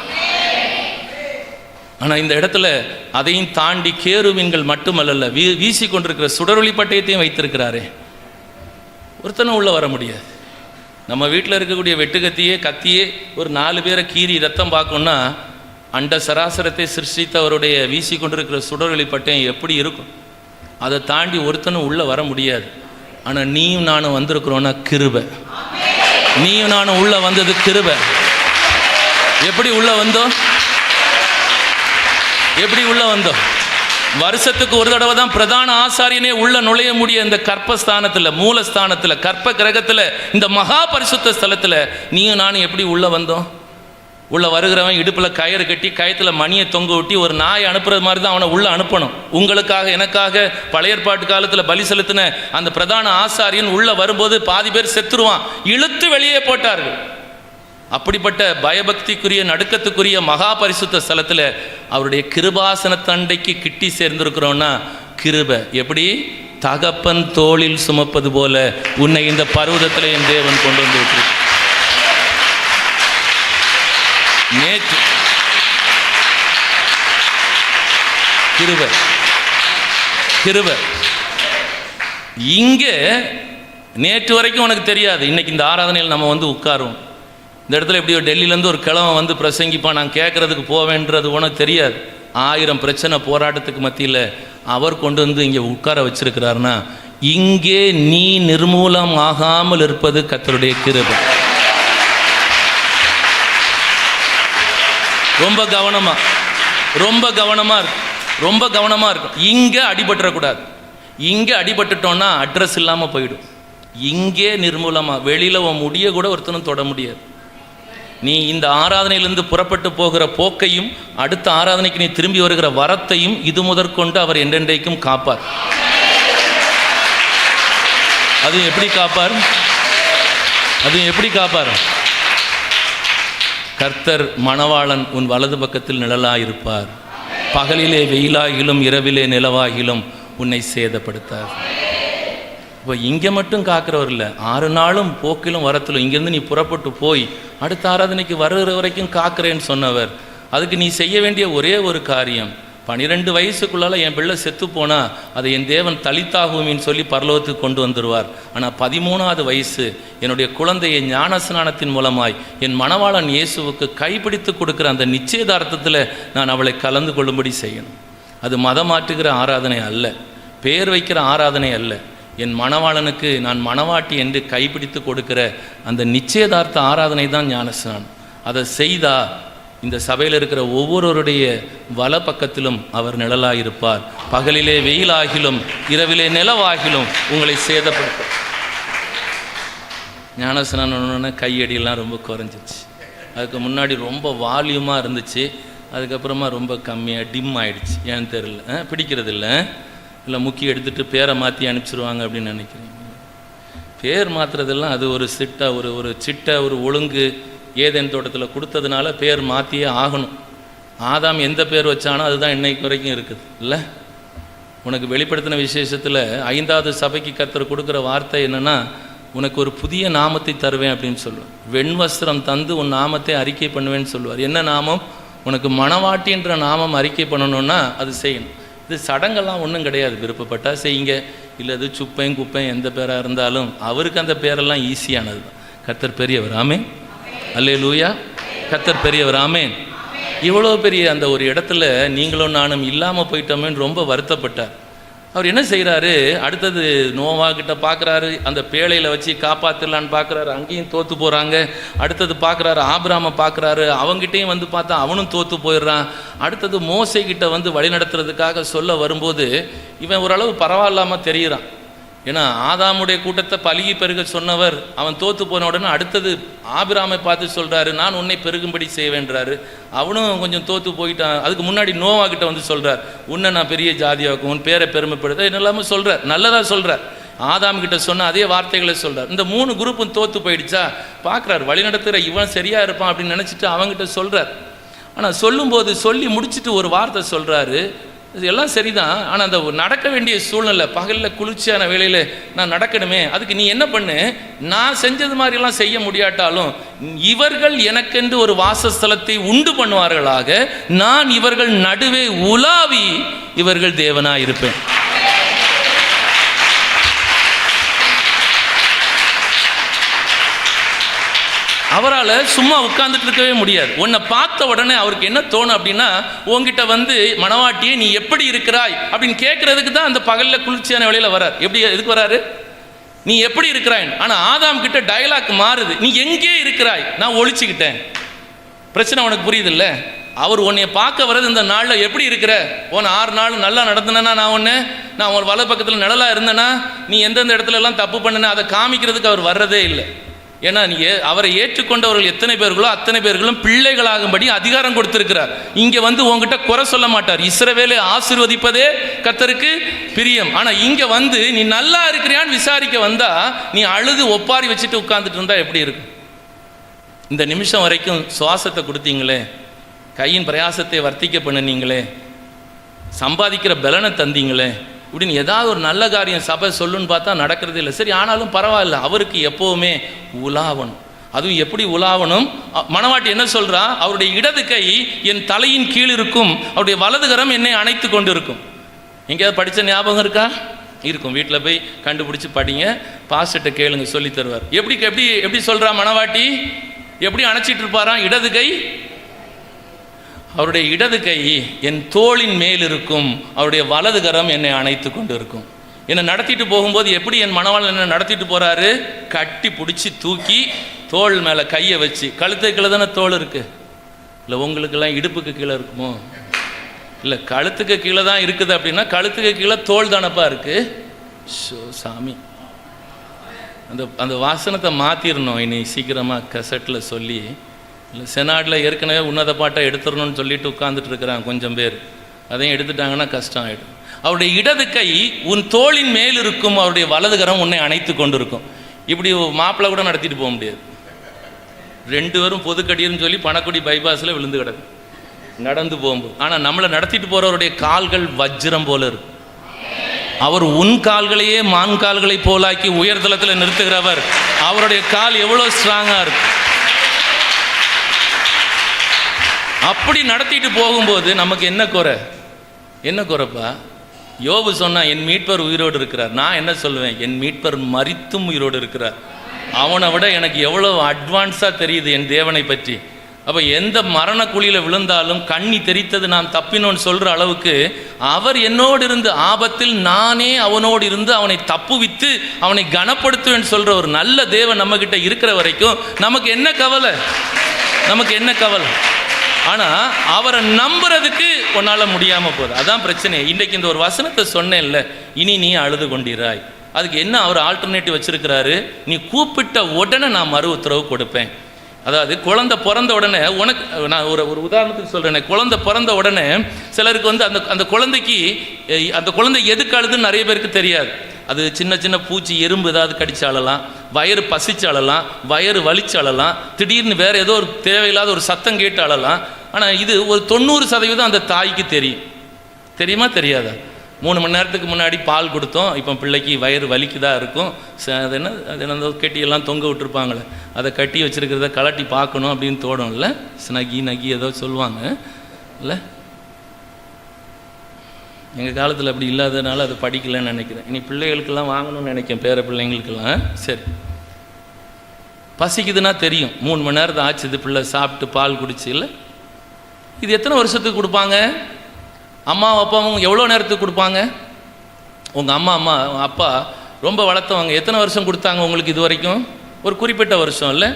Speaker 1: ஆனால் இந்த இடத்துல அதையும் தாண்டி கேருபீன்கள் மட்டுமல்ல, வீசி கொண்டிருக்கிற சுடரொளி பட்டயத்தையும் வைத்திருக்கிறாரே. ஒருத்தனும் உள்ள வர முடியாது. நம்ம வீட்டில் இருக்கக்கூடிய வெட்டுக்கத்தியே கத்தியே ஒரு 4 பேரை கீறி ரத்தம் பார்க்கணும்னா அண்ட சராசரத்தை சிருஷ்டித்தவருடைய வீசி கொண்டிருக்கிற சுடரொளி பட்டயம் எப்படி இருக்கும்? அதை தாண்டி ஒருத்தனும் உள்ளே வர முடியாது. ஆனால் நீயும் நானும் வந்திருக்கிறோன்னா கிருபை. நீயும் நானும் உள்ளே வந்தது கிருபை. எப்படி உள்ளே வந்தோம்? எப்படி உள்ளே வந்தோம்? வருஷத்துக்கு ஒரு தடவை தான் பிரதான ஆசாரியனே உள்ள நுழைய முடிய இந்த கற்பஸ்தானத்தில், மூலஸ்தானத்தில், கற்ப கிரகத்தில், இந்த மகா பரிசுத்த ஸ்தலத்தில் நீயும் நானும் எப்படி உள்ளே வந்தோம்? உள்ளே வருகிறவன் இடுப்பில் கயிறு கட்டி கயத்தில் மணியை தொங்க விட்டி ஒரு நாயை அனுப்புறது மாதிரி தான் அவனை உள்ளே அனுப்பணும். உங்களுக்காக எனக்காக பழைய ஏற்பாட்டு காலத்தில் பலி செலுத்தின அந்த பிரதான ஆசாரியன் உள்ளே வரும்போது பாதி பேர் செத்துருவான், இழுத்து வெளியே போட்டார்கள். அப்படிப்பட்ட பயபக்திக்குரிய நடுக்கத்துக்குரிய மகா பரிசுத்த ஸ்தலத்தில் அவருடைய கிருபாசன தண்டைக்கு கிட்டி சேர்ந்திருக்கிறோன்னா கிருபை. எப்படி? தகப்பன் தோளில் சுமப்பது போல உன்னை இந்த பர்வதத்தில் என் தேவன் கொண்டு வந்து விட்டு நேற்று கிருபை கிருபை இங்கே நேற்று வரைக்கும் உனக்கு தெரியாது. இன்னைக்கு இந்த ஆராதனையில் நம்ம வந்து உட்காருவோம். இந்த இடத்துல எப்படியோ டெல்லியிலேருந்து ஒரு கிழமை வந்து பிரசங்கிப்பான், நான் கேட்குறதுக்கு போவேன்றது உனக்கு தெரியாது. 1000 பிரச்சனை போராட்டத்துக்கு மத்தியில் அவர் கொண்டு வந்து இங்கே உட்கார வச்சிருக்கிறாருன்னா இங்கே நீ நிர்மூலம் ஆகாமல் இருப்பது கர்த்தருடைய கிருபை. ரொம்ப கவனமாக இருக்கும். இங்கே அடிபட்டுறக்கூடாது. இங்கே அடிபட்டுட்டோன்னா அட்ரஸ் இல்லாமல் போயிடும். இங்கே நிர்மூலமாக, வெளியில் உன் முடிய கூட ஒருத்தனும் தொட முடியாது. நீ இந்த ஆராதனையிலிருந்து புறப்பட்டு போகிற போக்கையும் அடுத்த ஆராதனைக்கு நீ திரும்பி வருகிற வரத்தையும் இது முதற்கொண்டு அவர் என்றென்றைக்கும் காப்பார். அது எப்படி காப்பார்? கர்த்தர் மணவாளன் உன் வலது பக்கத்தில் நிழலாயிருப்பார். பகலிலே வெயிலாகிலும் இரவிலே நிலவாகிலும் உன்னை சேதப்படுத்தார். இப்போ இங்கே மட்டும் காக்கிறவர் இல்லை, 6 நாளும் போக்கிலும் வரத்திலும் இங்கேருந்து நீ புறப்பட்டு போய் அடுத்த ஆராதனைக்கு வருகிற வரைக்கும் காக்கிறேன்னு சொன்னவர். அதுக்கு நீ செய்ய வேண்டிய ஒரே ஒரு காரியம், 12 வயசுக்குள்ளால் என் பிள்ளை செத்து போனால் அதை என் தேவன் தலித்தாகுமின்னு சொல்லி பரலோகத்துக்கு கொண்டு வந்துடுவார். ஆனால் 13வது வயசு என்னுடைய குழந்தையை ஞானஸ்நானத்தின் மூலமாய் என் மணவாளன் இயேசுவுக்கு கைப்பிடித்து கொடுக்குற அந்த நிச்சயதார்த்தத்தில் நான் அவளை கலந்து கொள்ளும்படி செய்யணும். அது மதம் மாற்றுகிற ஆராதனை அல்ல, பேர் வைக்கிற ஆராதனை அல்ல. என் மணவாளனுக்கு நான் மணவாட்டி என்று கைப்பிடித்து கொடுக்கிற அந்த நிச்சயதார்த்த ஆராதனை தான் ஞானஸ்நானம். அதை செய்தா இந்த சபையில் இருக்கிற ஒவ்வொருவருடைய வல பக்கத்திலும் அவர் நிழலாயிருப்பார். பகலிலே வெயிலாகிலும் இரவிலே நிலவாகிலும் உங்களை சேதப்படுத்த. ஞானஸ்நானம்னு கையடியெல்லாம் ரொம்ப குறைஞ்சிச்சு. அதுக்கு முன்னாடி ரொம்ப வால்யூமாக இருந்துச்சு, அதுக்கப்புறமா ரொம்ப கம்மியாக டிம் ஆகிடுச்சு. ஏன்னு தெரியல, பிடிக்கிறது இல்லை முக்கி எடுத்துகிட்டு பேரை மாற்றி அனுப்பிச்சிருவாங்க அப்படின்னு நினைக்கிறீங்க. பேர் மாற்றுறதெல்லாம் அது ஒரு சிட்டை ஒரு ஒழுங்கு ஏதேன் தோட்டத்தில் கொடுத்ததுனால பேர் மாற்றியே ஆகணும். ஆதாம் எந்த பேர் வச்சானோ அதுதான் இன்னைக்கு வரைக்கும் இருக்குது இல்லை? உனக்கு வெளிப்படுத்தின விசேஷத்தில் 5வது சபைக்கு கர்த்தர் கொடுக்குற வார்த்தை என்னென்னா, உனக்கு ஒரு புதிய நாமத்தை தருவேன் அப்படின்னு சொல்லுவார். வெண்வஸ்திரம் தந்து உன் நாமத்தை அறிக்கை பண்ணுவேன்னு சொல்லுவார். என்ன நாமம்? உனக்கு மணவாட்டின்ற நாமம் அறிக்கை பண்ணணுன்னா அது செய்யணும். இது சடங்கெல்லாம் ஒன்றும் கிடையாது, விருப்பப்பட்டால் செய்யுங்க, இல்லை அது சுப்பையும் குப்பையும் எந்த பேராக இருந்தாலும் அவருக்கு அந்த பேரெல்லாம் ஈஸியானது தான். கர்த்தர் பெரியவர், ஆமேன். அல்லேலூயா. கர்த்தர் பெரியவர், ஆமேன். இவ்வளோ பெரிய அந்த ஒரு இடத்துல நீங்களும் நானும் இல்லாமல் போயிட்டோமேன்னு ரொம்ப வருத்தப்பட்டார். அவர் என்ன செய்கிறாரு, அடுத்தது நோவா கிட்ட பார்க்குறாரு, அந்த பேழையில் வச்சு காப்பாற்றிடலான்னு பார்க்குறாரு, அங்கேயும் தோற்று போகிறாங்க. அடுத்தது பார்க்குறாரு, ஆபிராமை பார்க்குறாரு, அவங்ககிட்டையும் வந்து பார்த்தா அவனும் தோற்று போயிடுறான். அடுத்தது மோசே கிட்ட வந்து வழி நடத்துறதுக்காக சொல்ல வரும்போது இவன் ஓரளவு பரவாயில்லாமல் தெரிகிறான். ஏன்னா ஆதாமுடைய கூட்டத்தை பலுகி பெருக சொன்னவர் அவன் தோற்று போன உடனே அடுத்தது ஆபிராமை பார்த்து சொல்கிறாரு, நான் உன்னை பெருகும்படி செய்வேன்றாரு. அவனும் கொஞ்சம் தோற்று போயிட்டான். அதுக்கு முன்னாடி நோவா கிட்ட வந்து சொல்கிறார், உன்னை நான் பெரிய ஜாதியாக்கும், உன் பேரை பெருமைப்படுத்த என்னெல்லாமே சொல்கிறார், நல்லதாக சொல்கிறார். ஆதாம் கிட்ட சொன்ன அதே வார்த்தைகளை சொல்கிறார். இந்த 3 குரூப்பும் தோற்று போயிடுச்சா பார்க்குறாரு, வழி நடத்துகிற இவன் சரியாக இருப்பான் அப்படின்னு நினச்சிட்டு அவங்ககிட்ட சொல்கிறார். ஆனால் சொல்லும்போது சொல்லி முடிச்சுட்டு ஒரு வார்த்தை சொல்கிறாரு, இது எல்லாம் சரிதான், ஆனால் அந்த நடக்க வேண்டிய சூழ்நிலை, பகலில் குளிர்ச்சியான வேளையில் நான் நடக்கணுமே, அதுக்கு நீ என்ன பண்ணு, நான் செஞ்சது மாதிரிலாம் செய்ய முடியாட்டாலும் இவர்கள் எனக்கென்று ஒரு வாசஸ்தலத்தை உண்டு பண்ணுவார்களாக, நான் இவர்கள் நடுவே உலாவி இவர்கள் தேவனாக இருப்பேன். அவரால் சும்மா உட்கார்ந்துட்டு இருக்கவே முடியாது. உன்னை பார்த்த உடனே அவருக்கு என்ன தோணும் அப்படின்னா, உங்ககிட்ட வந்து மணவாட்டியே நீ எப்படி இருக்கிறாய் அப்படின்னு கேட்கறதுக்கு தான் அந்த பகலில் குளிர்ச்சியான வேளையில் வரார். எப்படி எதுக்கு வராரு? நீ எப்படி இருக்கிறாய். ஆனால் ஆதாம் கிட்ட டயலாக் மாறுது, நீ எங்கே இருக்கிறாய், நான் ஒழிச்சுக்கிட்டேன். பிரச்சனை உனக்கு புரியுது இல்லை? அவர் உன்னைய பார்க்க வர்றது இந்த நாளில் எப்படி இருக்கிற, உன் 6 நாள் நல்லா நடந்தனா, நான் உன் வலை பக்கத்தில் நிழலாக இருந்தேன்னா, நீ எந்தெந்த இடத்துல எல்லாம் தப்பு பண்ணுன அதை காமிக்கிறதுக்கு அவர் வர்றதே இல்லை. ஏன்னா நீ அவரை ஏற்றுக்கொண்டவர்கள் எத்தனை பேர்களோ அத்தனை பேர்களும் பிள்ளைகளாகும்படி அதிகாரம் கொடுத்திருக்கிறார். இங்கே வந்து உங்ககிட்ட குறை சொல்ல மாட்டார். இஸ்ரவேலை ஆசீர்வதிப்பதே கர்த்தருக்கு பிரியம். ஆனால் இங்கே வந்து நீ நல்லா இருக்கிறியான்னு விசாரிக்க வந்தா நீ அழுது ஒப்பாரி வச்சுட்டு உட்கார்ந்துட்டு இருந்தா எப்படி இருக்கும்? இந்த நிமிஷம் வரைக்கும் சுவாசத்தை கொடுத்தீங்களே, கையின் பிரயாசத்தை வர்த்திக்க பண்ணினீங்களே, சம்பாதிக்கிற பலனை தந்தீங்களே, இப்படின்னு ஏதாவது ஒரு நல்ல காரியம் சபை சொல்லுன்னு பார்த்தா நடக்கிறது இல்லை. சரி, ஆனாலும் பரவாயில்ல, அவருக்கு எப்போவுமே உலாவணும். அதுவும் எப்படி உலாவணும்? மணவாட்டி என்ன சொல்றா, அவருடைய இடது கை என் தலையின் கீழ் இருக்கும், அவருடைய வலதுகரம் என்னை அணைத்து கொண்டு இருக்கும். எங்கேயாவது படித்த ஞாபகம் இருக்கா? இருக்கும். வீட்டில் போய் கண்டுபிடிச்சி படிங்க, பாஸ்டர்கிட்ட கேளுங்க, சொல்லி தருவார். எப்படி எப்படி எப்படி சொல்றா மணவாட்டி? எப்படி அணைச்சிட்டு இருப்பாராம்? இடது கை, அவருடைய இடது கை என் தோளின் மேல் இருக்கும், அவருடைய வலதுகரம் என்னை அணைத்து கொண்டு இருக்கும். என்னை நடத்திட்டு போகும்போது எப்படி என் மணவாளன் என்னை நடத்திட்டு போகிறாரு? கட்டி பிடிச்சி தூக்கி தோள் மேலே கையை வச்சு, கழுத்து கீழே தானே தோல் இருக்குது, இல்லை உங்களுக்கெல்லாம் இடுப்புக்கு கீழே இருக்குமோ? இல்லை, கழுத்துக்கு கீழே தான் இருக்குது. அப்படின்னா கழுத்துக்கு கீழே தோல் தானப்பா இருக்குது. ஷோ சாமி, அந்த வாசனத்தை மாற்றிடணும் இனி சீக்கிரமாக கசட்டில் சொல்லி. இல்லை, செனாடில் ஏற்கனவே உன்னத பாட்டை எடுத்துடணும்னு சொல்லிட்டு உட்காந்துட்டு இருக்கிறாங்க கொஞ்சம் பேர். அதையும் எடுத்துட்டாங்கன்னா கஷ்டம் ஆகிடும். அவருடைய இடது கை உன் தோளின் மேல் இருக்கும், அவருடைய வலதுகரம் உன்னை அணைத்து கொண்டு இருக்கும். இப்படி மாப்பிள்ளை கூட நடத்திட்டு போக முடியாது. 2 பேரும் பொதுக்கடின்னு சொல்லி பணக்குடி பைபாஸில் விழுந்து கிடக்கு நடந்து போகும்போது. ஆனால் நம்மளை நடத்திட்டு போகிறவருடைய கால்கள் வஜ்ரம் போல இருக்கும். அவர் உன் கால்களையே மான் கால்களை போலாக்கி உயர்தளத்தில் நிறுத்துகிறவர். அவருடைய கால் எவ்வளோ ஸ்ட்ராங்காக இருக்கும். அப்படி நடத்திட்டு போகும்போது நமக்கு என்ன குறை? என்ன குறைப்பா? யோபு சொன்னா, என் மீட்பர் உயிரோடு இருக்கிறார். நான் என்ன சொல்லுவேன்? என் மீட்பர் மரித்தும் உயிரோடு இருக்கிறார். அவனை விட எனக்கு எவ்வளோ அட்வான்ஸாக தெரியுது என் தேவனை பற்றி. அப்போ எந்த மரண குழியில் விழுந்தாலும் கண்ணி தெரித்தது நாம் தப்பினோன்னு சொல்கிற அளவுக்கு அவர் என்னோடு இருந்து ஆபத்தில் நானே அவனோடு இருந்து அவனை தப்புவித்து அவனை கனப்படுத்துவேன்னு சொல்கிற ஒரு நல்ல தேவன் நம்மக்கிட்ட இருக்கிற வரைக்கும் நமக்கு என்ன கவலை? நமக்கு என்ன கவலை? ஆனால் அவரை நம்புறதுக்கு உன்னால் முடியாமல் போகுது. அதான் பிரச்சனை. இன்றைக்கு இந்த ஒரு வசனத்தை சொன்னேன்ல, இனி நீ அழுது கொண்டிராய். அதுக்கு என்ன அவர் ஆல்டர்னேட்டிவ் வச்சிருக்கிறாரு? நீ கூப்பிட்ட உடனே நான் மறு உத்தரவு கொடுப்பேன். அதாவது குழந்தை பிறந்த உடனே உனக்கு நான் ஒரு உதாரணத்துக்கு சொல்கிறேன். குழந்தை பிறந்த உடனே சிலருக்கு வந்து அந்த குழந்தைக்கு அந்த குழந்தை எதுக்கு அழுதுன்னு நிறைய பேருக்கு தெரியாது. அது சின்ன சின்ன பூச்சி எறும்பு ஏதாவது கடிச்சு அழலாம், வயிறு பசிச்சு அழலாம், வயிறு வலிச்சு அழலாம், திடீர்னு வேறு ஏதோ ஒரு தேவையில்லாத ஒரு சத்தம் கேட்டு அழலாம். ஆனால் இது ஒரு 90% அந்த தாய்க்கு தெரியும். தெரியுமா தெரியாதா? 3 மணி நேரத்துக்கு முன்னாடி பால் கொடுத்தோம், இப்போ பிள்ளைக்கு வயிறு வலிக்குதா இருக்கும், அது என்ன கட்டியெல்லாம் தொங்க விட்டுருப்பாங்களே, அதை கட்டி வச்சுருக்கிறத கலட்டி பார்க்கணும் அப்படின்னு தோணும்ல. ஸ்னகி நகி ஏதோ சொல்லுவாங்க இல்லை. எங்கள் காலத்தில் அப்படி இல்லாததுனால அதை படிக்கலைன்னு நினைக்கிறேன். இனி பிள்ளைகளுக்கெல்லாம் வாங்கணும்னு நினைக்கிறேன், பேர பிள்ளைங்களுக்கெல்லாம். சரி, பசிக்குதுன்னா தெரியும், 3 மணி நேரத்தை ஆச்சுது, பிள்ளை சாப்பிட்டு பால் குடிச்சு இல்லை. இது எத்தனை வருஷத்துக்கு கொடுப்பாங்க? அம்மாவும் அப்பாவும் எவ்வளோ நேரத்துக்கு கொடுப்பாங்க? உங்கள் அம்மா அப்பா ரொம்ப வளர்த்தவங்க, எத்தனை வருஷம் கொடுத்தாங்க உங்களுக்கு இது வரைக்கும்? ஒரு குறிப்பிட்ட வருஷம் இல்லை.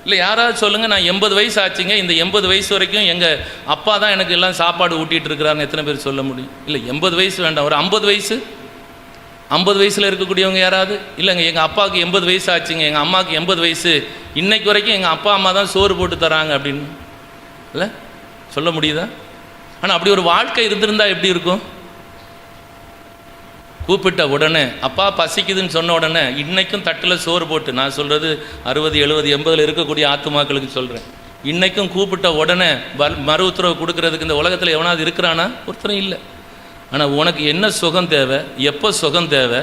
Speaker 1: இல்லை யாராவது சொல்லுங்கள், நான் 80 வயசு ஆச்சுங்க, இந்த 80 வயசு வரைக்கும் எங்கள் அப்பா தான் எனக்கு எல்லாம் சாப்பாடு ஊட்டிகிட்டு இருக்கிறாருன்னு எத்தனை பேர் சொல்ல முடியும்? இல்லை 80 வயசு வேண்டாம், ஒரு 50 வயசு, 50 வயசில் இருக்கக்கூடியவங்க யாராவது? இல்லைங்க எங்கள் அப்பாவுக்கு 80 வயசு ஆச்சுங்க, எங்கள் அம்மாவுக்கு 80 வயசு, இன்னைக்கு வரைக்கும் எங்கள் அப்பா அம்மா தான் சோறு போட்டு தராங்க அப்படின்னு இல்லை சொல்ல முடியுதா? ஆனால் அப்படி ஒரு வாழ்க்கை இருந்திருந்தால் எப்படி இருக்கும்? கூப்பிட்ட உடனே அப்பா பசிக்குதுன்னு சொன்ன உடனே இன்றைக்கும் தட்டில் சோறு போட்டு, நான் சொல்கிறது 60, 70, 80 இருக்கக்கூடிய ஆத்துமாக்களுக்கு சொல்கிறேன், இன்றைக்கும் கூப்பிட்ட உடனே மறு உத்தரவு கொடுக்கறதுக்கு இந்த உலகத்தில் எவனாவது இருக்கிறானா? ஒருத்தரும் இல்லை. ஆனால் உனக்கு என்ன சுகம் தேவை, எப்போ சுகம் தேவை,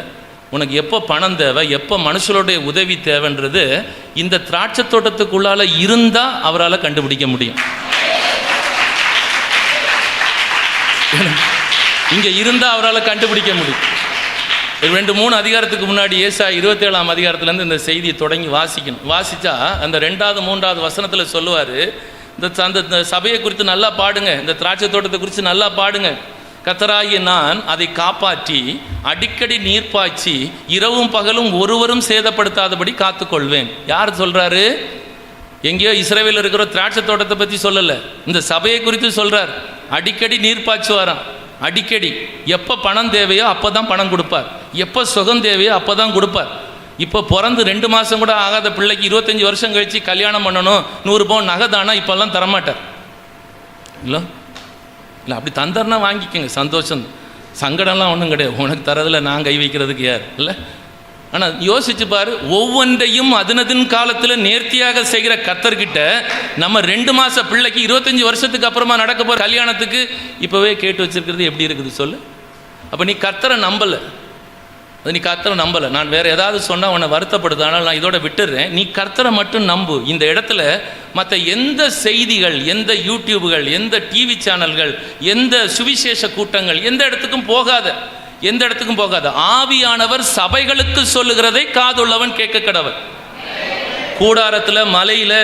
Speaker 1: உனக்கு எப்போ பணம் தேவை, எப்போ மனுஷனுடைய உதவி தேவைன்றது இந்த திராட்சை தோட்டத்துக்குள்ளால் இருந்தால் அவரால் கண்டுபிடிக்க முடியும். இங்கே இருந்தால் அவரால் கண்டுபிடிக்க முடியும். 2-3 அதிகாரத்துக்கு முன்னாடி ஏசாயா 27ஆம் அதிகாரத்துலேருந்து இந்த செய்தியை தொடங்கி வாசிக்கணும். வாசித்தா அந்த 2வது 3வது வசனத்தில் சொல்லுவார், அந்த சபையை குறித்து நல்லா பாடுங்க, இந்த திராட்சை தோட்டத்தை குறித்து நல்லா பாடுங்க, கர்த்தராகிய நான் அதை காப்பாற்றி அடிக்கடி நீர் பாய்ச்சி இரவும் பகலும் ஒருவரும் சேதப்படுத்தாதபடி காத்துக்கொள்வேன். யார் சொல்கிறாரு? எங்கேயோ இஸ்ரவேலில் இருக்கிற திராட்சை தோட்டத்தை பற்றி சொல்லலை, இந்த சபையை குறித்து சொல்கிறார். அடிக்கடி நீர் பாய்ச்சுவாராம், அடிக்கடி. எப்போ பணம் தேவையோ அப்போ தான் பணம் கொடுப்பார், எப்போ சுகம் தேவையோ அப்போ தான் கொடுப்பார். இப்போ பிறந்து 2 மாதம் கூட ஆகாத பிள்ளைக்கு 25 வருஷம் கழித்து கல்யாணம் பண்ணணும், 100 பவுன் நகை தானா இப்போல்லாம் தரமாட்டார் இல்லை. இல்லை அப்படி தந்தார்னா வாங்கிக்கோங்க, சந்தோஷம், சங்கடம்லாம் ஒன்றும் கிடையாது, உனக்கு தரதில் நான் கை வைக்கிறதுக்கு யார் இல்லை. ஆனால் யோசிச்சு பாரு, ஒவ்வொன்றையும் அதனதின் காலத்தில் நேர்த்தியாக செய்கிற கர்த்தர்கிட்ட நம்ம 2 மாத பிள்ளைக்கு 25 வருஷத்துக்கு அப்புறமா நடக்க போகிற கல்யாணத்துக்கு இப்போவே கேட்டு வச்சிருக்கிறது எப்படி இருக்குது சொல்லு? அப்போ நீ கர்த்தரை நம்பலை, அது நீ கர்த்தரை நம்பலை. நான் வேறு ஏதாவது சொன்னால் உன்னை வருத்தப்படுது, ஆனால் நான் இதோட விட்டுடுறேன். நீ கர்த்தரை மட்டும் நம்பு. இந்த இடத்துல மற்ற எந்த செய்திகள், எந்த யூடியூபுகள், எந்த டிவி சேனல்கள், எந்த சுவிசேஷ கூட்டங்கள், எந்த இடத்துக்கும் போகாத, எந்த இடத்துக்கும் போகாத. ஆவியானவர் சபைகளுக்கு சொல்லுகிறதை காதுள்ளவன் கேட்க கடவன். கூடாரத்தில், மலையில்,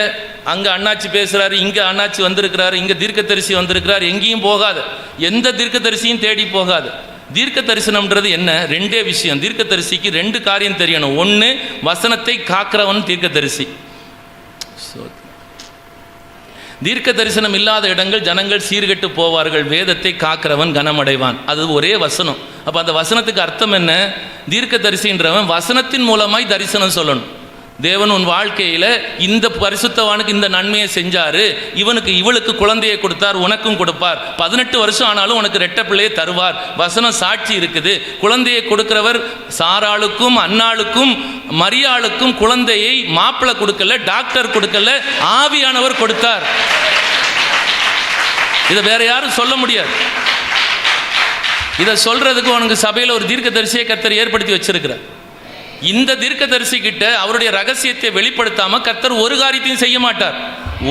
Speaker 1: அங்கே அண்ணாச்சி பேசுகிறாரு, இங்கே அண்ணாச்சி வந்திருக்கிறாரு, இங்கே தீர்க்கதரிசி வந்திருக்கிறார், எங்கேயும் போகாது, எந்த தீர்க்கதரிசியும் தேடி போகாது. தீர்க்க தரிசனம்ன்றது என்ன? 2 விஷயம். தீர்க்கதரிசிக்கு 2 காரியம் தெரியணும். 1, வசனத்தை காக்கிறவன் தீர்க்கதரிசி. தீர்க்க தரிசனம் இல்லாத இடங்கள் ஜனங்கள் சீர்கெட்டு போவார்கள், வேதத்தை காக்கிறவன் கனமடைவான். அது ஒரே வசனம். அப்போ அந்த வசனத்துக்கு அர்த்தம் என்ன? தீர்க்க தரிசின்றவன் வசனத்தின் மூலமாய் தரிசனம் சொல்லணும். தேவன் உன் வாழ்க்கையில் இந்த பரிசுத்தவானுக்கு இந்த நன்மையை செஞ்சார், இவளுக்கு குழந்தையை கொடுத்தார், உனக்கும் கொடுப்பார், 18 வருஷம் ஆனாலும் உனக்கு ரெட்டை பிள்ளையை தருவார், வசனம் சாட்சி இருக்குது. குழந்தையை கொடுக்கிறவர் சாராளுக்கும் அன்னாளுக்கும் மரியாளுக்கும் குழந்தையை மாப்பிள்ளை கொடுக்கல, டாக்டர் கொடுக்கல, ஆவியானவர் கொடுத்தார். இதை வேற யாரும் சொல்ல முடியாது. இதை சொல்றதுக்கு உனக்கு சபையில் ஒரு தீர்க்கதரிசியை கர்த்தர் ஏற்படுத்தி வச்சிருக்கிறார். இந்த தீர்க்கதரிசி கிட்ட அவருடைய ரகசியத்தை வெளிப்படுத்தாம கர்த்தர் ஒரு காரியத்தையும் செய்ய மாட்டார்.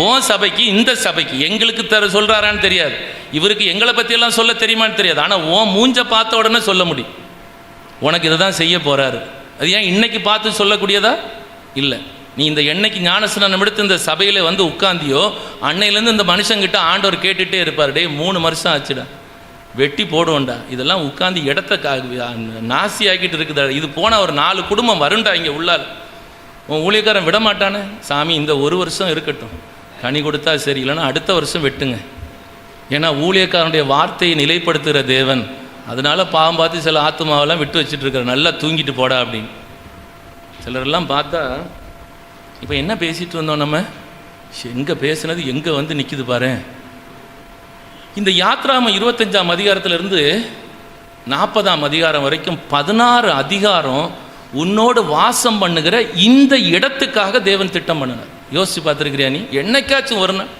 Speaker 1: ஓ சபைக்கு, இந்த சபைக்கு எங்களுக்கு சொல்றாரான்னு தெரியாது, இவருக்கு எங்களை பற்றியெல்லாம் சொல்ல தெரியுமான்னு தெரியாது, ஆனால் ஓ மூஞ்ச பார்த்த உடனே சொல்ல முடியும், உனக்கு இதை தான் செய்ய போறாரு. அது ஏன் இன்னைக்கு பார்த்து சொல்லக்கூடியதா இல்லை? நீ இந்த என்னைக்கு ஞானஸ்நானம் எடுத்து இந்த சபையில் வந்து உட்காந்தியோ அன்னையிலேருந்து இந்த மனுஷங்கிட்ட ஆண்டவர் கேட்டுகிட்டே இருப்பார், டே 3 வருஷம் ஆச்சுடா, வெட்டி போடுவோண்டா, இதெல்லாம் உட்காந்து இடத்த நாசி ஆக்கிட்டு இருக்குதா, இது போனால் ஒரு 4 குடும்பம் வருண்டா இங்கே உள்ளால். உன் ஊழியக்காரன் விட மாட்டானே, சாமி இந்த 1 வருஷம் இருக்கட்டும், கனி கொடுத்தா சரி, இல்லைன்னா அடுத்த வருஷம் வெட்டுங்க. ஏன்னா ஊழியக்காரனுடைய வார்த்தையை நிலைப்படுத்துகிற தேவன், அதனால பாவம் பார்த்து சில ஆத்மாவெல்லாம் விட்டு வச்சுட்டு இருக்கிற, நல்லா தூங்கிட்டு போடா அப்படின்னு. சிலரெல்லாம் பார்த்தா இப்போ என்ன பேசிட்டு வந்தோம் நம்ம, எங்கே பேசுனது எங்கே வந்து நிற்கிது பாரு. இந்த யாத்ராம 25ஆம் அதிகாரத்திலிருந்து 40ஆம் அதிகாரம் வரைக்கும் 16 அதிகாரம் உன்னோடு வாசம் பண்ணுகிற இந்த இடத்துக்காக தேவன் திட்டம் பண்ணினார். யோசிச்சு பார்த்துருக்கிறியா நீ? என்னைக்காச்சும் ஒரு நாள்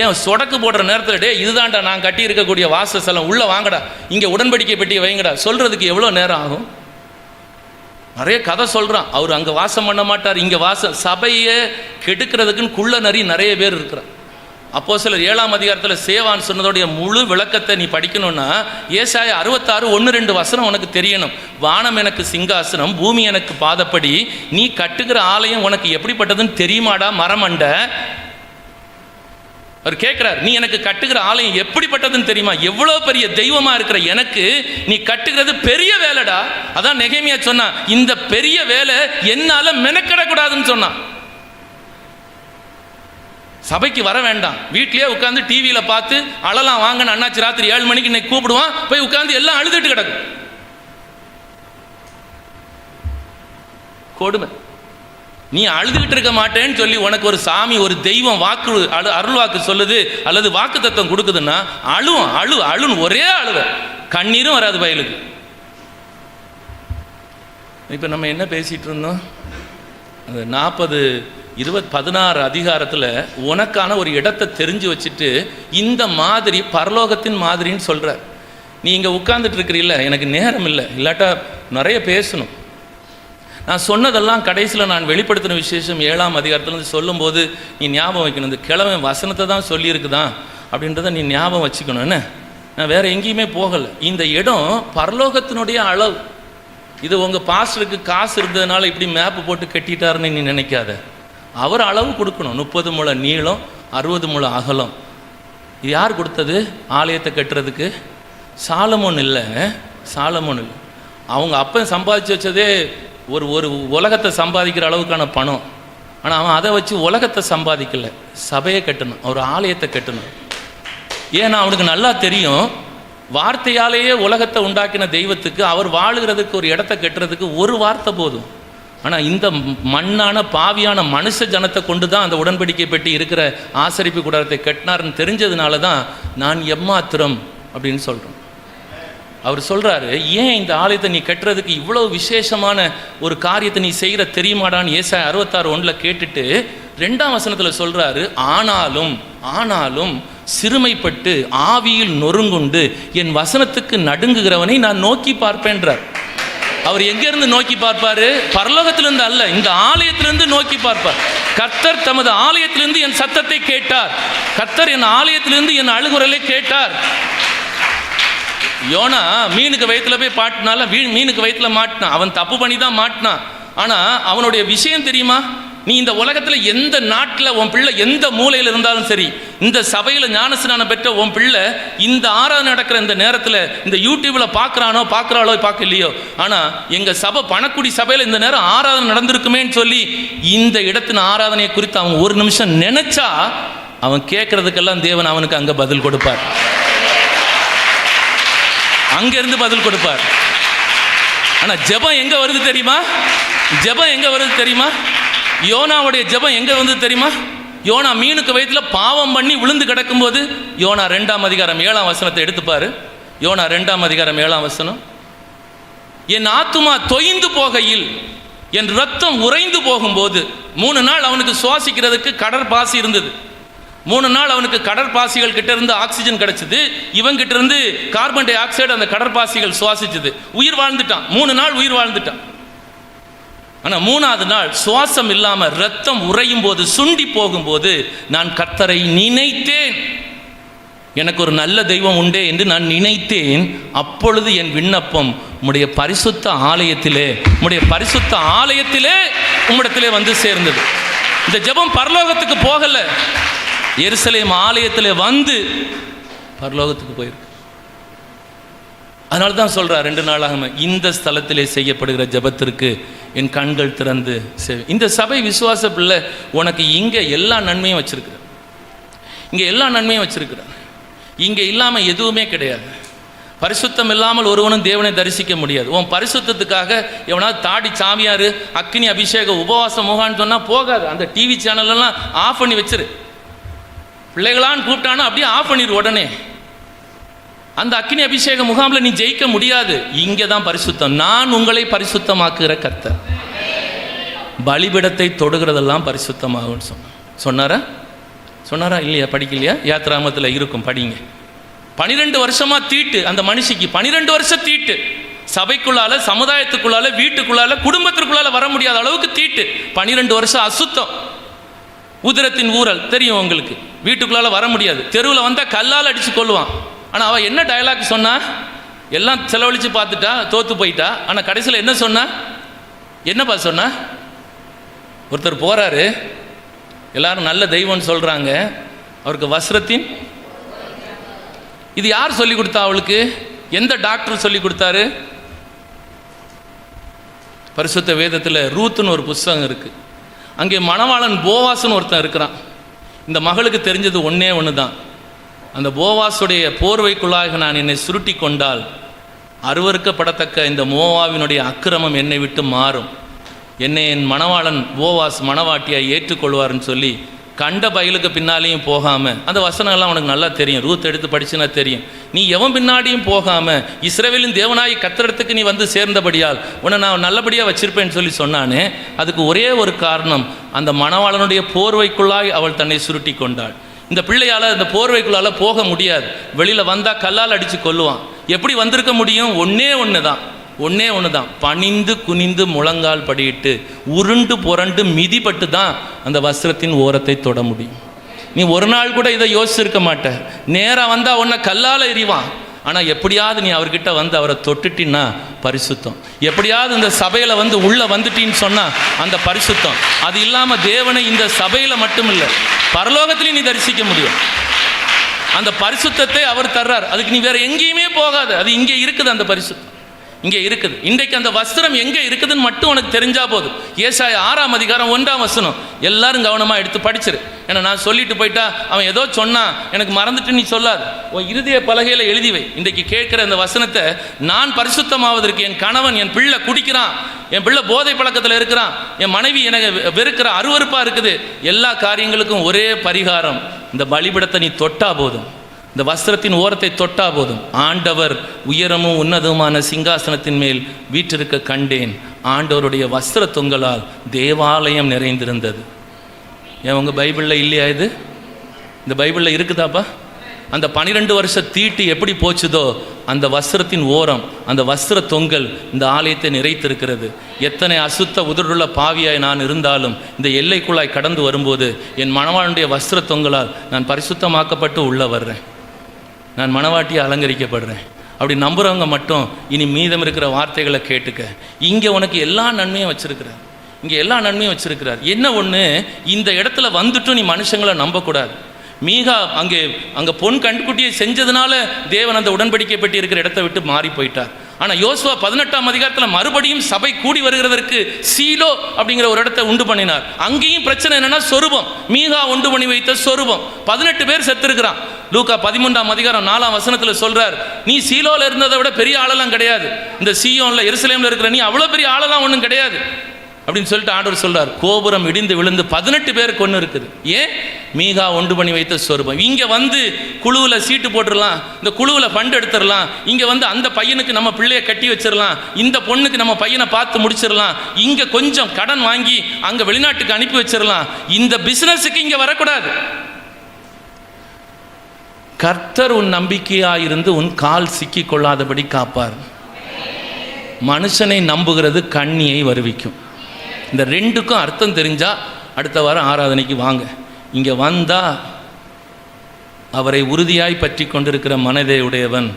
Speaker 1: ஏன் சொடக்கு போடுற நேரத்தில் டே இதுதான்டா நான் கட்டி இருக்கக்கூடிய வாசஸ்தலம், உள்ளே வாங்கடா, இங்கே உடன்படிக்கை பெட்டியை வைங்கடா சொல்கிறதுக்கு எவ்வளோ நேரம் ஆகும்? நிறைய கதை சொல்கிறான். அவர் அங்கே வாசம் பண்ண மாட்டார், இங்கே சபையை கெடுக்கிறதுக்குன்னு நிறைய பேர் இருக்கிறார். அப்போஸ்தலர் 7ஆம் அதிகாரத்தில் சேவான் சொன்னதோடைய முழு விளக்கத்தை நீ படிக்கணும்னா ஏசாயா 66:1-2 உனக்கு தெரியணும். வானம் எனக்கு சிங்காசனம், பூமி எனக்கு பாதப்படி, நீ கட்டுகிற ஆலயம் உனக்கு எப்படிப்பட்டதுன்னு தெரியுமாடா மரமண்ட? அவர் கேட்கிறார், நீ எனக்கு கட்டுகிற ஆலயம் எப்படிப்பட்டதுன்னு தெரியுமா? எவ்வளவு பெரிய தெய்வமா இருக்கிற எனக்கு நீ கட்டுகிறது பெரிய வேலைடா. அதான் நெகேமியா சொன்னா, இந்த பெரிய வேலை என்னால மெனக்கிடக்கூடாதுன்னு சொன்னான். சபைக்கு வர வேண்டாம், வீட்லயே உட்காந்து டிவியில பார்த்து அழலாம் வாங்கன்னு அண்ணாச்சி ராத்திரி 7 மணிக்கு இன்னைக்கு கூப்பிடுவான், போய் உட்காந்து எல்லாம் அழுதுட்டு கிடக்கும். கொடுமை. நீ அழுதுகிட்டு இருக்க மாட்டேன்னு சொல்லி உனக்கு ஒரு சாமி, ஒரு தெய்வம் வாக்கு அருள் வாக்கு சொல்லுது அல்லது வாக்கு தத்துவம் கொடுக்குதுன்னா அழுன்னு ஒரே அழுவ, கண்ணீரும் வராது பயலுக்கு. இப்போ நம்ம என்ன பேசிட்டு இருந்தோம்? அந்த 16 அதிகாரத்தில் உனக்கான ஒரு இடத்தை தெரிஞ்சு வச்சுட்டு இந்த மாதிரி பரலோகத்தின் மாதிரின்னு சொல்கிறார். நீ இங்கே உட்கார்ந்துட்டு இருக்கிறீல்ல, எனக்கு நேரம் இல்லை, இல்லாட்டா நிறைய பேசணும். நான் சொன்னதெல்லாம் கடைசியில் நான் வெளிப்படுத்தின விசேஷம் 7ஆம் அதிகாரத்துலேருந்து சொல்லும்போது நீ ஞாபகம் வைக்கணும். இந்த கிழமை வசனத்தை தான் சொல்லியிருக்குதான் அப்படின்றத நீ ஞாபகம் வச்சுக்கணும். என்ன, நான் வேறு எங்கேயுமே போகலை. இந்த இடம் பரலோகத்தினுடைய அளவு. இது உங்கள் பாஸ்டருக்கு காசு இருந்ததுனால இப்படி மேப்பு போட்டு கட்டிட்டாருன்னு நீ நினைக்காத. அவர் அளவு கொடுக்கணும். 30 முழ நீளம், 60 முழ அகலம். இது யார் கொடுத்தது? ஆலயத்தை கட்டுறதுக்கு சாலமோன் இல்லை. அவங்க அப்பன் சம்பாதிச்சு வச்சதே ஒரு உலகத்தை சம்பாதிக்கிற அளவுக்கான பணம். ஆனால் அவன் அதை வச்சு உலகத்தை சம்பாதிக்கலை, சபையை கட்டணும், ஒரு ஆலயத்தை கட்டணும். ஏன்னா அவனுக்கு நல்லா தெரியும், வார்த்தையாலேயே உலகத்தை உண்டாக்கின தெய்வத்துக்கு அவர் வாழுகிறதுக்கு ஒரு இடத்த கட்டுறதுக்கு ஒரு வார்த்தை போதும். ஆனால் இந்த மண்ணான பாவியான மனுஷ ஜனத்தை கொண்டு தான் அந்த உடன்படிக்கை பெட்டி இருக்கிற ஆசரிப்பு கூடாரத்தை கட்டினார்னு தெரிஞ்சதுனால தான் நான் எம்மாத்திரம் அப்படின்னு சொல்கிறோம். அவர் சொல்கிறாரு, ஏன் இந்த ஆலயத்தை நீ கட்டுறதுக்கு இவ்வளோ விசேஷமான ஒரு காரியத்தை நீ செய்கிற தெரியுமாடான்னு ஏசாயா 66:1 கேட்டுட்டு 2ஆம் வசனத்தில் சொல்கிறாரு, ஆனாலும் சிறுமைப்பட்டு ஆவியில் நொறுங்குண்டு என் வசனத்துக்கு நடுங்குகிறவனை நான் நோக்கி பார்ப்பேன்றார். அவர் எங்கிருந்து நோக்கி பார்ப்பாரு? பரலோகத்திலிருந்து அல்ல, இந்த ஆலயத்திலிருந்து நோக்கி பார்ப்பார். கர்த்தர் தமது ஆலயத்திலிருந்து என் சத்தத்தை கேட்டார். கர்த்தர் என் ஆலயத்திலிருந்து என் அழுகுரலை கேட்டார். யோனா மீனுக்கு வயிற்றுல போய் மாட்டினால மீனுக்கு வயிற்றுல மாட்டினான். அவன் தப்பு பண்ணி தான் மாட்டினான். ஆனால் அவனுடைய விஷயம் தெரியுமா? நீ இந்த உலகத்தில் எந்த நாட்டில் உன் பிள்ளை எந்த மூலையில் இருந்தாலும் சரி, இந்த சபையில் ஞானஸ்நானம் பெற்ற உன் பிள்ளை இந்த ஆராதனை நடக்கிற இந்த நேரத்தில் இந்த யூடியூப்பில் பார்க்குறாளோ பார்க்கலையோ, ஆனால் எங்கள் சபை பணக்குடி சபையில் இந்த நேரம் ஆராதனை நடந்திருக்குமேன்னு சொல்லி இந்த இடத்தின் ஆராதனையை குறித்து அவன் ஒரு நிமிஷம் நினைச்சா அவன் கேட்கறதுக்கெல்லாம் தேவன் அவனுக்கு அங்கே பதில் கொடுப்பார். அங்கிருந்து பதில் கொடுப்பார். ஆனால் ஜெபம் எங்கே வருது தெரியுமா? யோனாவுடைய ஜெபம் எங்கே வந்து தெரியுமா? யோனா மீனுக்கு வயிற்றுல பாவம் பண்ணி விழுந்து கிடக்கும்போது யோனா 2ஆம் அதிகாரம் 7ஆம் வசனத்தை எடுத்துப்பாரு. யோனா 2ஆம் அதிகாரம் 7ஆம் வசனம், என் ஆத்துமா தொய்ந்து போகையில் என் ரத்தம் உறைந்து போகும்போது 3 நாள் அவனுக்கு சுவாசிக்கிறதுக்கு கடற்பாசி இருந்தது. 3 நாள் அவனுக்கு கடற்பாசிகள் கிட்ட இருந்து ஆக்சிஜன் கிடைச்சது, இவங்கிட்ட இருந்து கார்பன் டை ஆக்சைடு அந்த கடற்பாசிகள் சுவாசிச்சது. உயிர் வாழ்ந்துட்டான். 3 நாள் உயிர் வாழ்ந்துட்டான். ஆனால் 3ஆவது நாள் சுவாசம் இல்லாமல் ரத்தம் உறையும் போது, சுண்டி போகும்போது நான் கர்த்தரை நினைத்தேன். எனக்கு ஒரு நல்ல தெய்வம் உண்டே என்று நான் நினைத்தேன். அப்பொழுது என் விண்ணப்பம் உம்முடைய பரிசுத்த ஆலயத்திலே உம்மிடத்திலே வந்து சேர்ந்தது. இந்த ஜெபம் பரலோகத்துக்கு போகல, எருசலேம் ஆலயத்தில் வந்து பரலோகத்துக்கு போயிருக்கு. அதனால தான் சொல்கிறார் 2 நாளாக இந்த ஸ்தலத்திலே செய்யப்படுகிற ஜெபத்திற்கு என் கண்கள் திறந்து இந்த சபை விசுவாச பிள்ளை உனக்கு இங்கே எல்லா நன்மையும் வச்சிருக்கிறேன். இங்கே இல்லாமல் எதுவுமே கிடையாது. பரிசுத்தம் இல்லாமல் ஒருவனும் தேவனை தரிசிக்க முடியாது. உன் பரிசுத்தத்துக்காக எவனாவது தாடி சாமியார் அக்னி அபிஷேக உபவாச முகான்னு சொன்னால் போகாது. அந்த டிவி சேனலெல்லாம் ஆஃப் பண்ணி வச்சிரு. பிள்ளைகளான்னு கூப்பிட்டானா அப்படியே ஆஃப் பண்ணிடு உடனே. அந்த அக்னி அபிஷேக முகாமில் நீ ஜெயிக்க முடியாது. இங்கே தான் பரிசுத்தம். நான் உங்களை பரிசுத்தமாக்குகிற கர்த்தர். பலிபீடத்தை தொடுகிறதெல்லாம் பரிசுத்தமாகும்னு சொன்னாரா? சொன்னாரா இல்லையா? படிக்கலையா? யாத்ராமத்தில் இருக்கும், படிங்க. 12 வருஷமா தீட்டு அந்த மனுஷிக்கு. 12 வருஷம் தீட்டு. சபைக்குள்ளால, சமுதாயத்துக்குள்ளால, வீட்டுக்குள்ளால, குடும்பத்திற்குள்ளால வர முடியாத அளவுக்கு தீட்டு. 12 வருஷம் அசுத்தம், உதிரத்தின் ஊரல் தெரியும் உங்களுக்கு. வீட்டுக்குள்ளால வர முடியாது. தெருவில் வந்தால் கல்லால் அடித்து கொள்ளுவான். ஆனால் அவள் என்ன டயலாக் சொன்னா? எல்லாம் செலவழித்து பார்த்துட்டா, தோற்று போயிட்டா. ஆனால் கடைசியில் என்ன சொன்னா? என்னப்பா சொன்னா? ஒருத்தர் போகிறாரு, எல்லாரும் நல்ல தெய்வம்னு சொல்கிறாங்க, அவருக்கு வஸ்திரத்தின், இது யார் சொல்லி கொடுத்தா அவளுக்கு? எந்த டாக்டர் சொல்லி கொடுத்தாரு? பரிசுத்த வேதத்தில் ரூத்துன்னு ஒரு புஸ்தகம் இருக்குது. அங்கே மணவாளன் போவாஸ்னு ஒருத்தன் இருக்கிறான். இந்த மகளுக்கு தெரிஞ்சது ஒன்றே ஒன்று தான். அந்த போவாஸுடைய போர்வைக்குள்ளாக நான் என்னை சுருட்டி கொண்டால் அருவருக்கப்படத்தக்க இந்த மோவாவினுடைய அக்கிரமம் என்னை விட்டு மாறும், என்னை என் மணவாளன் போவாஸ் மணவாட்டியாக ஏற்றுக்கொள்வார்னு சொல்லி கண்ட பயலுக்கு பின்னாலேயும் போகாமல், அந்த வசனங்கள்லாம் உனக்கு நல்லா தெரியும், ரூத் எடுத்து படிச்சுனா தெரியும். நீ எவன் பின்னாடியும் போகாமல் இஸ்ரவேலின் தேவனாய் கர்த்தரிடத்துக்கு நீ வந்து சேர்ந்தபடியால் உன்னை நான் நல்லபடியாக வச்சிருப்பேன்னு சொல்லி சொன்னானே, அதுக்கு ஒரே ஒரு காரணம், அந்த மணவாளனுடைய போர்வைக்குள்ளாய் அவள் தன்னை சுருட்டி கொண்டாள். இந்த பிள்ளையால் இந்த போர்வைக்குள்ளால் போக முடியாது. வெளியில் வந்தால் கல்லால் அடித்து கொல்லுவான். எப்படி வந்திருக்க முடியும்? ஒன்றே ஒன்று தான், பணிந்து குனிந்து முழங்கால் படியிட்டு உருண்டு புரண்டு மிதிப்பட்டு தான் அந்த வஸ்திரத்தின் ஓரத்தை தொட முடியும். நீ ஒரு நாள் கூட இதை யோசிச்சிருக்க மாட்ட. நேராக வந்தால் உன்னை கல்லால் எறிவான். ஆனால் எப்படியாவது நீ அவர்கிட்ட வந்து அவரை தொட்டுட்டின்னா பரிசுத்தம். எப்படியாவது இந்த சபையில் வந்து உள்ளே வந்துட்டின்னு சொன்னால் அந்த பரிசுத்தம். அது இல்லாமல் தேவனை இந்த சபையில் மட்டும் இல்லை, பரலோகத்திலையும் நீ தரிசிக்க முடியும். அந்த பரிசுத்தத்தை அவர் தர்றார். அதுக்கு நீ வேற எங்கேயுமே போகாது. அது இங்கே இருக்குது, அந்த பரிசுத்தம் இங்கே இருக்குது. இன்றைக்கு அந்த வஸ்திரம் எங்கே இருக்குதுன்னு மட்டும் உனக்கு தெரிஞ்சா போதும். ஏசாயா 6ஆம் அதிகாரம் 1ஆம் வசனம் எல்லாரும் கவனமாக எடுத்து படிச்சிரு. ஏன்னா நான் சொல்லிட்டு போயிட்டா அவன் ஏதோ சொன்னான் எனக்கு மறந்துட்டு நீ சொல்லாது. உன் இருதய பலகையில் எழுதி வை. இன்றைக்கு கேட்குற இந்த வசனத்தை, நான் பரிசுத்தமாவதற்கு என் கணவன், என் பிள்ளை குடிக்கிறான், என் பிள்ளை போதை பழக்கத்தில் இருக்கிறான், என் மனைவி எனக்கு வெறுக்கிற அருவருப்பாக இருக்குது, எல்லா காரியங்களுக்கும் ஒரே பரிகாரம், இந்த பலிபீடத்தை நீ தொட்டா போதும், இந்த வஸ்திரத்தின் ஓரத்தை தொட்டா போதும். ஆண்டவர் உயரமும் உன்னதமான சிங்காசனத்தின் மேல் வீற்றிருக்க கண்டேன். ஆண்டவருடைய வஸ்திர தொங்கலால் தேவாலயம் நிறைந்திருந்தது. ஏன் உங்கள் பைபிளில் இல்லையா இது? இந்த பைபிளில் இருக்குதாப்பா? அந்த 12 வருஷ தீட்டு எப்படி போச்சுதோ அந்த வஸ்திரத்தின் ஓரம், அந்த வஸ்திர தொங்கல் இந்த ஆலயத்தை நிறைத்திருக்கிறது. எத்தனை அசுத்த உதடுள்ள பாவியாய் நான் இருந்தாலும் இந்த எல்லைக்குள்ளாய் கடந்து வரும்போது என் மணவாளனுடைய வஸ்திர தொங்கலால் நான் பரிசுத்தமாக்கப்பட்டு உள்ளே வர்றேன், நான் மணவாட்டியை அலங்கரிக்கப்படுறேன். அப்படி நம்புகிறவங்க மட்டும் இனி மீதம் இருக்கிற வார்த்தைகளை கேட்டுக்க. இங்கே உனக்கு எல்லா நன்மையும் வச்சிருக்கிறார், இங்கே எல்லா நன்மையும் வச்சிருக்கிறார். என்ன ஒன்று, இந்த இடத்துல வந்துட்டும் நீ மனுஷங்களை நம்பக்கூடாது. மீகா அங்கே பொன் கண்டுக்குட்டியை செஞ்சதுனால தேவன் அந்த உடன்படிக்கை பெட்டி இருக்கிற இடத்தை விட்டு மாறி போயிட்டார். ஆனால் யோசுவா 18ஆம் அதிகாரத்தில் மறுபடியும் சபை கூடி வருகிறதற்கு சீலோ அப்படிங்கிற ஒரு இடத்தை உண்டு பண்ணினார். அங்கேயும் பிரச்சனை என்னன்னா சொரூபம். மீகா உண்டு பண்ணி வைத்த சொரூபம். 18 பேர் செத்துருக்கிறான். லூக்கா 13ஆம் அதிகாரம் 4ஆம் வசனத்தில் சொல்றார், நீ சீலோவில் இருந்ததை விட பெரிய ஆளெல்லாம் கிடையாது, இந்த சீயோன்ல எருசலேமில் இருக்கிற நீ அவ்வளோ பெரிய ஆளெல்லாம் ஒன்றும் கிடையாது அப்படின்னு சொல்லிட்டு ஆண்டவர் சொல்றார். கோபுரம் இடிந்து விழுந்து 18 பேருக்கு ஒன்று இருக்குது. ஏன்? மீகா ஒன்று பண்ணி வைத்த சொரூபம். இங்கே வந்து குழுவில் சீட்டு போட்டுடலாம், இந்த குழுவில் ஃபண்ட் எடுத்துடலாம், இங்கே வந்து அந்த பையனுக்கு நம்ம பிள்ளையை கட்டி வச்சிடலாம், இந்த பொண்ணுக்கு நம்ம பையனை பார்த்து முடிச்சிடலாம், இங்கே கொஞ்சம் கடன் வாங்கி அங்கே வெளிநாட்டுக்கு அனுப்பி வச்சிடலாம். இந்த பிஸ்னஸுக்கு இங்கே வரக்கூடாது. கர்த்தர் உன் நம்பிக்கையாயிருந்து உன் கால் சிக்கி கொள்ளாதபடி காப்பார். மனுஷனை நம்புகிறது கண்ணியை வருவிக்கும். இந்த ரெண்டுக்கும் அர்த்தம் தெரிஞ்சால் அடுத்த வாரம் ஆராதனைக்கு வாங்க. இங்கே வந்தால் அவரை உறுதியாய் பற்றி கொண்டிருக்கிற மனதை உடையவன்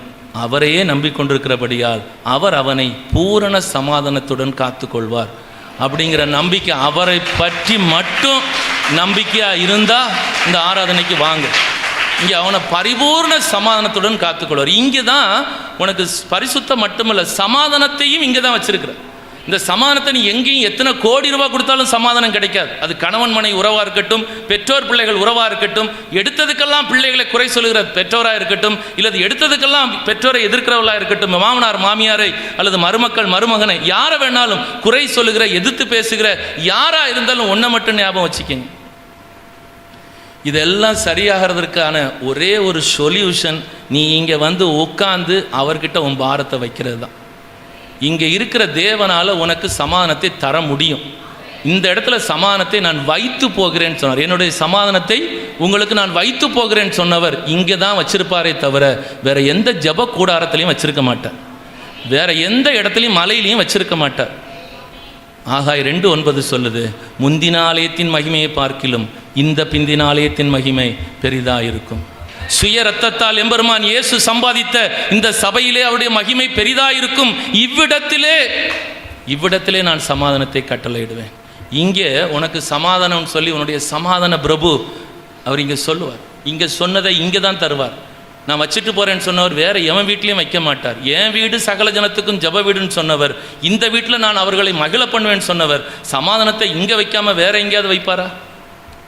Speaker 1: அவரையே நம்பிக்கொண்டிருக்கிறபடியால் அவர் அவனை பூரண சமாதானத்துடன் காத்து கொள்வார் அப்படிங்கிற நம்பிக்கை, அவரை பற்றி மட்டும் நம்பிக்கையாக இருந்தால் இந்த ஆராதனைக்கு வாங்க. இங்கே அவனை பரிபூர்ண சமாதானத்துடன் காத்துக்கொள்வார். இங்கே தான் உனக்கு பரிசுத்தம் மட்டுமல்ல, சமாதானத்தையும் இங்கே தான் வச்சிருக்கிற. இந்த சமாதானத்தை நீ எங்கேயும் எத்தனை கோடி ரூபாய் கொடுத்தாலும் சமாதானம் கிடைக்காது. அது கணவன் மனை உறவாக இருக்கட்டும், பெற்றோர் பிள்ளைகள் உறவாக இருக்கட்டும், எடுத்ததுக்கெல்லாம் பிள்ளைகளை குறை சொல்லுகிற பெற்றோராக இருக்கட்டும், இல்லது எடுத்ததுக்கெல்லாம் பெற்றோரை எதிர்க்கிறவர்களாக இருக்கட்டும், மாமனார் மாமியாரை அல்லது மருமக்கள் மருமகனை யாரை வேணாலும் குறை சொல்லுகிற, எதிர்த்து பேசுகிற யாராக இருந்தாலும் ஒன்றை மட்டும் ஞாபகம் வச்சுக்கோங்க. இதெல்லாம் சரியாகிறதுக்கான ஒரே ஒரு சொல்யூஷன், நீ இங்கே வந்து உட்காந்து அவர்கிட்ட உன் பாரத்தை வைக்கிறது தான். இங்கே இருக்கிற தேவனால் உனக்கு சமாதானத்தை தர முடியும். இந்த இடத்துல சமாதானத்தை நான் வைத்து போகிறேன்னு சொன்னார். என்னுடைய சமாதானத்தை உங்களுக்கு நான் வைத்து போகிறேன்னு சொன்னவர் இங்கே தான் வச்சிருப்பாரே தவிர வேற எந்த ஜெப கூடாரத்திலையும் வச்சிருக்க மாட்டார், வேற எந்த இடத்துலையும் மலையிலையும் வச்சிருக்க மாட்டார். ஆகாய் 2:9 சொல்லுது, முந்தின ஆலயத்தின் மகிமையை பார்க்கிலும் இந்த பிந்தின ஆலயத்தின் மகிமை பெரிதாக இருக்கும். சுய ரத்தத்தால் எம்பெருமான் இயேசு சம்பாதித்த இந்த சபையிலே அவருடைய மகிமை பெரிதாக இருக்கும். இவ்விடத்திலே நான் சமாதானத்தை கட்டளையிடுவேன். இங்கே உனக்கு சமாதானம் சொல்லி உன்னுடைய சமாதான பிரபு அவர் இங்கே சொல்லுவார். இங்கே சொன்னதை இங்கே தான் தருவார். நான் வச்சுட்டு போகிறேன்னு சொன்னவர் வேற எவன் வீட்லேயும் வைக்க மாட்டார். என் வீடு சகல ஜனத்துக்கும் ஜப வீடுன்னு சொன்னவர் இந்த வீட்டில் நான் அவர்களை மகிழ பண்ணுவேன்னு சொன்னவர் சமாதானத்தை இங்கே வைக்காமல் வேற எங்கேயாவது வைப்பாரா?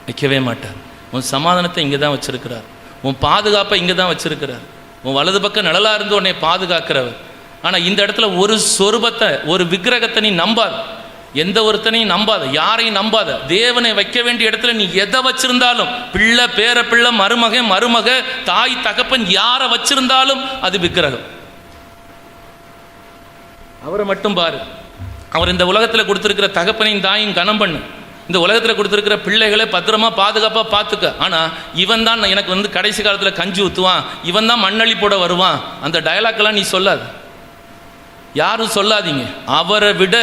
Speaker 1: வைக்கவே மாட்டார். உன் சமாதானத்தை இங்கே தான் வச்சிருக்கிறார். உன் பாதுகாப்பை இங்கே தான் வச்சிருக்கிறார். உன் வலது பக்கம் நிழலாக இருந்து உன்னை பாதுகாக்கிறவர். ஆனால் இந்த இடத்துல ஒரு சொரூபத்தை, ஒரு விக்கிரகத்தை நீ நம்பாத, எந்த ஒருத்தனையும் நம்பாத, யாரையும் நம்பாத. தேவனை வைக்க வேண்டிய இடத்துல நீ எதை வச்சிருந்தாலும், பிள்ளை, பேர பிள்ளை, மருமக, தாய், தகப்பன், யாரை வச்சிருந்தாலும் அது விக்கிரகம். அவரை மட்டும் பாரு. அவர் இந்த உலகத்தில் கொடுத்துருக்கிற தகப்பனையும் தாயும் கனம் பண்ணு. இந்த உலகத்தில் கொடுத்துருக்கிற பிள்ளைகளை பத்திரமா பாதுகாப்பாக பார்த்துக்க. ஆனால் இவன் தான் எனக்கு கடைசி காலத்தில் கஞ்சி ஊற்றுவான், இவன் தான் மண்ணள்ளி போட வருவான், அந்த டயலாக்கெல்லாம் நீ சொல்லாது, யாரும் சொல்லாதீங்க. அவரை விட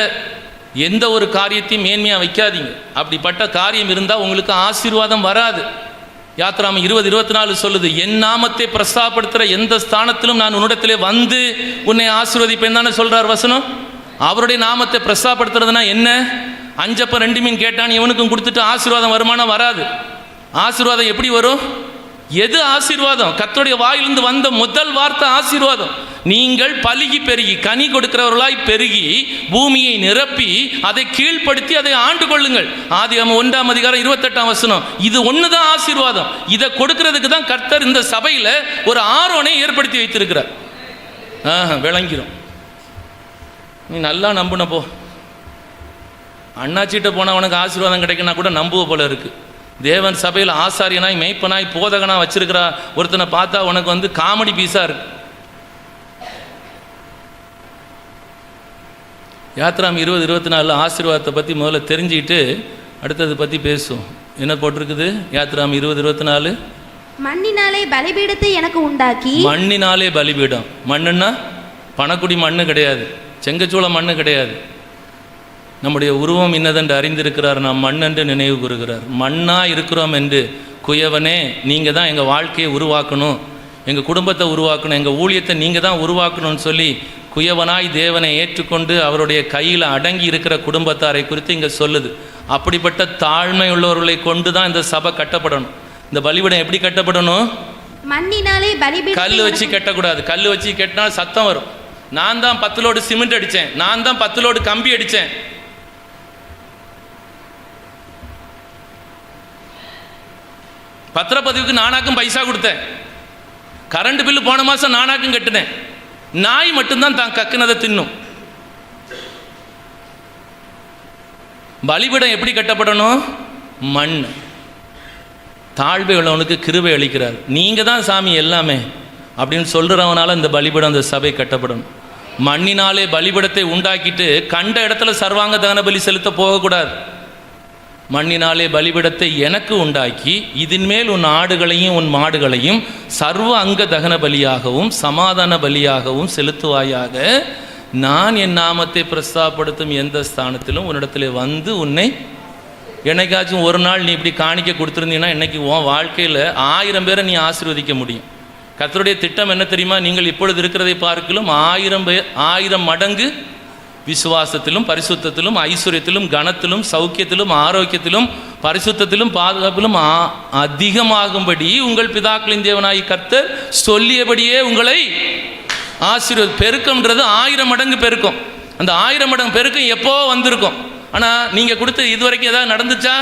Speaker 1: எந்த ஒரு காரியத்தையும் மேன்மையாக வைக்காதீங்க. அப்படிப்பட்ட காரியம் இருந்தால் உங்களுக்கு ஆசீர்வாதம் வராது. யாத்ராமம் 20:24 சொல்லுது, என் நாமத்தை பிரஸ்தாபப்படுத்துகிற எந்த ஸ்தானத்திலும் நான் உன்னிடத்திலே வந்து உன்னை ஆசீர்வதிப்பேன் தானே சொல்கிறார் வசனம். அவருடைய நாமத்தை பிரஸ்தாபப்படுத்துறதுனா என்ன? 5 அப்பம் 2 மீன் கேட்டான் இவனுக்கும் கொடுத்துட்டு ஆசீர்வாதம் வருமானம் வராது. ஆசீர்வாதம் எப்படி வரும்? எது ஆசீர்வாதம்? கர்த்தருடைய வாயிலிருந்து வந்த முதல் வார்த்தை ஆசீர்வாதம். நீங்கள் பலுகி பெருகி கனி கொடுக்கிறவர்களாய் பெருகி பூமியை நிரப்பி அதை கீழ்ப்படுத்தி அதை ஆண்டு கொள்ளுங்கள். ஆதியாகமம் 1:28 இது ஒண்ணுதான் ஆசீர்வாதம். இதை கொடுக்கிறதுக்கு தான் கர்த்தர் இந்த சபையில ஒரு ஆரோனை ஏற்படுத்தி வைத்திருக்கிறார். விளங்கிரும். நீ நல்லா நம்புன போ. அண்ணாச்சிட்ட போனால் உனக்கு ஆசீர்வாதம் கிடைக்குன்னா கூட நம்புவ போல இருக்கு. தேவன் சபையில் ஆசாரியனாய் மெய்ப்பனாய் போதகனா வச்சிருக்கிறா ஒருத்தனை பார்த்தா உனக்கு காமெடி பீஸா இருக்கு. யாத்ராம் 20:24 ஆசீர்வாதத்தை பற்றி முதல்ல தெரிஞ்சுக்கிட்டு அடுத்தது பற்றி பேசும். என்ன போட்டிருக்குது? யாத்ராம் 20:24
Speaker 2: மண்ணினாலே பலிபீடத்தை எனக்கு உண்டாக்கி. மண்ணினாலே
Speaker 1: பலிபீடம். மண்ணுன்னா பணக்குடி மண்ணு கிடையாது, செங்கச்சூள மண்ணு கிடையாது. நம்முடைய உருவம் இன்னதென்று அறிந்திருக்கிறார், நாம் மண் என்று நினைவு கூறுகிறார். மண்ணாக இருக்கிறோம் என்று குயவனே நீங்கள் தான் எங்கள் வாழ்க்கையை உருவாக்கணும், எங்கள் குடும்பத்தை உருவாக்கணும், எங்கள் ஊழியத்தை நீங்கள் தான் உருவாக்கணும்னு சொல்லி குயவனாய் தேவனை ஏற்றுக்கொண்டு அவருடைய கையில் அடங்கி இருக்கிற குடும்பத்தாரை குறித்து இங்கே சொல்லுது. அப்படிப்பட்ட தாழ்மை உள்ளவர்களை கொண்டு தான் இந்த சபை கட்டப்படணும். இந்த பலிபீடம் எப்படி கட்டப்படணும்?
Speaker 2: மண்ணினாலே பலிபீடம்.
Speaker 1: கல் வச்சு கட்டக்கூடாது. கல் வச்சு கட்டினா சத்தம் வரும். நான் தான் 10 லோடு சிமெண்ட் அடித்தேன், நான் தான் 10 லோடு கம்பி அடித்தேன். பத்திரப்பதிவுக்கு நானாக்கும் பைசா கொடுத்தேன், கரண்ட் பில்லு போன மாதம் நானாக்கும் கட்டினேன். நாய் மட்டும்தான் தான் கக்குனதை தின்னும். பலிபீடம் எப்படி கட்டப்படணும்? மண். தாழ்வை உள்ளவனுக்கு கிருபை அளிக்கிறார். நீங்கள் தான் சாமி எல்லாமே அப்படின்னு சொல்கிறவனால இந்த பலிபீடம், இந்த சபை கட்டப்படணும். மண்ணினாலே பலிபீடத்தை உண்டாக்கிட்டு கண்ட இடத்துல சர்வாங்க தகன பலி செலுத்த போகக்கூடாது. மண்ணினாலே பலிபீடத்தை எனக்கு உண்டாக்கி இதன் மேல் உன் ஆடுகளையும் உன் மாடுகளையும் சர்வ அங்க தகன பலியாகவும் சமாதான பலியாகவும் செலுத்துவாயாக. நான் என் நாமத்தை பிரஸ்தாபப்படுத்தும் எந்த ஸ்தானத்திலும் உன்னிடத்தில் வந்து உன்னை என்னைக்காச்சும் ஒரு நாள் நீ இப்படி காணிக்க கொடுத்துருந்தீங்கன்னா இன்னைக்கு உன் வாழ்க்கையில் 1000 பேரை நீ ஆசீர்வதிக்க முடியும். கர்த்தருடைய திட்டம் என்ன தெரியுமா? நீங்கள் இப்பொழுது இருக்கிறதை பார்க்கலும் 1000 மடங்கு விசுவாசத்திலும் பரிசுத்தத்திலும் ஐஸ்வர்யத்திலும் கனத்திலும் சௌக்கியத்திலும் ஆரோக்கியத்திலும் பரிசுத்தத்திலும் பாதுகாப்பிலும் அதிகமாகும்படி உங்கள் பிதாக்களின் தேவனாய் கர்த்தர் சொல்லியபடியே உங்களை ஆசீர்வாத. பெருக்கம்ன்றது 1000 மடங்கு பெருக்கம். அந்த 1000 மடங்கு பெருக்கம் எப்போ வந்திருக்கும். ஆனால் நீங்கள் கொடுத்த இதுவரைக்கும் ஏதாவது நடந்துச்சா?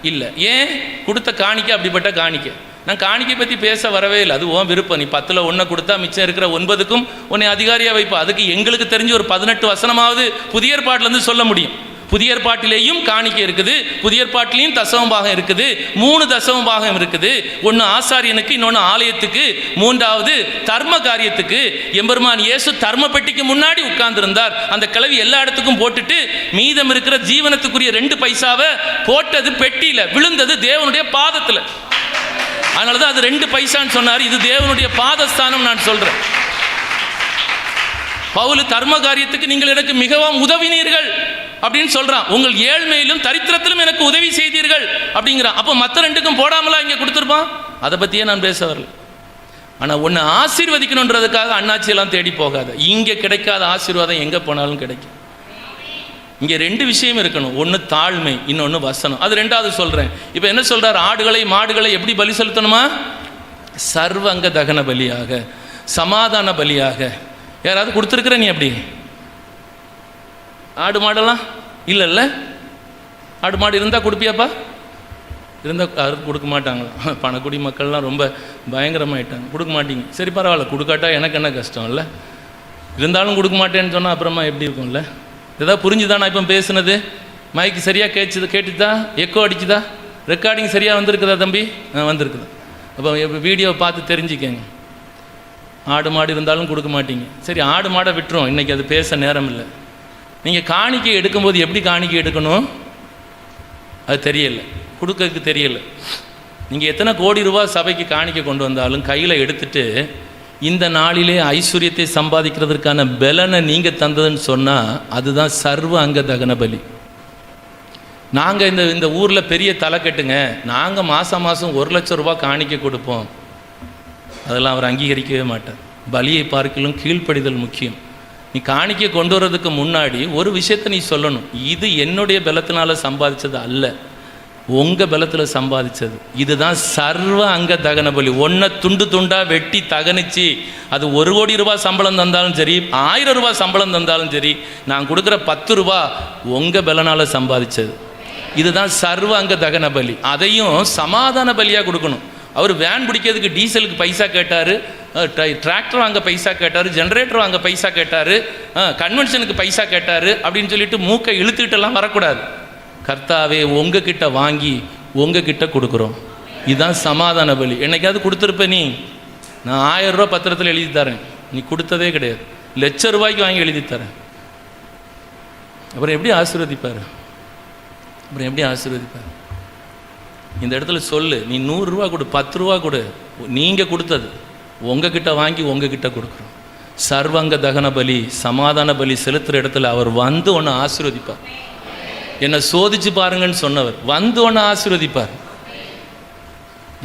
Speaker 1: இல்லை. ஏன்? கொடுத்த காணிக்கை அப்படிப்பட்ட காணிக்கை. நான் காணிக்கை பற்றி பேச வரவே இல்லை. அது உன் விருப்பம். நீ 10ல் 1 கொடுத்தா மிச்சம் இருக்கிற 9க்கும் உன்னை அதிகாரியாக வைப்பா. அதுக்கு எங்களுக்கு தெரிஞ்சு ஒரு 18 வசனமாவது புதிய ஏற்பாட்டிலேருந்து சொல்ல முடியும். புதிய ஏற்பாட்டிலேயும் காணிக்கை இருக்குது, புதிய ஏற்பாட்டிலையும் தசமபாகம் இருக்குது, 3 தசமபாகம் இருக்குது. ஒன்று ஆசாரியனுக்கு, இன்னொன்று ஆலயத்துக்கு, 3வது தர்ம காரியத்துக்கு. எம்பெருமான் இயேசு தர்ம பெட்டிக்கு முன்னாடி உட்கார்ந்திருந்தார். அந்த கிழவி எல்லா இடத்துக்கும் போட்டுட்டு மீதம் இருக்கிற ஜீவனத்துக்குரிய 2 பைசாவை போட்டது பெட்டியில, விழுந்தது தேவனுடைய பாதத்தில். அதனாலதான் அது 2 பைசான்னு சொன்னார். இது தேவனுடைய பாதஸ்தானம். நான் சொல்றேன், பவுல் தர்ம காரியத்துக்கு நீங்கள் எனக்கு மிகவும் உதவினீர்கள் அப்படின்னு சொல்றான். உங்கள் ஏழ்மையிலும் தரித்திரத்திலும் எனக்கு உதவி செய்தீர்கள் அப்படிங்கிறான். அப்போ மற்ற 2க்கும் போடாமலா இங்கே கொடுத்துருப்பான்? அதை பற்றியே நான் பேச வரல. ஆனால் ஒன்று ஆசீர்வதிக்கணுன்றதுக்காக அண்ணாச்சியெல்லாம் தேடி போகாத. இங்கே கிடைக்காத ஆசீர்வாதம் எங்கே போனாலும் கிடைக்கும். இங்கே 2 விஷயம் இருக்கணும். ஒன்று தாழ்மை, இன்னொன்று வசனம். அது 2வது சொல்கிறேன். இப்போ என்ன சொல்கிறார்? ஆடுகளை மாடுகளை எப்படி பலி செலுத்தணுமா? சர்வங்க தகன பலியாக, சமாதான பலியாக. யாராவது கொடுத்துருக்குற நீ அப்படி? ஆடு மாடெல்லாம் இல்லைல்ல? ஆடு மாடு இருந்தால் கொடுப்பியாப்பா? இருந்தால் யாரும் கொடுக்க மாட்டாங்களாம். பணக்குடி மக்கள்லாம் ரொம்ப பயங்கரமாயிட்டாங்க, கொடுக்க மாட்டீங்க. சரி பரவாயில்ல, கொடுக்காட்டா எனக்கு என்ன கஷ்டம் இல்லை. இருந்தாலும் கொடுக்க மாட்டேன்னு சொன்னால் அப்புறமா எப்படி இருக்கும்ல? ஏதாவது புரிஞ்சுதான் நான் இப்போ பேசுனது? மைக்கு சரியாக கேட்டுதா? எக்கோ அடிச்சுதா? ரெக்கார்டிங் சரியாக வந்திருக்குதா தம்பி? வந்திருக்குதா? அப்போ வீடியோவை பார்த்து தெரிஞ்சுக்கங்க. ஆடு மாடு இருந்தாலும் கொடுக்க மாட்டீங்க. சரி, ஆடு மாடை விட்டுரும், இன்றைக்கி அது பேச நேரம் இல்லை. நீங்கள் காணிக்கை எடுக்கும்போது எப்படி காணிக்கை எடுக்கணும் அது தெரியல, கொடுக்கறதுக்கு தெரியல. நீங்கள் எத்தனை கோடி ரூபா சபைக்கு காணிக்கை கொண்டு வந்தாலும் கையில் எடுத்துட்டு இந்த நாளிலே ஐஸ்வர்யத்தை சம்பாதிக்கிறதுக்கான பலனை நீங்கள் தந்ததுன்னு சொன்னால் அதுதான் சர்வ அங்க தகன பலி. நாங்கள் இந்த ஊரில் பெரிய தலை கட்டுங்க, நாங்கள் மாதம் 1 லட்சம் ரூபா காணிக்கை கொடுப்போம், அதெல்லாம் அவர் அங்கீகரிக்கவே மாட்டார். பலியை பார்க்கலும் கீழ்ப்படிதல் முக்கியம். நீ காணிக்கை கொண்டு வர்றதுக்கு முன்னாடி ஒரு விஷயத்தை நீ சொல்லணும். இது என்னுடைய பலத்தினால சம்பாதிச்சது அல்ல, உங்கள் பலத்தில் சம்பாதிச்சது. இதுதான் சர்வ அங்க தகன பலி. ஒன்றை துண்டு துண்டாக வெட்டி தகனிச்சு அது 1 கோடி ரூபா சம்பளம் தந்தாலும் சரி, 1000 ரூபா சம்பளம் தந்தாலும் சரி, நான் கொடுக்குற 10 ரூபா உங்கள் பலனால் சம்பாதிச்சது. இதுதான் சர்வ அங்க தகன பலி. அதையும் சமாதான பலியாக கொடுக்கணும். அவர் வேன் பிடிக்கிறதுக்கு டீசலுக்கு பைசா கேட்டார், டிராக்டர் வாங்க பைசா கேட்டார், ஜென்ரேட்டர் வாங்க பைசா கேட்டார், கன்வென்ஷனுக்கு பைசா கேட்டார் அப்படின்னு சொல்லிட்டு மூக்கை இழுத்துக்கிட்டெல்லாம் வரக்கூடாது. கர்த்தாவே உங்ககிட்ட வாங்கி உங்ககிட்ட கொடுக்குறோம். இதுதான் சமாதான பலி. என்னைக்காவது கொடுத்துருப்ப நீ? நான் 1000 ரூபா பத்திரத்தில் எழுதி தரேன், நீ கொடுத்ததே கிடையாது. 1,00,000 ரூபாய்க்கு வாங்கி எழுதி தரேன். அப்புறம் எப்படி ஆசீர்வதிப்பார்? அப்புறம் எப்படி ஆசீர்வதிப்பார்? இந்த இடத்துல சொல்லு, நீ 100 ரூபா கொடு, 10 ரூபா கொடு, நீங்கள் கொடுத்தது உங்ககிட்ட வாங்கி உங்ககிட்ட கொடுக்குறோம். சர்வங்க தகன பலி, சமாதான பலி செலுத்துகிற இடத்துல அவர் வந்து ஒன்று ஆசீர்வதிப்பார். என்னை சோதிச்சு பாருங்கன்னு சொன்னவர் வந்து ஒன்று ஆசீர்வதிப்பார்.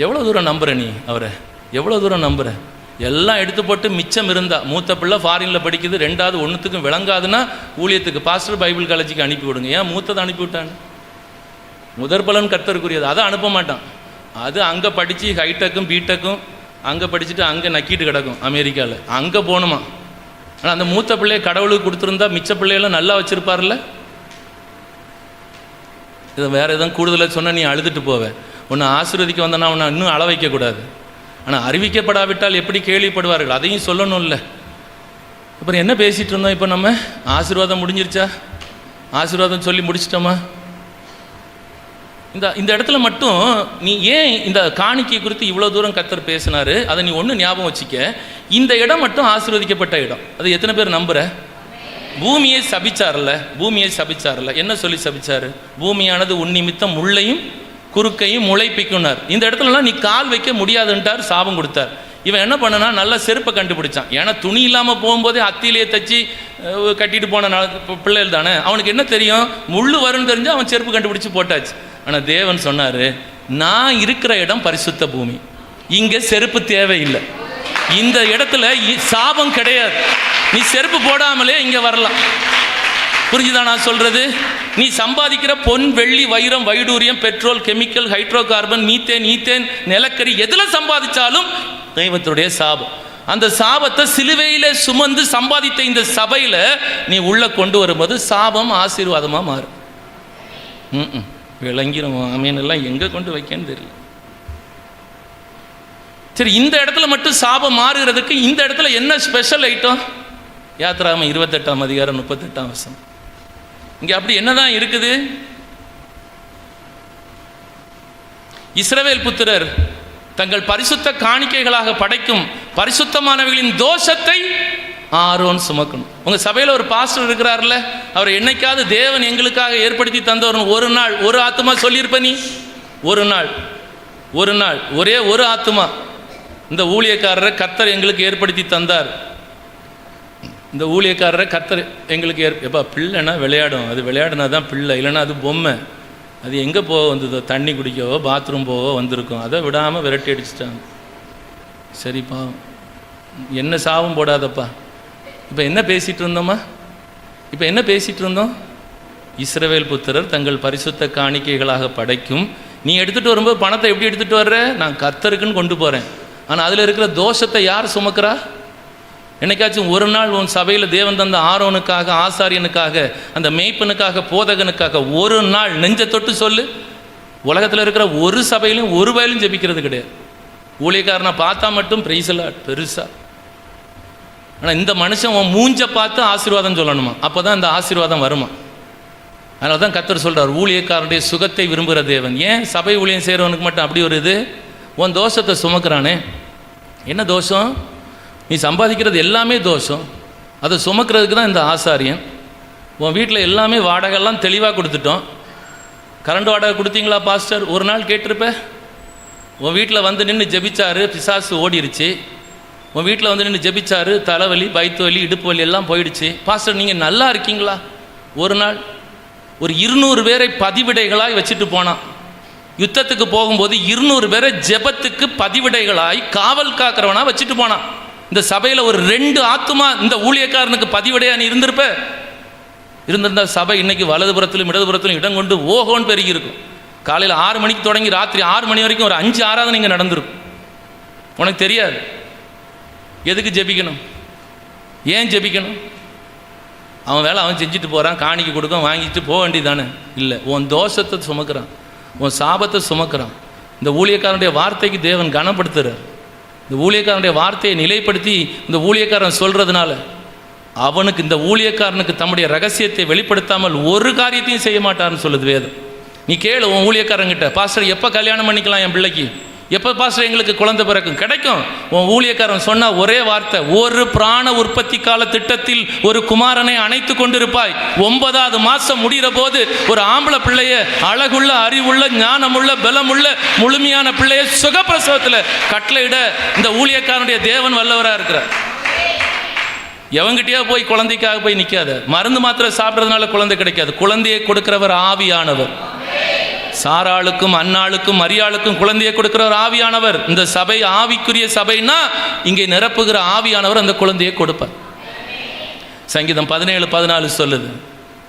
Speaker 1: எவ்வளோ தூரம் நம்புற நீ அவரை? எவ்வளோ தூரம் நம்புற? எல்லாம் எடுத்து போட்டு மிச்சம் இருந்தா, மூத்த பிள்ளை ஃபாரினில் படிக்குது, 2வது ஒன்றுத்துக்கும் விளங்காதுன்னா ஊழியத்துக்கு பாஸ்டர் பைபிள் காலேஜுக்கு அனுப்பி விடுங்க. ஏன் மூத்ததை அனுப்பிவிட்டான்? முதற் பலன் கர்த்தருக்குரியது, அதை அனுப்ப மாட்டான். அது அங்கே படித்து ஹைடெக்கும் பிடெக்கும் அங்கே படிச்சுட்டு அங்கே நக்கிட்டு கிடக்கும் அமெரிக்காவில், அங்கே போகணுமா. ஆனால் அந்த மூத்த பிள்ளையை கடவுளுக்கு கொடுத்துருந்தா மிச்ச பிள்ளையெல்லாம் நல்லா வச்சுருப்பார்ல. இதை வேறு எதுவும் கூடுதலாக சொன்னால் நீ அழுதுட்டு போவேன். உன்னை ஆசீர்வதிக்க வந்தனா உன்னை இன்னும் அள வைக்கக்கூடாது. ஆனால் அறிவிக்கப்படாவிட்டால் எப்படி கேள்விப்படுவார்கள், அதையும் சொல்லணும்ல. அப்புறம் என்ன பேசிகிட்டு இருந்தோம்? இப்போ நம்ம ஆசீர்வாதம் முடிஞ்சிருச்சா? ஆசீர்வாதம் சொல்லி முடிச்சிட்டோமா? இந்த இடத்துல மட்டும் நீ ஏன் இந்த காணிக்கை குறித்து இவ்வளோ தூரம் கர்த்தர் பேசினார், அதை நீ ஒன்று ஞாபகம் வச்சுக்க. இந்த இடம் மட்டும் ஆசீர்வதிக்கப்பட்ட இடம். அது எத்தனை பேர் நம்புற? பூமியை சபிச்சார்ல, பூமியை சபிச்சார்ல. என்ன சொல்லி சபிச்சாரு? பூமியானது உன் நிமித்தம் முள்ளையும் குறுக்கையும் முளைப்பிக்குனார். இந்த இடத்துலலாம் நீ கால் வைக்க முடியாதுன்ட்டார், சாபம் கொடுத்தார். இவன் என்ன பண்ணனா, நல்ல செருப்பை கண்டுபிடிச்சான். ஏன்னா துணி இல்லாமல் போகும்போதே அத்திலேயே தச்சு கட்டிட்டு போன பிள்ளைகள் தானே, அவனுக்கு என்ன தெரியும்? முள் வரும்னு தெரிஞ்சு அவன் செருப்பு கண்டுபிடிச்சி போட்டாச்சு. ஆனால் தேவன் சொன்னார், நான் இருக்கிற இடம் பரிசுத்த பூமி, இங்கே செருப்பு தேவையில்லை. இந்த இடத்துல சாபம் கிடையாது. நீ செருப்பு போடாமலே இங்கே வரலாம். புரிஞ்சுதா நான் சொல்கிறது? நீ சம்பாதிக்கிற பொன் வெள்ளி வைரம் வைடூரியம் petrol chemical hydrocarbon methane ethane நிலக்கரி எதில் சம்பாதிச்சாலும் தெய்வத்தினுடைய சாபம். அந்த சாபத்தை சிலுவையில் சுமந்து சம்பாதித்த இந்த சபையில் நீ உள்ளே கொண்டு வரும்போது சாபம் ஆசீர்வாதமாக மாறும். விளங்கிடும். அமீனெல்லாம் எங்கே கொண்டு வைக்கன்னு தெரியல. சரி, இந்த இடத்துல மட்டும் சாபம் மாறுகிறதுக்கு இந்த இடத்துல என்ன ஸ்பெஷல் ஐட்டம்? யாத்திராகமம் 28ஆம் அதிகாரம் 38ஆம் வசனம். இங்கே அப்படி என்னதான் இருக்குது? இஸ்ரவேல் புத்திரர் தங்கள் பரிசுத்த காணிக்கைகளாக படைக்கும் பரிசுத்தமானவர்களின் தோஷத்தை ஆரோன் சுமக்கணும். உங்கள் சபையில் ஒரு பாஸ்டர் இருக்கிறார்ல, அவர் என்னைக்காவது தேவன் எங்களுக்காக ஏற்படுத்தி தந்தவர் ஒரு நாள் ஒரு ஆத்துமா சொல்லியிருப்ப நீ? ஒரு நாள் ஒரே ஒரு ஆத்துமா, இந்த ஊழியக்காரரை கர்த்தர் எங்களுக்கு ஏற்படுத்தி தந்தார், இந்த ஊழியக்காரரை கர்த்தர் எங்களுக்கு எப்பா பிள்ளைன்னா விளையாடும், அது விளையாடுனா தான் பிள்ளை, இல்லைன்னா அது பொம்மை, அது எங்கே போக வந்ததோ, தண்ணி குடிக்கவோ பாத்ரூம் போகவோ வந்திருக்கும், அதை விடாமல் விரட்டி அடிச்சிட்டாங்க. சரிப்பா, என்ன சாவும் போடாதப்பா. இப்போ என்ன பேசிகிட்டு இருந்தோம்? இஸ்ரவேல் புத்திரர் தங்கள் பரிசுத்த காணிக்கைகளாக படைக்கும். நீ எடுத்துகிட்டு வரும்போது பணத்தை எப்படி எடுத்துகிட்டு வர்ற? நான் கர்த்தருக்குன்னு கொண்டு போகிறேன். ஆனால் அதில் இருக்கிற தோஷத்தை யார் சுமக்கிறா? என்னைக்காச்சும் ஒரு நாள் உன் சபையில் தேவன் தந்த ஆரோனுக்காக, ஆசாரியனுக்காக, அந்த மேய்ப்பனுக்காக, போதகனுக்காக ஒரு நாள் நெஞ்ச தொட்டு சொல்லு. உலகத்தில் இருக்கிற ஒரு சபையிலும் ஒரு வயலும் ஜெபிக்கிறது கிடையாது. ஊழியக்காரனை பார்த்தா மட்டும் பிரைசலாட் பெருசாக. ஆனால் இந்த மனுஷன் உன் மூஞ்ச பார்த்து ஆசீர்வாதம் சொல்லணுமா? அப்போ தான் இந்த ஆசீர்வாதம் வருமா? அதனால தான் கர்த்தர் சொல்கிறார், ஊழியக்காரனுடைய சுகத்தை விரும்புகிற தேவன். ஏன் சபை ஊழியம் செய்கிறவனுக்கு மட்டும் அப்படி ஒரு இது? உன் தோஷத்தை சுமக்கிறானே. என்ன தோஷம்? நீ சம்பாதிக்கிறது எல்லாமே தோஷம். அதை சுமக்கிறதுக்கு தான் இந்த ஆசாரியன். உன் வீட்டில் எல்லாமே வாடகைலாம் தெளிவாக கொடுத்துட்டோம். கரண்ட் வாடகை கொடுத்தீங்களா பாஸ்டர்? ஒரு நாள் கேட்டிருப்ப. உன் வீட்டில் வந்து நின்று ஜெபிச்சாரு, பிசாசு ஓடிருச்சு. உன் வீட்டில் வந்து நின்று ஜெபிச்சாரு, தலைவலி, வயிற்று வலி, இடுப்பு வலி எல்லாம் போயிடுச்சு. பாஸ்டர் நீங்கள் நல்லா இருக்கீங்களா? ஒரு நாள் ஒரு 200 பேரை பதிவிடைகளாய் வச்சுட்டு போனான். யுத்தத்துக்கு போகும்போது 200 பேரை ஜெபத்துக்கு பதிவிடைகளாய் காவல் காக்கிறவனா வச்சுட்டு போனான். இந்த சபையில் ஒரு 2 ஆத்துமா இந்த ஊழியக்காரனுக்கு பதிவிடையா நீ இருந்திருந்தா சபை இன்னைக்கு வலதுபுறத்திலும் இடதுபுறத்திலும் இடம் கொண்டு ஓஹோன்னு பெருகி இருக்கும். காலையில் 6 மணிக்கு தொடங்கி ராத்திரி 6 மணி வரைக்கும் ஒரு 5 ஆராதனை இங்கே நடந்திருக்கும். உனக்கு தெரியாது. எதுக்கு ஜெபிக்கணும்? ஏன் ஜெபிக்கணும்? அவன் வேலை அவன் செஞ்சுட்டு போகிறான், காணிக்கை கொடுக்க வாங்கிட்டு போக வேண்டியதானே? இல்லை, உன் தோஷத்தை சுமக்கிறான், உன் சாபத்தை சுமக்கிறான். இந்த ஊழியக்காரனுடைய வார்த்தைக்கு தேவன் கனப்படுத்துகிறார். இந்த ஊழியக்காரனுடைய வார்த்தையை நிலைப்படுத்தி இந்த ஊழியக்காரன் சொல்கிறதுனால அவனுக்கு, இந்த ஊழியக்காரனுக்கு தம்முடைய ரகசியத்தை வெளிப்படுத்தாமல் ஒரு காரியத்தையும் செய்ய மாட்டார்னு சொல்லுது வேதம். நீ கேளு உன் ஊழியக்காரங்கிட்ட, பாஸ்டர் எப்போ கல்யாணம் பண்ணிக்கலாம் என் பிள்ளைக்கு? எப்போ பாஸ்டர் எங்களுக்கு குழந்தை பிறக்கும்? கிடைக்கும். உன் ஊழியக்காரன் சொன்ன ஒரே வார்த்தை, ஒரு பிராண உற்பத்தி கால திட்டத்தில் ஒரு குமாரனை அணைத்து கொண்டிருப்பாய். 9வது மாதம் முடிகிற போது ஒரு ஆம்பளை பிள்ளைய, அழகுள்ள, அறிவுள்ள, ஞானமுள்ள, பலமுள்ள, முழுமையான பிள்ளைய சுகப்பிரசவத்தில் கட்டளையிட இந்த ஊழியக்காரனுடைய தேவன் வல்லவராக இருக்கிறார். எவங்கிட்டயா போய் குழந்தைக்காக போய் நிற்காத. மருந்து மாத்திரை சாப்பிட்றதுனால குழந்தை கிடைக்காது. குழந்தையை கொடுக்கிறவர் ஆவியானவர். சாராளுக்கும் அன்னாளுக்கும் மரியாளுக்கும் குழந்தையை கொடுக்கிறவர் ஆவியானவர். இந்த சபை ஆவிக்குரிய சபைனா இங்கே நிரப்புகிற ஆவியானவர் அந்த குழந்தையை கொடுப்பார். சங்கீதம் 17:14 சொல்லுது,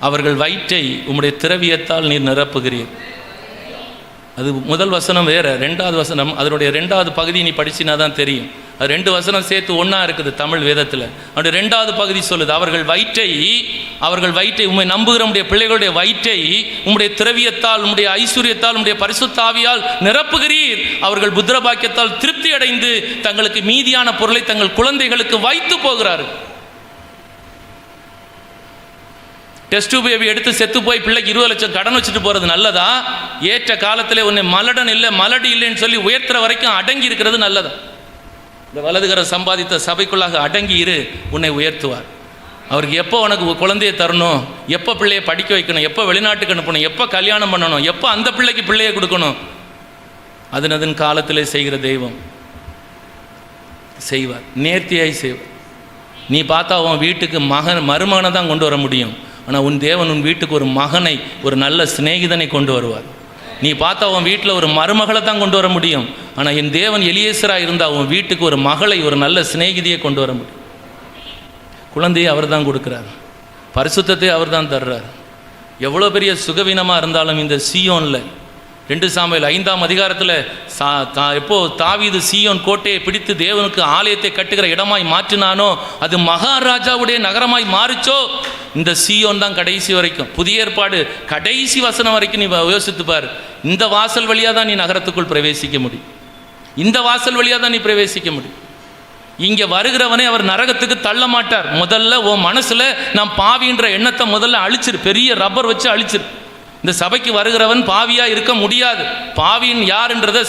Speaker 1: அவர்கள் வயிற்றை உம்முடைய திரவியத்தால் நீர் நிரப்புகிறீர். அது முதல் வசனம் வேற, 2வது வசனம் அதனுடைய 2வது பகுதி நீ படிச்சினா தான் தெரியும். அது 2 வசனம் சேர்த்து ஒன்றா இருக்குது தமிழ் வேதத்தில். அவருடைய 2வது பகுதி சொல்லுது, அவர்கள் வயிற்றை உம்மை நம்புகிற உம்முடைய பிள்ளைகளுடைய வயிற்றை உம்முடைய திரவியத்தால், உம்முடைய ஐஸ்வர்யத்தால், உம்முடைய பரிசுத்த ஆவியால் நிரப்புகிறீர். அவர்கள் புத்திரபாக்கியத்தால் திருப்தி அடைந்து தங்களுக்கு மீதியான பொருளை தங்கள் குழந்தைகளுக்கு வைத்து போகிறார்கள். டெஸ்ட் பேபி எடுத்து செத்து போய் பிள்ளைக்கு 20 லட்சம் கடன் வச்சுட்டு போகிறது நல்லதா? ஏற்ற காலத்தில் உன்னை மலடன் இல்லை மலடி இல்லைன்னு சொல்லி உயர்த்துற வரைக்கும் அடங்கி இருக்கிறது நல்லதா? இந்த வலதுகர சம்பாதித்த சபைக்குள்ளாக அடங்கி இரு, உன்னை உயர்த்துவார். அவருக்கு எப்போ உனக்கு குழந்தையை தரணும், எப்போ பிள்ளையை படிக்க வைக்கணும், எப்போ வெளிநாட்டுக்கு அனுப்பணும், எப்போ கல்யாணம் பண்ணணும், எப்போ அந்த பிள்ளைக்கு பிள்ளையை கொடுக்கணும், அதன் காலத்திலே செய்கிற தெய்வம் செய்வார். நேர்த்தியாய் செய்வார். நீ பார்த்தா உன் வீட்டுக்கு மருமகனை தான் கொண்டு வர முடியும். ஆனால் உன் தேவன் உன் வீட்டுக்கு ஒரு மகனை, ஒரு நல்ல சிநேகிதனை கொண்டு வருவார். நீ பார்த்தா உன் வீட்டில் ஒரு மருமகளை தான் கொண்டு வர முடியும். ஆனால் என் தேவன் எலியேசராக இருந்தால் உன் வீட்டுக்கு ஒரு மகளை, ஒரு நல்ல சிநேகிதியை கொண்டு வர முடியும். குழந்தையை அவர் தான் கொடுக்குறார், பரிசுத்தத்தை அவர் தான் தர்றார். எவ்வளோ பெரிய சுகவீனமாக இருந்தாலும் இந்த சீயோனில் 2 சாமுவேல் 5ஆம் அதிகாரத்தில் எப்போ தாவீது சீயோன் கோட்டையை பிடித்து தேவனுக்கு ஆலயத்தை கட்டுகிற இடமாய் மாற்றினானோ, அது மகாராஜாவுடைய நகரமாய் மாறிச்சோ, இந்த சீயோன் தான் கடைசி வரைக்கும். புதிய ஏற்பாடு கடைசி வசனம் வரைக்கும் நீ யோசித்துப்பார். இந்த வாசல் வழியாக தான் நீ நகரத்துக்குள் பிரவேசிக்க முடியும். இந்த வாசல் வழியாக தான் நீ பிரவேசிக்க முடியும். இங்கே வருகிறவனை அவர் நரகத்துக்கு தள்ள மாட்டார். முதல்ல உன் மனசில் நான் பாவின்ற எண்ணத்தை முதல்ல அழிச்சிரு, பெரிய ரப்பர் வச்சு அழிச்சிரு. இந்த சபைக்கு வருகிறவன் பாவியாக இருக்க முடியாது. பாவியின் யாருன்றதை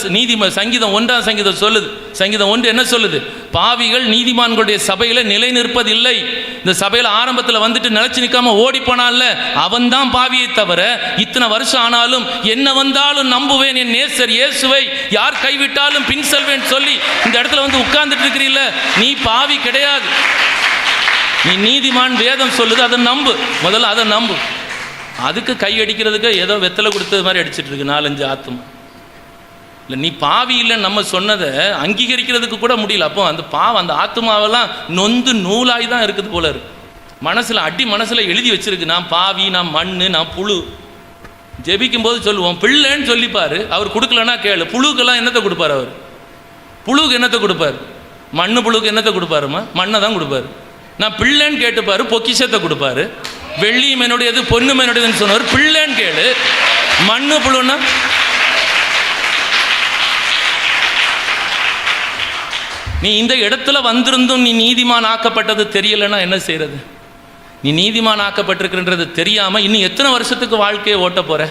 Speaker 1: சங்கீதம் 1 சங்கீதம் சொல்லுது. சங்கீதம் 1 என்ன சொல்லுது? பாவிகள் நீதிமான்களுடைய சபையில் நிலை நிற்பதில்லை. இந்த சபையில் ஆரம்பத்தில் வந்துட்டு நிலைச்சு நிற்காம ஓடி போனான்ல, அவன் தான் பாவியை தவிர இத்தனை வருஷம் ஆனாலும் என்ன வந்தாலும் நம்புவேன் என் நேசர் இயேசுவை, யார் கைவிட்டாலும் பின் செல்வேன் சொல்லி இந்த இடத்துல வந்து உட்கார்ந்துட்டு இருக்கிறீல்ல, நீ பாவி கிடையாது. நீ நீதிமான். வேதம் சொல்லுது, அதை நம்பு. முதல்ல அதை நம்பு. அதுக்கு கை அடிக்கிறதுக்கு ஏதோ வெத்தலை கொடுத்தது மாதிரி அடிச்சுட்டு இருக்கு 4-5 ஆத்துமா. இல்லை, நீ பாவி இல்லைன்னு நம்ம சொன்னதை அங்கீகரிக்கிறதுக்கு கூட முடியல. அப்போ அந்த ஆத்துமாவெல்லாம் நொந்து நூலாகி தான் இருக்குது போல இருக்கு. மனசில் எழுதி வச்சிருக்கு, நான் பாவி, நான் மண், நான் புழு. ஜெபிக்கும் போது சொல்லுவோம் பிள்ளைன்னு சொல்லிப்பாரு. அவர் கொடுக்கலன்னா கேளு. புழுக்கெல்லாம் என்னத்தை கொடுப்பார்? அவர் புழுக்கு என்னத்தை கொடுப்பார்? மண்ணு புழுக்கு என்னத்தை கொடுப்பாருமா? மண்ணை தான் கொடுப்பாரு. நான் பிள்ளைன்னு கேட்டுப்பாரு, பொக்கிஷத்தை கொடுப்பாரு. வெள்ளியும் என்னுடையது, பொண்ணும் என்னுடையதுன்னு சொன்னவர். பிள்ளைன்னு கேளு. மண்ணு புழுன்னா நீ இந்த இடத்துல வந்திருந்தும் நீ நீதிமான் ஆக்கப்பட்டது தெரியலைன்னா என்ன செய்யறது? நீ நீதிமான் ஆக்கப்பட்டிருக்கின்றது தெரியாம இன்னும் எத்தனை வருஷத்துக்கு வாழ்க்கையை ஓட்ட போற?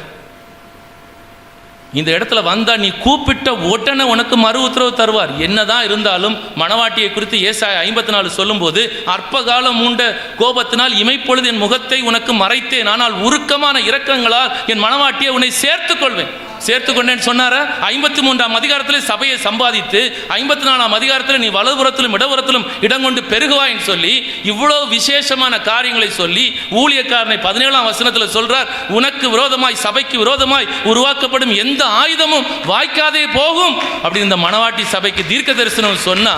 Speaker 1: இந்த இடத்துல வந்தா நீ கூப்பிட்ட உடனே உனக்கு மறு உத்தரவு தருவார். என்னதான் இருந்தாலும் மணவாட்டியை குறித்து ஏசாயா 54 சொல்லும்போது, அற்பகாலம் மூண்ட கோபத்தினால் இமைப்பொழுது என் முகத்தை உனக்கு மறைத்தேன், ஆனால் உருக்கமான இரக்கங்களால் என் மணவாட்டியை உன்னை சேர்த்துக் கொள்வேன். சேர்த்துக்கொண்டேன்னு சொன்னார. 53ஆம் அதிகாரத்தில் சபையை சம்பாதித்து 54ஆம் அதிகாரத்தில் நீ வலதுபுறத்திலும் இடதுபுறத்திலும் இடம் கொண்டு பெருகுவாயின்னு சொல்லி இவ்வளவு விசேஷமான காரியங்களை சொல்லி ஊழியக்காரனை 17ஆம் வசனத்தில் சொல்றார், உனக்கு விரோதமாய் சபைக்கு விரோதமாய் உருவாக்கப்படும் எந்த ஆயுதமும் வாய்க்காதே போகும். அப்படி இந்த மணவாட்டி சபைக்கு தீர்க்க தரிசனம் சொன்னா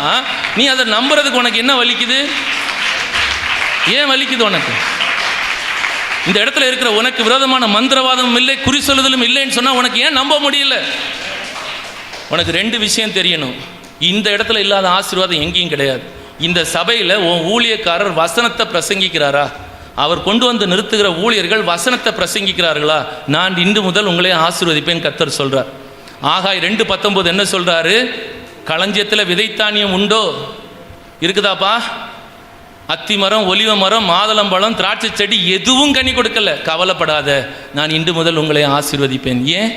Speaker 1: நீ அதை நம்புறதுக்கு உனக்கு என்ன வலிக்குது? ஏன் வலிக்குது உனக்கு? இந்த இடத்துல இருக்கிற உனக்கு விரோதமான மந்திரவாதமும் இல்லை, குறி சொல்லுதலும் இல்லைன்னு சொன்னா உனக்கு ஏன் நம்ப முடியல? உனக்கு 2 விஷயம் தெரியணும். இந்த இடத்துல இல்லாத ஆசீர்வாதம் எங்கேயும் கிடையாது. இந்த சபையில் உன் ஊழியக்காரர் வசனத்தை பிரசங்கிக்கிறாரா? அவர் கொண்டு வந்து நிறுத்துகிற ஊழியர்கள் வசனத்தை பிரசங்கிக்கிறார்களா? நான் இன்று முதல் உங்களே ஆசீர்வதிப்பேன் கர்த்தர் சொல்றார். ஆகாய் 2:19 என்ன சொல்றாரு? களஞ்சியத்தில் விதைத்தானியம் உண்டோ? இருக்குதாப்பா? அத்தி மரம், ஒலிவ மரம், மாதுளம்பழம், திராட்சை செடி எதுவும் கனி கொடுக்கல. கவலைப்படாத, நான் இன்று முதல் உங்களை ஆசீர்வதிப்பேன். ஏன்?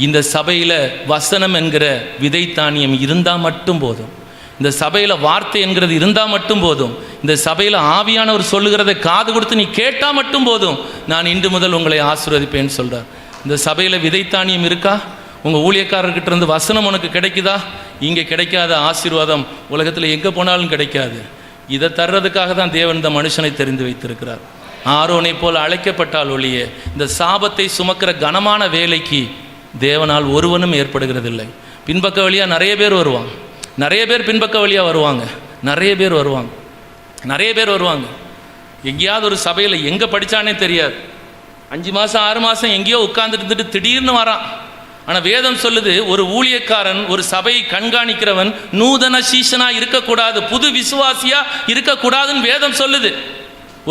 Speaker 1: இந்த சபையில் வசனம் என்கிற விதைத்தானியம் இருந்தால் மட்டும் போதும். இந்த சபையில் வார்த்தை என்கிறது இருந்தால் மட்டும் போதும். இந்த சபையில் ஆவியானவர் சொல்லுகிறதை காது கொடுத்து நீ கேட்டால் மட்டும் போதும். நான் இன்று முதல் உங்களை ஆசீர்வதிப்பேன்னு சொல்கிறார். இந்த சபையில் விதைத்தானியம் இருக்கா? உங்கள் ஊழியக்காரர்கிட்ட இருந்து வசனம் உனக்கு கிடைக்குதா? இங்கே கிடைக்காத ஆசீர்வாதம் உலகத்தில் எங்கே போனாலும் கிடைக்காது. இதை தர்றதுக்காக தான் தேவன் இந்த மனுஷனை தெரிந்து வைத்திருக்கிறார். ஆரோனை போல் அழைக்கப்பட்டால் ஒழிய இந்த சாபத்தை சுமக்கிற கனமான வேலைக்கு தேவனால் ஒருவனும் ஏற்படுகிறதில்லை. பின்பக்க வழியாக நிறைய பேர் வருவாங்க, நிறைய பேர் பின்பக்க வழியாக வருவாங்க, நிறைய பேர் வருவாங்க. எங்கேயாவது ஒரு சபையில் எங்கே படித்தானே தெரியாது, 5 மாதம் 6 மாதம் எங்கேயோ உட்கார்ந்துட்டு இருந்துட்டு திடீர்னு வரான். ஆனால் வேதம் சொல்லுது, ஒரு ஊழியக்காரன், ஒரு சபையை கண்காணிக்கிறவன் நூதன சீசனா இருக்கக்கூடாது, புது விசுவாசியா இருக்கக்கூடாதுன்னு வேதம் சொல்லுது.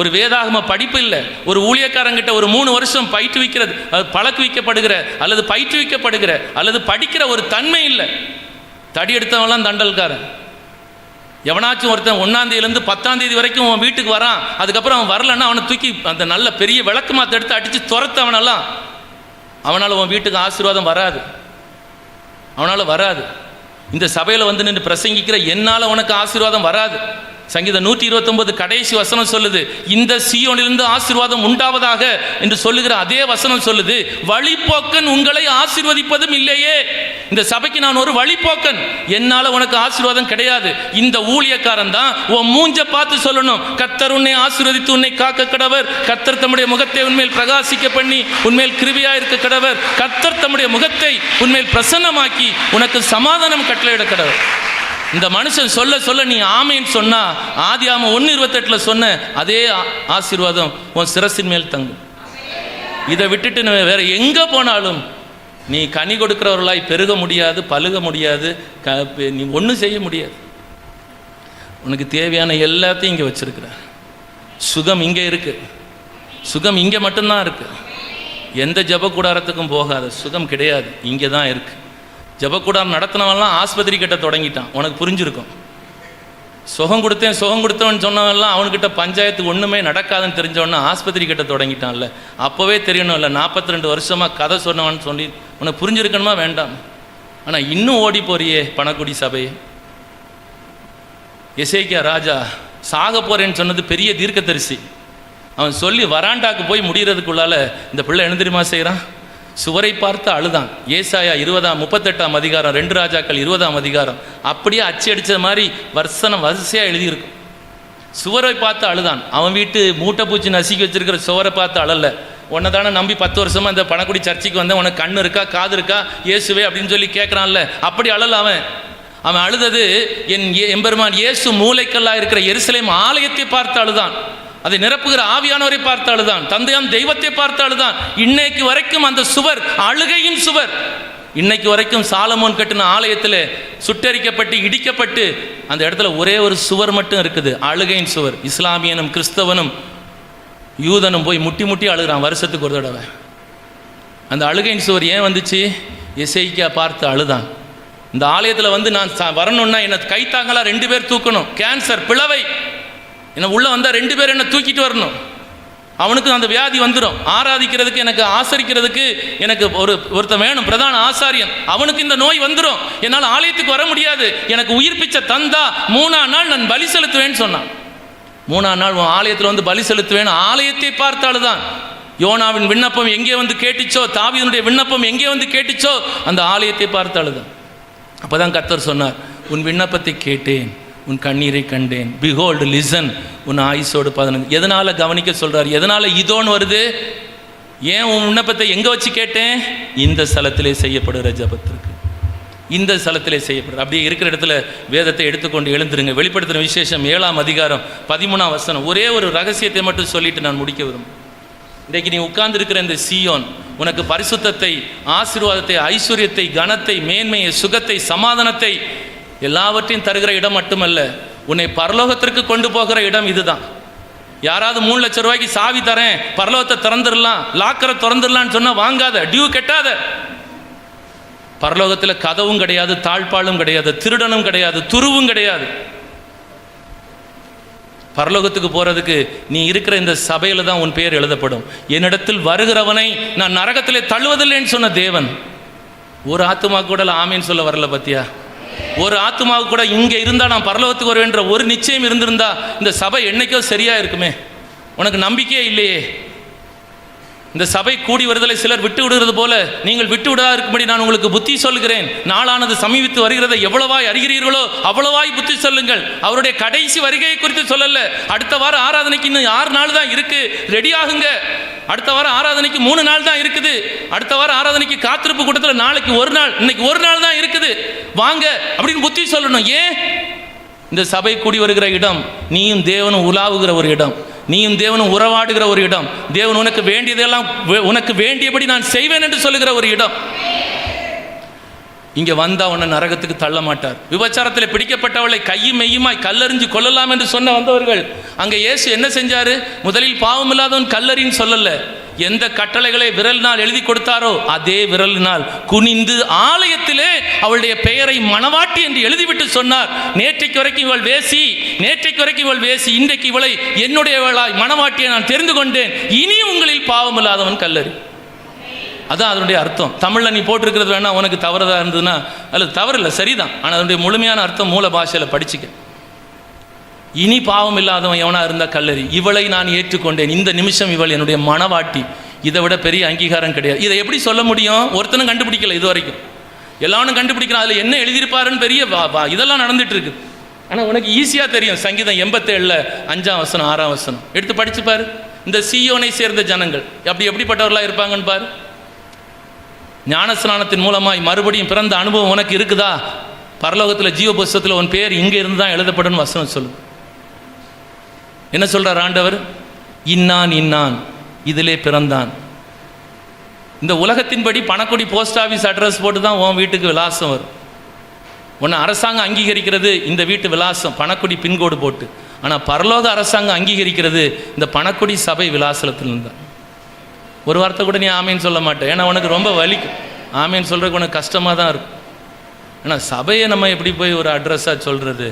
Speaker 1: ஒரு வேதாகம படிப்பு இல்லை. ஒரு ஊழியக்காரங்கிட்ட ஒரு 3 வருஷம் பயிற்றுவிக்கிறது, பழக்குவிக்கப்படுகிற அல்லது பயிற்றுவிக்கப்படுகிற அல்லது படிக்கிற ஒரு தன்மை இல்லை. தடி எடுத்தவன்லாம் தண்டல்காரன். எவனாச்சும் ஒருத்தன் 1ஆம் தேதியிலேருந்து 10ஆம் தேதி வரைக்கும் அவன் வீட்டுக்கு வரான், அதுக்கப்புறம் அவன் வரலன்னா அவனை தூக்கி அந்த நல்ல பெரிய விளக்கு மாற்ற எடுத்து அடித்து துரத்தவனெல்லாம், அவனால் உன் வீட்டுக்கு ஆசீர்வாதம் வராது, அவனால் வராது. இந்த சபையில் வந்து நின்று பிரசங்கிக்கிற என்னால் உனக்கு ஆசீர்வாதம் வராது. சங்கீதம் 129 கடைசி வசனம் சொல்லுது, இந்த சீயோனிலிருந்து ஆசீர்வாதம் உண்டாவதாக என்று சொல்லுகிற அதே வசனம் சொல்லுது, வழிபோக்கன் உங்களை ஆசீர்வதிப்பதும் இல்லையே. இந்த சபைக்கு நான் ஒரு வழிபோக்கன், என்னால் உனக்கு ஆசீர்வாதம் கிடையாது. இந்த ஊழியக்காரன் தான் உன் மூஞ்ச பார்த்து சொல்லணும், கர்த்தர் உன்னை ஆசீர்வதித்து உன்னை காக்க கடவர், கர்த்தர் தம்முடைய முகத்தை உன்மேல் பிரகாசிக்க பண்ணி உன்மேல் கிருபையா இருக்க கடவர், கர்த்தர் தம்முடைய முகத்தை உன்மேல் பிரசன்னமாக்கி உனக்கு சமாதானம் கட்டளையிட கடவர். இந்த மனுஷன் சொல்ல சொல்ல நீ ஆமைன்னு சொன்னா, ஆதியாகமம் 1:28 சொன்ன அதே ஆசீர்வாதம் உன் சிரசின் மேல் தங்கும். இதை விட்டுட்டு நீ வேற எங்க போனாலும் நீ கனி கொடுக்கிறவர்களாய் பெருக முடியாது, பழுக முடியாது, நீ ஒன்றும் செய்ய முடியாது. உனக்கு தேவையான எல்லாத்தையும் இங்கே வச்சிருக்கிற. சுகம் இங்கே இருக்கு, சுகம் இங்கே மட்டும்தான் இருக்கு. எந்த ஜப கூடாரத்துக்கும் போகாத, சுகம் கிடையாது, இங்கே தான் இருக்கு. ஜபக்கூடாரம் நடத்தினவெல்லாம் ஆஸ்பத்திரி கிட்ட தொடங்கிட்டான். உனக்கு புரிஞ்சிருக்கும். சுகம் கொடுத்தவன் சொன்னவன்லாம் அவனுக்கிட்ட பஞ்சாயத்து ஒன்றுமே நடக்காதுன்னு தெரிஞ்சவொன்னே ஆஸ்பத்திரி கிட்ட தொடங்கிட்டான்ல. அப்போவே தெரியணும்ல, 42 வருஷமாக கதை சொன்னவன் சொல்லி உனக்கு புரிஞ்சிருக்கணுமா வேண்டாம்? ஆனால் இன்னும் ஓடி போறியே பணக்குடி சபையை. எசேக்கியா ராஜா சாக போறேன்னு சொன்னது பெரிய தீர்க்கதரிசி. அவன் சொல்லி வராண்டாக்கு போய் முடிகிறதுக்குள்ளால இந்த பிள்ளை என்ன தெரியுமா செய்கிறான்? சுவரை பார்த்து அழுதான். ஏசாயா 38ஆம் அதிகாரம், 2 ராஜாக்கள் 20ஆம் அதிகாரம் அப்படியே அச்சு அடித்த மாதிரி வரிசையாக எழுதியிருக்கும். சுவரை பார்த்து அழுதான். அவன் வீட்டு மூட்டை பூச்சி நசுக்கி வச்சிருக்கிற சுவரை பார்த்து அழல. உன்னை தானே நம்பி 10 வருஷமாக இந்த பணக்குடி சர்ச்சைக்கு வந்தேன், உனக்கு கண்ணு இருக்கா காது இருக்கா இயேசுவே அப்படின்னு சொல்லி கேட்குறான்ல, அப்படி அழல. அவன் அழுதது என் எம்பெருமான் இயேசு மூளைக்கல்லா இருக்கிற எருசலேம் ஆலயத்தை பார்த்து அழுதான். அதை நிரப்புகிற ஆவியானவரை பார்த்து அழுதான். தந்தையாம் தெய்வத்தை பார்த்து அழுதான். இன்னைக்கு வரைக்கும் அந்த சுவர் அழுகையின் சுவர். இன்னைக்கு வரைக்கும் சாலமோன் கட்டின ஆலயத்தில் சுட்டரிக்கப்பட்டு இடிக்கப்பட்டு அந்த இடத்துல ஒரே ஒரு சுவர் மட்டும் இருக்குது, அழுகையின் சுவர். இஸ்லாமியனும் கிறிஸ்தவனும் யூதனும் போய் முட்டி முட்டி அழுகிறான் வருஷத்துக்கு ஒரு தடவை. அந்த அழுகையின் சுவர் ஏன் வந்துச்சு? எசேக்கியா பார்த்து அழுதான். இந்த ஆலயத்தில் நான் வரணும்னா என்னை கைத்தாங்களா 2 பேர் தூக்கணும். கேன்சர் பிளவை என்ன உள்ளே வந்தால் 2 பேர் என்னை தூக்கிட்டு வரணும். அவனுக்கு அந்த வியாதி வந்துடும். ஆராதிக்கிறதுக்கு எனக்கு ஆசரிக்கிறதுக்கு எனக்கு ஒருத்தன் வேணும், பிரதான ஆசாரியன். அவனுக்கு இந்த நோய் வந்துடும். என்னால் ஆலயத்துக்கு வர முடியாது. எனக்கு உயிர்ப்பிச்ச தந்தா 3ஆம் நாள் நான் பலி செலுத்துவேன்னு சொன்னான். 3ஆம் நாள் உன் ஆலயத்தில் பலி செலுத்துவேன். ஆலயத்தை பார்த்தால்தான் யோனாவின் விண்ணப்பம் எங்கே கேட்டுச்சோ, தாவீதுடைய விண்ணப்பம் எங்கே கேட்டுச்சோ அந்த ஆலயத்தை பார்த்தால்தான். அப்போதான் கர்த்தர் சொன்னார், உன் விண்ணப்பத்தை கேட்டேன், உன் கண்ணீரை கண்டேன். பிஹோல்டு லிசன், உன் ஆயுசோடு 15. எதனால் கவனிக்க சொல்கிறார்? எதனால் இதோன்னு வருது? ஏன் உன் விண்ணப்பத்தை எங்கே வச்சு கேட்டேன்? இந்த ஸ்தலத்திலே செய்யப்படுகிற ஜபத்திற்கு, இந்த ஸ்தலத்திலே செய்யப்படுற. அப்படியே இருக்கிற இடத்துல வேதத்தை எடுத்துக்கொண்டு எழுந்துருங்க. வெளிப்படுத்தின விசேஷம் 7ஆம் அதிகாரம் 13ஆம் வசனம். ஒரே ஒரு ரகசியத்தை மட்டும் சொல்லிட்டு நான் முடிக்க விரும்புகிறேன். இன்றைக்கு நீ உட்கார்ந்து இருக்கிற இந்த சீயோன் உனக்கு பரிசுத்தத்தை, ஆசீர்வாதத்தை, ஐஸ்வர்யத்தை, கனத்தை, மேன்மையை, சுகத்தை, சமாதானத்தை எல்லாவற்றையும் தருகிற இடம் மட்டுமல்ல, உன்னை பரலோகத்திற்கு கொண்டு போகிற இடம் இதுதான். யாராவது 3 லட்சம் ரூபாய்க்கு சாவி தரேன், பரலோகத்தை திறந்துடலாம், லாக்கரை திறந்துடலான்னு சொன்னால் வாங்காத, டியூ கெட்டாத. பரலோகத்தில் கதவும் கிடையாது, தாழ்பாலும் கிடையாது, திருடனும் கிடையாது, துருவும் கிடையாது. பரலோகத்துக்கு போகிறதுக்கு நீ இருக்கிற இந்த சபையில் தான் உன் பெயர் எழுதப்படும். என்னிடத்தில் வருகிறவனை நான் நரகத்திலே தள்ளுவதில்லைன்னு சொன்ன தேவன் ஒரு ஆத்துமா கூட ஆமேன்னு சொல்ல வரல. பத்தியா, ஒரு ஆத்துமாவுக்கு கூட இங்கே இருந்தால் நான் பரலோகத்துக்கு வருவேன்ற ஒரு நிச்சயம் இருந்திருந்தா இந்த சபை என்னைக்கோ சரியாக இருக்குமே. உனக்கு நம்பிக்கையே இல்லையே. இந்த சபை கூடி வருதலை சிலர் விட்டு விடுகிறது போல நீங்கள் விட்டு விடாத இருக்கும்படி நான் உங்களுக்கு புத்தி சொல்கிறேன். நாளானது சமீபித்து வருகிறதை எவ்வளவாய் அறிகிறீர்களோ அவ்வளவாய் புத்தி சொல்லுங்கள். அவருடைய கடைசி வருகையை குறித்து சொல்லல. அடுத்த வார ஆராதனைக்கு இன்னும் 6 நாள் தான் இருக்கு, ரெடி ஆகுங்க. அடுத்த வார ஆராதனைக்கு 3 நாள் தான் இருக்குது. அடுத்த வார ஆராதனைக்கு காத்திருப்பு கூட்டத்தில் நாளைக்கு 1 நாள், இன்னைக்கு 1 நாள் தான் இருக்குது, வாங்க அப்படின்னு புத்தி சொல்லணும். ஏன்? இந்த சபை கூடி வருகிற இடம் நீயும் தேவனும் உலாவுகிற ஒரு இடம், நீயும் தேவனும் உறவாடுகிற ஒரு இடம், தேவன் உனக்கு வேண்டியதெல்லாம் உனக்கு வேண்டியபடி நான் செய்வேன் என்று சொல்லுகிற ஒரு இடம். இங்கே வந்தா உன்னை நரகத்துக்கு தள்ள மாட்டார். விபச்சாரத்தில் பிடிக்கப்பட்டவளை கையும் மெய்யுமாய் கல்லறிஞ்சு கொள்ளலாம் என்று சொன்ன வந்தவர்கள் அங்கே இயேசு என்ன செஞ்சாரு? முதலில் பாவம் இல்லாதவன் கல்லறின்னு சொல்லல. எந்த கட்டளைகளை விரலினால் எழுதி கொடுத்தாரோ அதே விரலினால் குனிந்து ஆலயத்திலே அவளுடைய பெயரை மணவாட்டி என்று எழுதிவிட்டு சொன்னார், நேற்றைக்கு வரைக்கும் இவள் வேசி, நேற்றைக்கு வரைக்கும் இவள் வேசி, இன்றைக்கு இவளை என்னுடையவளாய் மணவாட்டியை நான் தெரிந்து கொண்டேன், இனி உங்களில் பாவம் இல்லாதவன் கல்லறி. அதான் அதனுடைய அர்த்தம். தமிழில் நீ போட்டிருக்கிறது வேணா உனக்கு தவறுதா இருந்ததுன்னா அல்லது தவறு இல்லை, சரிதான். ஆனால் அதனுடைய முழுமையான அர்த்தம் மூல பாஷையில் படிச்சுக்க. இனி பாவம் இல்லாதவன் எவனா இருந்தால் கல்லறி. இவளை நான் ஏற்றுக்கொண்டேன், இந்த நிமிஷம் இவள் என்னுடைய மணவாட்டி. இதை விட பெரிய அங்கீகாரம் கிடையாது. இதை எப்படி சொல்ல முடியும்? ஒருத்தனும் கண்டுபிடிக்கல இது வரைக்கும். எல்லாரும் கண்டுபிடிக்கிறான். அதில் என்ன எழுதியிருப்பாருன்னு பெரிய இதெல்லாம் நடந்துட்டு இருக்கு. ஆனால் உனக்கு ஈஸியாக தெரியும். சங்கீதம் 87 5ஆம் வசனம் 6ஆம் வசனம் எடுத்து படிச்சு பாரு. இந்த சீயோனை சேர்ந்த ஜனங்கள் எப்படிப்பட்டவர்களாக இருப்பாங்கன்னு பாரு. ஞானஸ்நானத்தின் மூலமாய் மறுபடியும் பிறந்த அனுபவம் உனக்கு இருக்குதா? பரலோகத்தில் ஜீவ புஸ்தகத்தில் உன் பேர் இங்கே இருந்து தான் எழுதப்படும் வசனம் சொல்லு. என்ன சொல்கிறார் ஆண்டவர்? இன்னான் இன்னான் இதிலே பிறந்தான். இந்த உலகத்தின்படி பணக்குடி போஸ்ட் ஆஃபீஸ் அட்ரஸ் போட்டு தான் உன் வீட்டுக்கு விலாசம் வரும். உன்னை அரசாங்கம் அங்கீகரிக்கிறது இந்த வீட்டு விலாசம் பணக்குடி பின்கோடு போட்டு. ஆனால் பரலோக அரசாங்கம் அங்கீகரிக்கிறது இந்த பணக்குடி சபை விலாசலத்திலிருந்து தான். ஒரு வார்த்தை கூட நீ ஆமேன்னு சொல்ல மாட்டேன், ஏன்னா உனக்கு ரொம்ப வலிக்கும். ஆமேன்னு சொல்கிறதுக்கு உனக்கு கஷ்டமாக தான் இருக்கும். ஆனால் சபையை நம்ம எப்படி போய் ஒரு அட்ரஸாக சொல்கிறது?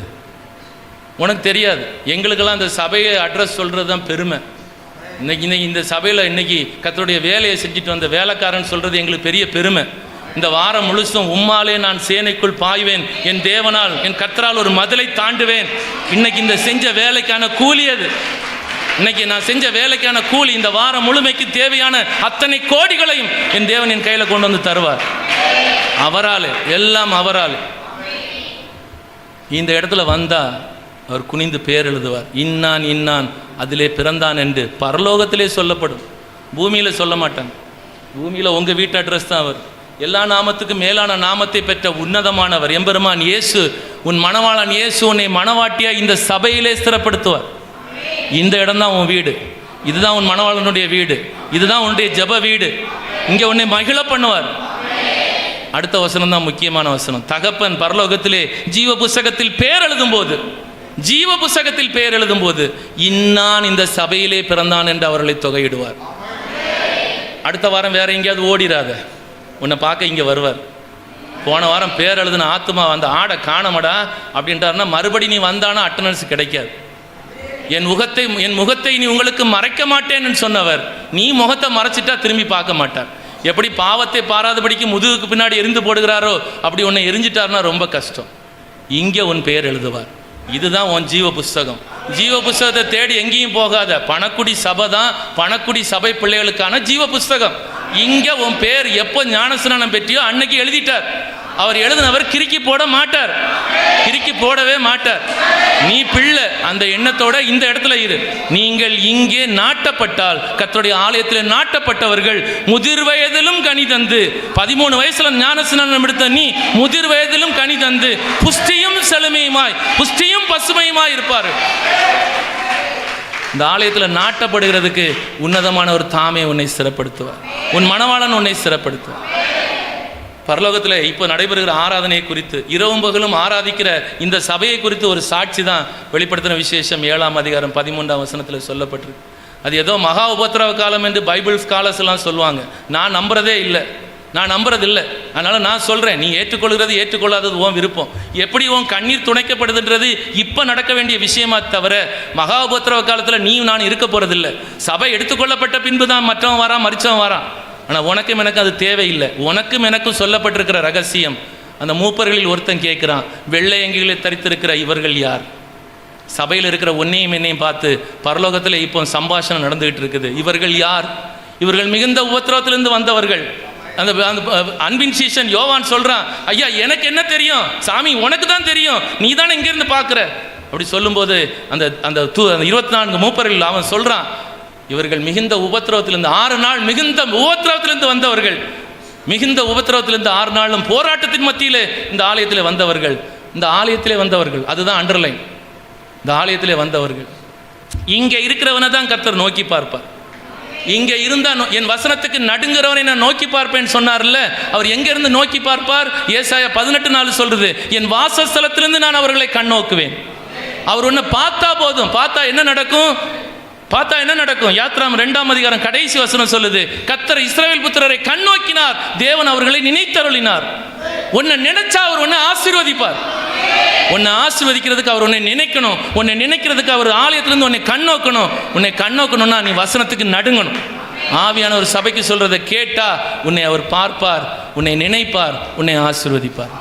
Speaker 1: உனக்கு தெரியாது. எங்களுக்கெல்லாம் அந்த சபையை அட்ரஸ் சொல்கிறது தான் பெருமை. இன்னைக்கு இந்த சபையில் இன்னைக்கு கர்த்தருடைய வேலையை செஞ்சுட்டு வந்த வேலைக்காரன் சொல்கிறது எங்களுக்கு பெரிய பெருமை. இந்த வாரம் முழுசும் உம்மாலே நான் சேனைக்குள் பாய்வேன், என் தேவனால் என் கர்த்தரால் ஒரு மதிலை தாண்டுவேன். இன்னைக்கு இந்த செஞ்ச வேலைக்கான கூலி அது. இன்னைக்கு நான் செஞ்ச வேலைக்கான கூலி, இந்த வாரம் முழுமைக்கு தேவையான அத்தனை கோடிகளையும் என் தேவன் என் கையில் கொண்டு வந்து தருவார். அவரால், எல்லாம் அவரால். இந்த இடத்துல வந்தா அவர் குனிந்து பேர் எழுதுவார். இன்னான் இன்னான் அதிலே பிறந்தான் என்று பரலோகத்திலே சொல்லப்படும், பூமியில் சொல்ல மாட்டாங்க. பூமியில் உங்கள் வீட்டு அட்ரஸ் தான் அவர். எல்லா நாமத்துக்கும் மேலான நாமத்தை பெற்ற உன்னதமானவர் எம்பெருமான் இயேசு, உன் மணவாளன் இயேசு உன்னை மணவாட்டியா இந்த சபையிலே ஸ்திரப்படுத்துவார். இந்த இடம் தான் உன் வீடு, இதுதான் உன் மணவாளனுடைய வீடு, இதுதான் உன்னுடைய ஜெப வீடு. இங்கே உன்னை மகிழ பண்ணுவார். அடுத்த வசனம் தான் முக்கியமான வசனம். தகப்பன் பரலோகத்திலே ஜீவ புஸ்தகத்தில் பேர் எழுதும் போது, ஜீவ புஸ்தகத்தில் பேர் எழுதும் போது இன்னான் இந்த சபையிலே பிறந்தான் என்று அவர்களை தொகையிடுவார். அடுத்த வாரம் வேற எங்கேயாவது ஓடிராத, உன்னை பார்க்க இங்கே வருவார். போன வாரம் பேர் எழுதுன ஆத்துமா அந்த ஆடை காணமடா அப்படின்ட்டாருன்னா மறுபடி நீ வந்தானா அட்டனன்ஸ் கிடைக்காது. என் முகத்தை நீ உங்களுக்கு மறைக்க மாட்டேன்னு சொன்னவர், நீ முகத்தை மறைச்சிட்டா திரும்பி பார்க்க மாட்டார். எப்படி பாவத்தை பாராதபடிக்கு முதுகுக்கு பின்னாடி எரிந்து போடுகிறாரோ அப்படி உன்னை எரிஞ்சிட்டார்னா ரொம்ப கஷ்டம். இங்கே உன் பெயர் எழுதுவார். இதுதான் உன் ஜீவ புஸ்தகம். ஜீவ புஸ்தகத்தை தேடி எங்கேயும் போகாத. பணக்குடி சபை தான் பணக்குடி சபை பிள்ளைகளுக்கான ஜீவ புஸ்தகம். இங்கே உன் பேர் எப்போ ஞானஸ்நானம் பெற்றியோ அன்னைக்கு எழுதிட்டார். அவர் எழுதினவர் கிறுக்கி போட மாட்டார், கிறுக்கி போடவே மாட்டார். நீ பிள்ளை, அந்த எண்ணத்தோட இந்த இடத்துல இரு. நீங்கள் இங்கே நாட்டப்பட்டால், கர்த்தருடைய ஆலயத்தில் நாட்டப்பட்டவர்கள் முதிர் வயதிலும் கனி தந்து, 13 வயசுல ஞானஸ்நானம் எடுத்த நீ முதிர் வயதிலும் கனி தந்து புஷ்டியும் செழுமையுமாய், புஷ்டியும் பசுமையுமாய் இருப்பார். இந்த ஆலயத்தில் நாட்டப்படுகிறதுக்கு உன்னதமான ஒரு தாமே உன்னை சிறப்படுத்துவார். உன் மணவாளன் உன்னை சிறப்படுத்துவார். பரலோகத்தில் இப்போ நடைபெறுகிற ஆராதனை குறித்து, இரவும் பகலும் ஆராதிக்கிற இந்த சபையை குறித்து ஒரு சாட்சி தான் வெளிப்படுத்தின விசேஷம் 7ஆம் அதிகாரம் 13ஆம் வசனத்தில் சொல்லப்பட்டிருக்கு. அது ஏதோ மகா உபத்திரவ காலம் என்று பைபிள் ஸ்காலர்ஸ் எல்லாம் சொல்லுவாங்க. நான் நம்புறதே இல்லை, நான் நம்புறதில்லை. அதனால் நான் சொல்கிறேன், நீ ஏற்றுக்கொள்கிறது ஏற்றுக்கொள்ளாதது உன் விருப்பம். எப்படி உன் கண்ணீர் துணைக்கப்படுதுன்றது இப்போ நடக்க வேண்டிய விஷயமா தவிர மகா உபத்திரவ காலத்தில் நீ நான் இருக்க போகிறதில்லை. சபை எடுத்துக்கொள்ளப்பட்ட பின்பு தான் மற்றவன் வரான், மறிச்சவன் வரான். ஆனால் உனக்கும் எனக்கு அது தேவையில்லை. உனக்கும் எனக்கும் சொல்லப்பட்டிருக்கிற ரகசியம், அந்த மூப்பர்களில் ஒருத்தன் கேட்குறான், வெள்ளை அங்கிகளை தரித்திருக்கிற இவர்கள் யார்? சபையில் இருக்கிற ஒன்னையும் என்னையும் பார்த்து பரலோகத்தில் இப்போ சம்பாஷணம் நடந்துகிட்டு இருக்குது. இவர்கள் யார்? இவர்கள் மிகுந்த உபத்திரவத்திலிருந்து வந்தவர்கள். அந்த அன்பின் சீஷன் யோவான் சொல்கிறான், ஐயா எனக்கு என்ன தெரியும், சாமி உனக்கு தான் தெரியும், நீ தானே இங்கேருந்து பார்க்குற. அப்படி சொல்லும்போது அந்த அந்த 24 மூப்பர்கள் அவன் சொல்கிறான், இவர்கள் மிகுந்த உபத்திரவத்திலிருந்து 6 நாள் மிகுந்த உபத்திரவத்திலிருந்து வந்தவர்கள், மிகுந்த உபத்திரவத்திலிருந்து 6 நாளும் போராட்டத்தின் மத்தியிலே இந்த ஆலயத்தில் வந்தவர்கள், இந்த ஆலயத்திலே வந்தவர்கள். அதுதான் அண்டர்லைன், இந்த ஆலயத்திலே வந்தவர்கள். இங்கே இருக்கிறவனை தான் கர்த்தர் நோக்கி பார்ப்பார். இங்கே இருந்தா என் வசனத்துக்கு நடுங்கிறவனை நான் நோக்கி பார்ப்பேன்னு சொன்னார்ல, அவர் எங்கிருந்து நோக்கி பார்ப்பார்? ஏசாயா 18:4 சொல்றது, என் வாசஸ்தலத்திலிருந்து நான் அவர்களை கண்ணோக்குவேன். அவர் ஒன்று பார்த்தா போதும். பார்த்தா என்ன நடக்கும்? பார்த்தா என்ன நடக்கும்? யாத்ராம் 2ஆம் அதிகாரம் கடைசி வசனம் சொல்லுது, கர்த்தர் இஸ்ரவேல் புத்திரரை கண்ணோக்கினார், தேவன் அவர்களை நினைத்தருளினார். உன்னை நினைச்சா அவர் உன்னை ஆசீர்வதிப்பார். உன்னை ஆசீர்வதிக்கிறதுக்கு அவர் உன்னை நினைக்கணும். உன்னை நினைக்கிறதுக்கு அவர் ஆலயத்திலிருந்து உன்னை கண்ணோக்கணும். உன்னை கண்ணோக்கணும்னா நீ வசனத்துக்கு நடுங்கணும். ஆவியான ஒரு சபைக்கு சொல்றதை கேட்டா உன்னை அவர் பார்ப்பார், உன்னை நினைப்பார், உன்னை ஆசீர்வதிப்பார்.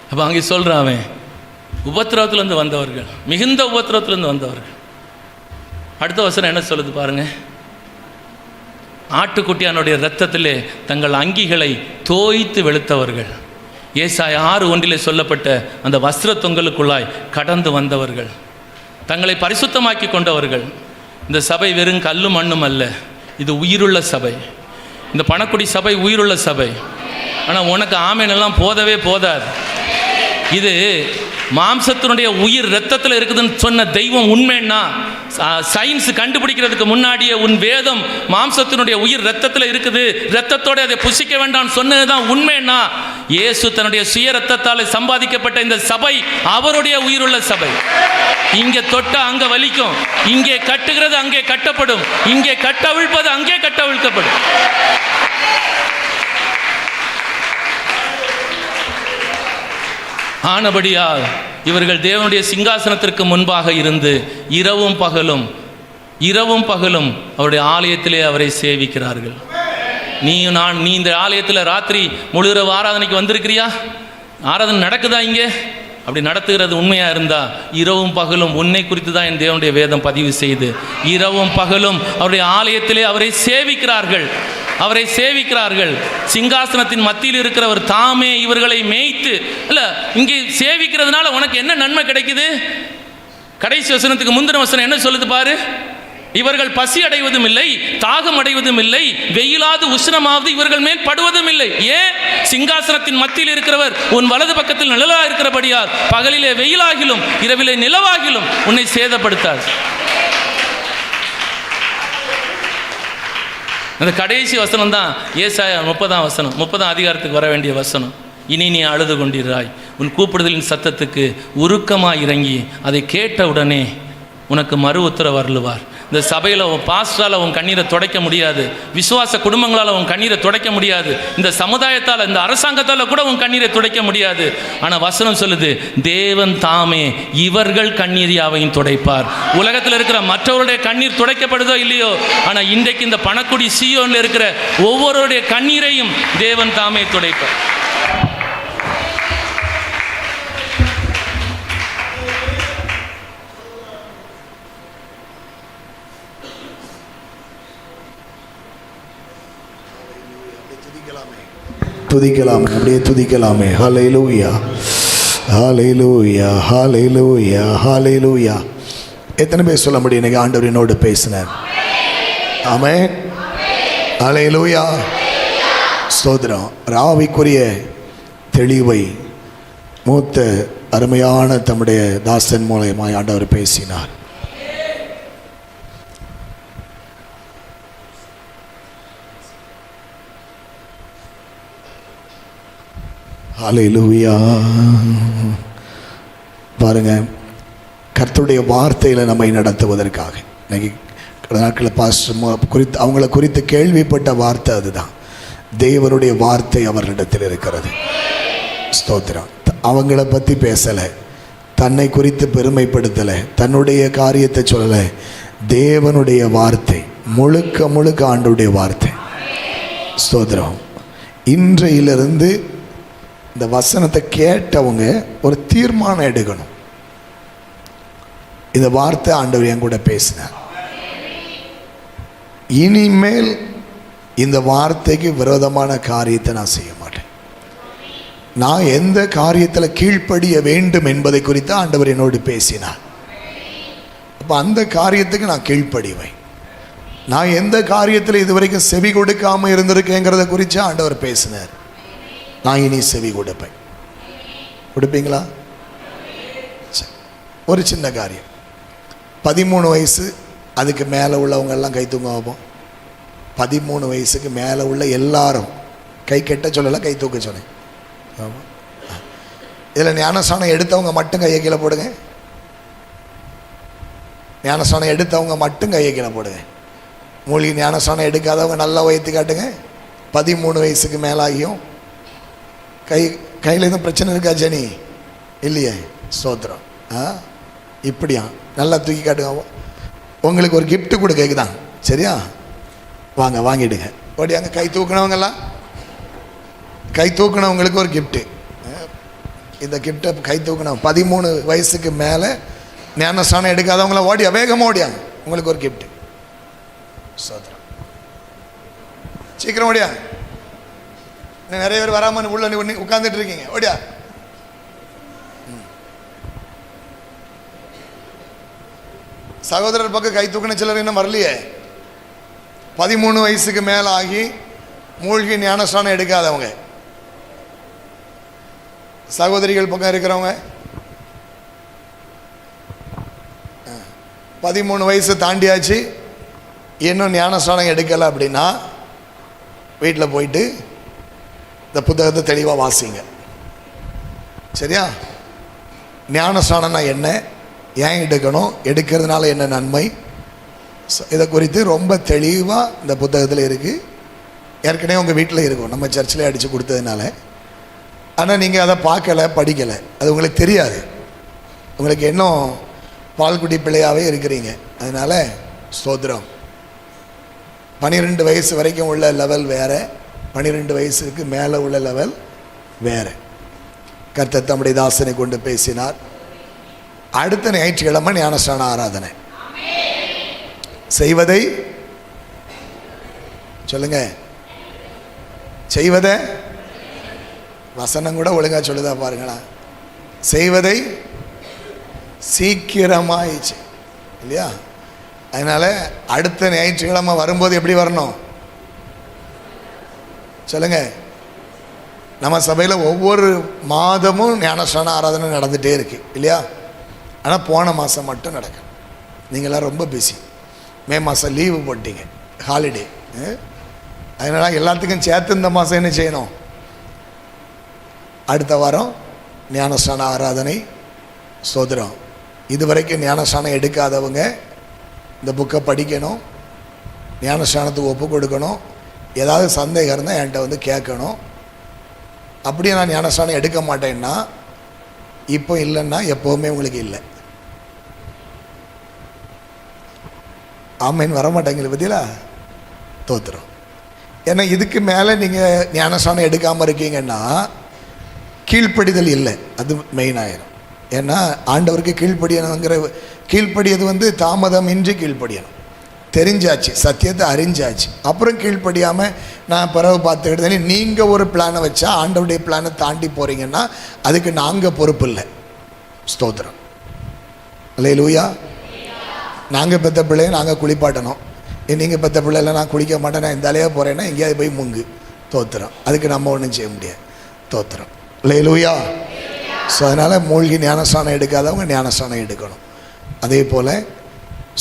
Speaker 1: அப்போ அங்கே சொல்றான், அவன் உபத்திரவத்திலிருந்து வந்தவர்கள், மிகுந்த உபத்திரவத்திலிருந்து வந்தவர்கள். அடுத்த வசனம் என்ன சொல்லுது பாருங்க, ஆட்டுக்குட்டியானுடைய இரத்தத்திலே தங்கள் அங்கிகளை தோய்த்து வெளுத்தவர்கள். ஏசாயா 6:1 சொல்லப்பட்ட அந்த வஸ்திர தொங்கலுக்குள்ளாய் கடந்து வந்தவர்கள், தங்களை பரிசுத்தமாக்கி கொண்டவர்கள். இந்த சபை வெறும் கல்லும் மண்ணும் அல்ல, இது உயிருள்ள சபை. இந்த பணக்குடி சபை உயிருள்ள சபை. ஆனால் உனக்கு ஆமேனெல்லாம் போதவே போதாது. இது மாம்சத்தினுடைய உயிர் ரத்தத்தில் இருக்குதுன்னு சொன்ன தெய்வம் உண்மைன்னா, சயின்ஸ் கண்டுபிடிக்கிறதுக்கு முன்னாடியே உன் வேதம் மாம்சத்தினுடைய உயிர் ரத்தத்தில் இருக்குது, ரத்தத்தோடு அதை புசிக்க வேண்டாம் சொன்னதுதான் உண்மைன்னா, இயேசு தன்னுடைய சுய ரத்தத்தால் சம்பாதிக்கப்பட்ட இந்த சபை அவருடைய உயிருள்ள சபை. இங்கே தொட்டா அங்கே வலிக்கும், இங்கே கட்டுகிறது அங்கே கட்டப்படும், இங்கே கட்டவிழ்ப்பது அங்கே கட்டவிழ்க்கப்படும். ஆனபடியால் இவர்கள் தேவனுடைய சிங்காசனத்திற்கு முன்பாக இருந்து இரவும் பகலும் அவருடைய ஆலயத்திலே அவரை சேவிக்கிறார்கள். நீ இந்த ஆலயத்தில் ராத்திரி முழுஇரவு ஆராதனைக்கு வந்திருக்கிறியா? ஆராதனை நடக்குதா? இங்கே அப்படி நடத்துகிறது உண்மையாக இருந்தால் இரவும் பகலும் உன்னை குறித்து தான் என் தேவனுடைய வேதம் பதிவு செய்து இரவும் பகலும் அவருடைய ஆலயத்திலே அவரை சேவிக்கிறார்கள். சிங்காசனத்தின் மத்தியில் இருக்கிறவர் தாமே இவர்களை மேய்த்து. இல்லை, இங்கே சேவிக்கிறதுனால உனக்கு என்ன நன்மை கிடைக்குது? கடைசி வசனத்துக்கு முந்தின வசனம் என்ன சொல்லுது பாரு. இவர்கள் பசி அடைவதும் இல்லை, தாகம் அடைவதும் இல்லை, வெயிலாது உஷ்ணமாவது இவர்கள் மேல் படுவதும் இல்லை. ஏன்? சிங்காசனத்தின் மத்தியில் இருக்கிறவர் உன் வலது பக்கத்தில் நிழலா இருக்கிறபடியால் பகலிலே வெயிலாகிலும் இரவிலே நிலவாகிலும் உன்னை சேதப்படுத்தார். அந்த கடைசி வசனம் தான் ஏசாயா 30ஆம் வசனம், 30ஆம் அதிகாரத்துக்கு வர வேண்டிய வசனம். இனி நீ அழுது கொண்டிராய், உன் கூப்பிடுதலின் சத்தத்துக்கு உருக்கமாய் இறங்கி அதை கேட்ட உடனே உனக்கு மறு உத்தரவு அருளுவார். இந்த சபையில் உன் பாஸ்டரால் உன் கண்ணீரை துடைக்க முடியாது, விசுவாச குடும்பங்களால் உன் கண்ணீரை துடைக்க முடியாது, இந்த சமுதாயத்தால் இந்த அரசாங்கத்தால் கூட உன் கண்ணீரை துடைக்க முடியாது. ஆனால் வசனம் சொல்லுது, தேவன் தாமே இவர்கள் கண்ணீர் யாவையும் துடைப்பார். உலகத்தில் இருக்கிற மற்றவருடைய கண்ணீர் துடைக்கப்படுதோ இல்லையோ, ஆனால் இன்றைக்கு இந்த பணக்குடி சீயோனில் இருக்கிற ஒவ்வொருடைய கண்ணீரையும் தேவன் தாமே துடைப்பார்.
Speaker 3: துதிக்கலாமே, அப்படியே துதிக்கலாமே. ஹல்லேலூயா, ஹல்லேலூயா, ஹல்லேலூயா, ஹல்லேலூயா. எத்தனை பேர் சொல்ல முடியும் இன்னைக்கு ஆண்டவர் என்னோடு பேசினார்? ஆமென், ஹல்லேலூயா, ஸ்தோத்திரம். ராவிக்குரிய தெளிவை மூத்த அருமையான தம்முடைய தாசன் மூலமாய் ஆண்டவர் பேசினார். ஹல்லேலூயா. பாருங்க, கர்த்தருடைய வார்த்தையில் நம்மை நடத்துவதற்காக இன்னைக்கு கடந்த நாட்களில் பாஸ்டர் குறித்து அவங்கள குறித்து கேள்விப்பட்ட வார்த்தை அதுதான். தேவனுடைய வார்த்தை அவர்களிடத்தில் இருக்கிறது. ஸ்தோத்திரம். அவங்கள பற்றி பேசலை, தன்னை குறித்து பெருமைப்படுத்தலை, தன்னுடைய காரியத்தை சொல்லலை. தேவனுடைய வார்த்தை முழுக்க முழுக்க ஆண்டவருடைய வார்த்தை. ஸ்தோத்திரம். இன்றையிலிருந்து இந்த வசனத்தை கேட்டவங்க ஒரு தீர்மானம் எடுக்கணும். இந்த வார்த்தை ஆண்டவர் என் கூட பேசினார். இனிமேல் இந்த வார்த்தைக்கு விரோதமான காரியத்தை நான் செய்ய மாட்டேன். நான் எந்த காரியத்தில் கீழ்ப்படிய வேண்டும் என்பதை குறித்து ஆண்டவர் என்னோடு பேசினார். அப்போ அந்த காரியத்துக்கு நான் கீழ்ப்படிவேன். நான் எந்த காரியத்தில் இதுவரைக்கும் செவி கொடுக்காமல் இருந்திருக்கேங்கிறத குறித்து ஆண்டவர் பேசினார். நான் இனி செவி கொடுப்பேன். கொடுப்பீங்களா? ஒரு சின்ன காரியம். 13 வயசு அதுக்கு மேலே உள்ளவங்கெல்லாம் கை தூங்க வைப்போம். 13 வயசுக்கு மேலே உள்ள எல்லாரும் கை கெட்ட சொல்லலை, கை தூக்க சொன்னேன். ஆமாம். இதில் ஞானஸ்நானம் எடுத்தவங்க மட்டும் கையை கீழே போடுங்க. ஞானஸ்நானம் எடுத்தவங்க மட்டும் கையை கீழே போடுங்க. மூலிகை ஞானஸ்நானம் எடுக்காதவங்க நல்லா உயர்த்தி காட்டுங்க. 13 வயசுக்கு மேலாகியும் கையில் எதுவும் பிரச்சனை இருக்கா ஜனி? இல்லையே, ஸ்தோத்திரம். இப்படியா நல்லா தூக்கி காட்டுங்க. உங்களுக்கு ஒரு கிஃப்ட்டு கூட கேட்குதான், சரியா? வாங்க, வாங்கிடுங்க. ஓடியாங்க. கை தூக்கினவங்கெல்லாம், கை தூக்கினவங்களுக்கு ஒரு கிஃப்ட்டு. இந்த கிஃப்டை கை தூக்கினவங்க 13 வயசுக்கு மேலே ஞானஸ்நானம் எடுக்காதவங்களாம் ஓடியா, வேகமாக ஓடியாங்க. உங்களுக்கு ஒரு கிஃப்ட்டு. ஸ்தோத்திரம். சீக்கிரம் ஓடியா. நிறைய பேர் வராமல் உள்ள உட்கார்ந்துட்டு இருக்கீங்க. ஓடியா. சகோதரர் பக்கம் கை தூக்கின சிலர் இன்னும் வரலையே. 13 வயசுக்கு மேலே ஆகி மூழ்கி ஞானஸ்நானம் எடுக்காதவங்க சகோதரிகள் பக்கம் இருக்கிறவங்க, 13 வயசு தாண்டியாச்சு இன்னும் ஞானஸ்நானம் எடுக்கலை அப்படின்னா வீட்டில் போயிட்டு இந்த புத்தகத்தை தெளிவாக வாசிங்க, சரியா? ஞானஸ்நானம்னா என்ன, ஏன் எடுக்கணும், எடுக்கிறதுனால என்ன நன்மை, இதை குறித்து ரொம்ப தெளிவாக இந்த புத்தகத்தில் இருக்குது. ஏற்கனவே உங்கள் வீட்டில் இருக்கும், நம்ம சர்ச்சில் அடித்து கொடுத்ததுனால. ஆனால் நீங்கள் அதை பார்க்கலை, படிக்கலை, அது உங்களுக்கு தெரியாது. உங்களுக்கு இன்னும் பால்குடி பிள்ளையாகவே இருக்கிறீங்க. அதனால் ஸ்தோத்திரம். 12 வயசு வரைக்கும் உள்ள லெவல் வேறு, 12 வயசுக்கு மேலே உள்ள லெவல் வேறு. கர்த்தர் தம்முடைய தாசனை கொண்டு பேசினார். அடுத்த ஞாயிற்றுக்கிழமை ஞானஸ்நான ஆராதனை. செய்வதை சொல்லுங்க, செய்வதை வசனம் கூட ஒழுங்கா சொல்லுதா பாருங்களா. செய்வதை சீக்கிரமாயிடுச்சு இல்லையா? அதனால அடுத்த ஞாயிற்றுக்கிழமை வரும்போது எப்படி வரணும் சொல்லுங்க. நம்ம சபையில் ஒவ்வொரு மாதமும் ஞானஸ்நான ஆராதனை நடந்துகிட்டே இருக்கு இல்லையா? ஆனால் போன மாதம் மட்டும் நடக்கும். நீங்களாம் ரொம்ப பிஸி, மே மாதம் லீவு போட்டீங்க, ஹாலிடே. அதனால் எல்லாத்துக்கும் சேர்த்து இந்த மாதம் என்ன செய்யணும்? அடுத்த வாரம் ஞானஸ்நான ஆராதனை. சோதரம். இதுவரைக்கும் ஞானஸ்நானம் எடுக்காதவங்க இந்த புக்கை படிக்கணும், ஞானஸ்நானத்துக்கு ஒப்பு கொடுக்கணும். ஏதாவது சந்தேகம் இருந்தால் என்கிட்ட வந்து கேட்கணும். அப்படியே நான் ஞானஸ்நானம் எடுக்க மாட்டேன்னா இப்போ இல்லைன்னா எப்போவுமே உங்களுக்கு இல்லை. ஆமேன்னு வரமாட்டேங்கிற பற்றியா தோத்துறோம். ஏன்னா இதுக்கு மேலே நீங்கள் ஞானஸ்நானம் எடுக்காமல் இருக்கீங்கன்னா கீழ்ப்படிதல் இல்லை, அது மெயினாயிரும். ஏன்னா ஆண்டவருக்கு கீழ்ப்படியணுங்கிற கீழ்ப்படியது வந்து தாமதம் இன்றி கீழ்ப்படியணும். தெரிஞ்சாச்சு, சத்தியத்தை அறிஞ்சாச்சு, அப்புறம் கீழ்ப்படியாமல் நான் பிறகு பார்த்துக்கிட்டே நீங்கள் ஒரு பிளானை வச்சா ஆண்டவருடைய பிளானை தாண்டி போகிறீங்கன்னா அதுக்கு நாங்கள் பொறுப்பு இல்லை. ஸ்தோத்திரம். அல்லேலூயா. நாங்கள் பெற்ற பிள்ளைய நாங்கள் குளிப்பாட்டணும். நீங்கள் பெற்ற பிள்ளைல நான் குளிக்க மாட்டேன், நான் இந்த அலையாக போகிறேன்னா எங்கேயாவது போய் முங்கு. தோத்திரம். அதுக்கு நம்ம ஒன்றும் செய்ய முடியாது. தோத்திரம். அல்லேலூயா. ஸோ அதனால் மூழ்கி ஞானஸ்நானம் எடுக்காதவங்க ஞானஸ்நானம் எடுக்கணும். அதே போல்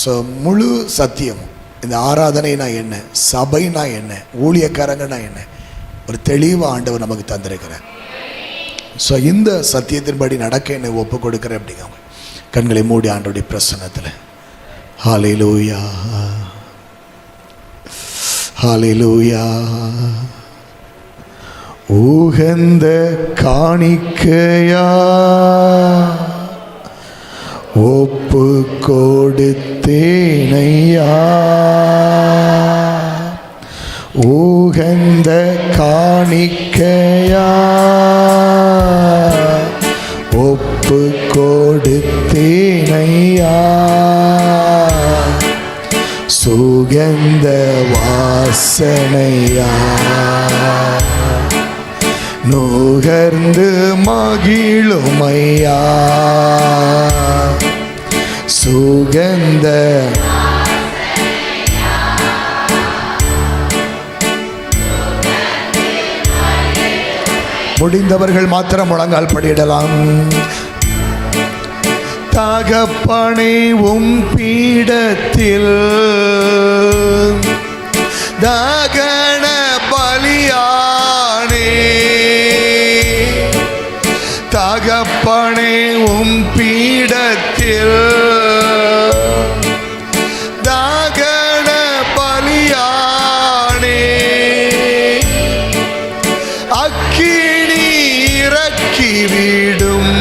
Speaker 3: ஸோ முழு சத்தியமும் இந்த ஆராதனைனா என்ன, சபைனா என்ன, ஊழியக்காரங்கன்னா என்ன, ஒரு தெளிவாக ஆண்டவர் நமக்கு தந்திருக்கிறார். ஸோ இந்த சத்தியத்தின்படி நடக்க என்னை ஒப்பு கொடுக்குறேன் அப்படிங்க. கண்களை மூடி ஆண்டவருடைய பிரசன்னத்தில் ஹல்லேலூயா ஹல்லேலூயா. உகந்த காணிக்கையா ஒப்பு கொடுத்தேனையா. உகந்த காணிக்கையா ஒப்பு கொடுத்தேனையா. சுகந்த வாசனையா நுகர்ந்து மகிழுமையா. சுகந்த முடிந்தவர்கள் மாத்திரம் முழங்கால் படியிடலாம். தகப்பனே உம் பீடத்தில் தகன பலியானே. தகப்பனே உம் பீடத்தில் தகன பலியானே. அக்கினி இறக்கிவிடும்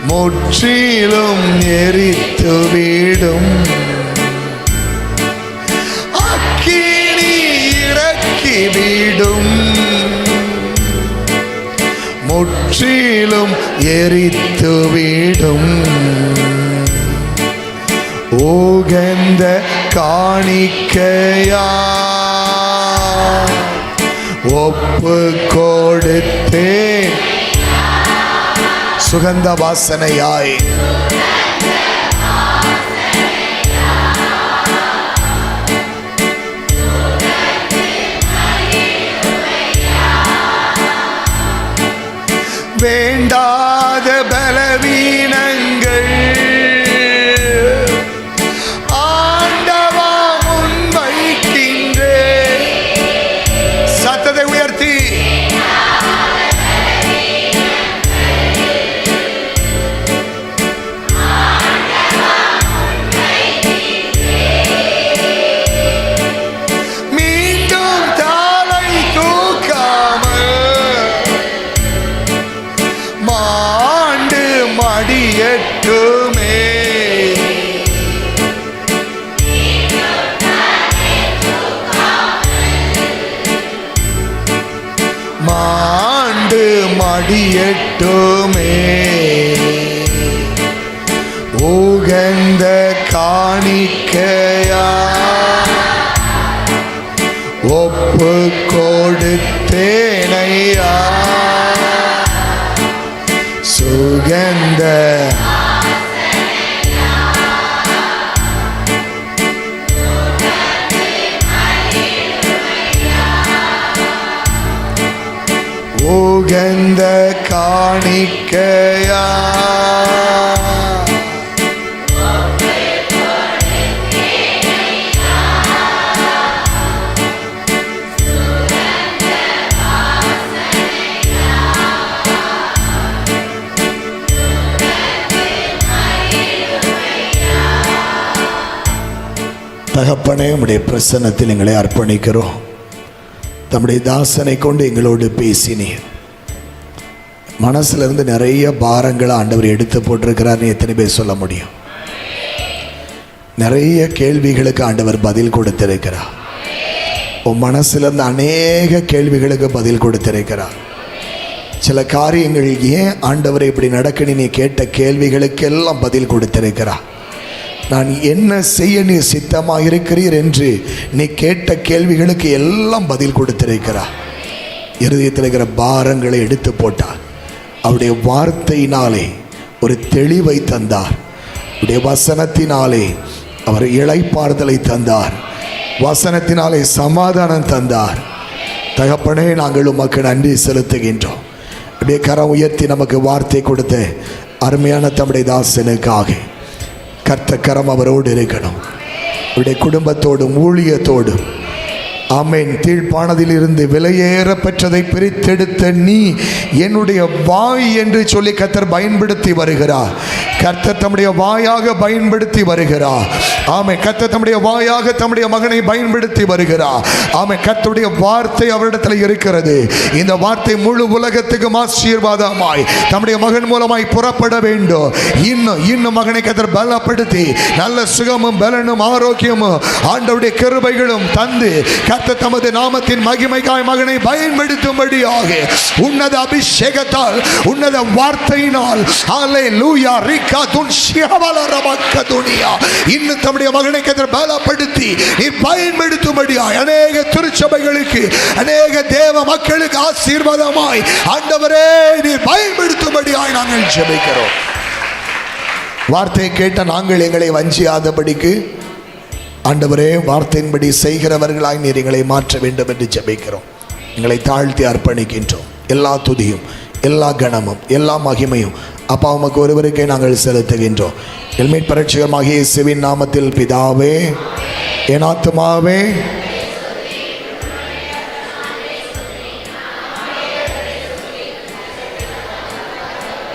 Speaker 3: முற்றிலும் எரித்துவிடும். அக்கினி இறக்கிவிடும் முற்றிலும் எரித்துவிடும். உகந்த காணிக்கையா ஒப்பு கொடுத்தேன். சுகந்த வாசனையாய் வேண்டாத பலவீனங்கள் ஆண்டவா முன்வைக்கின்றேன். சத்தத்தை உயர்த்தி மீண்டும் தாளை தூக்காமல் மாண்டு மாண்டு மடியட்டுமே. உகந்த காணிக்கையா ஒப்பு கொடுத்தேனையா. சுகந்த உகந்த காணிக்கையா தகப்பனே, உம்முடைய பிரசன்னத்தில் எங்களை அர்ப்பணிக்கிறோம். தம்முடைய தாசனை கொண்டு எங்களோடு பேசினீர். மனசுல இருந்து நிறைய பாரங்களை ஆண்டவர் எடுத்து போட்டிருக்கிறார்னு எத்தனை பேர் சொல்ல முடியும்? நிறைய கேள்விகளுக்கு ஆண்டவர் பதில் கொடுத்திருக்கிறார். உன் மனசுல இருந்து அநேக கேள்விகளுக்கு பதில் கொடுத்திருக்கிறார். சில காரியங்கள் ஏன் ஆண்டவரை இப்படி நடக்குன்னு நீ கேட்ட கேள்விகளுக்கெல்லாம் பதில் கொடுத்திருக்கிறார். நான் என்ன செய்ய நீ சித்தமாக இருக்கிறீர் என்று நீ கேட்ட கேள்விகளுக்கு எல்லாம் பதில் கொடுத்திருக்கிறார். இருதயத்தில் இருக்கிற பாரங்களை எடுத்து போட்டார். அவருடைய வார்த்தையினாலே ஒரு தெளிவை தந்தார். அவருடைய வசனத்தினாலே அவர் இளைப்பாறுதலை தந்தார். வசனத்தினாலே சமாதானம் தந்தார். தகப்பனே, நாங்கள் உமக்கு நன்றி செலுத்துகின்றோம். அப்படியே கரம் உயர்த்தி நமக்கு வார்த்தை கொடுத்த அருமையான தம்முடைய தாசனுக்காக கர்த்தக்கரம் அவரோடு இருக்கணும். அவருடைய குடும்பத்தோடும் ஊழியத்தோடும் ஆமென். தீழ்ப்பானதில் இருந்து விலையேற பெற்றதை பிரித்தெடுத்த நீ என்னுடைய வாய் என்று சொல்லி கர்த்தர் பயன்படுத்தி வருகிறார். கர்த்தர் தம்முடைய வாயாக பயன்படுத்தி வருகிறார். ஆமென். கர்த்தர் தம்முடைய வாயாக தம்முடைய மகனை பயன்படுத்தி வருகிறார். ஆமென். கர்த்தருடைய வார்த்தை அவரிடத்தில் இருக்கிறது. இந்த வார்த்தை முழு உலகத்துக்கு ஆசீர்வாதமாய் தம்முடைய மகன் மூலமாய் புறப்பட வேண்டும். இன்னும் மகனை கர்த்தர் பலப்படுத்தி நல்ல சுகமும் பலனும் ஆரோக்கியமும் ஆண்டவருடைய கிருபைகளும் தந்து கர்த்தர் தமது நாமத்தின் மகிமைக்காய் மகனை பயன்படுத்தும்படியாக உன்னத அபிஷேகத்தால் உன்னத வார்த்தையினால் ஹல்லேலூயா ரிகாதுன் ஷிஹவல ரபக்கதுனியா இன்னும் தம்முடைய மகனை கர்த்தர் பலப்படுத்தி நீ பயன்படுத்தும்படியாக அநேக திருச்சபைகளுக்கு அநேக தேவ மக்களுக்கு ஆசீர்வாதமாய் ஆண்டவரே நீ பயன்படுத்தும்படியாக நாங்கள் ஜெபிக்கிறோம். வார்த்தையை கேட்ட நாங்கள் எங்களை வஞ்சியாதபடிக்கு ஆண்டவரே வார்த்தையின்படி செய்கிறவர்களாய் நீர் எங்களை மாற்ற வேண்டும் என்று ஜெபிக்கிறோம். எங்களை தாழ்த்தி அர்ப்பணிக்கின்றோம். எல்லா துதியும் எல்லா கணமும் எல்லா மகிமையும் அப்பா உமக்கு ஒருவருக்கே நாங்கள் செலுத்துகின்றோம். எல்மீட் பரட்சகமாகிய இயேசுவின் நாமத்தில் பிதாவே, என் ஆத்துமாவே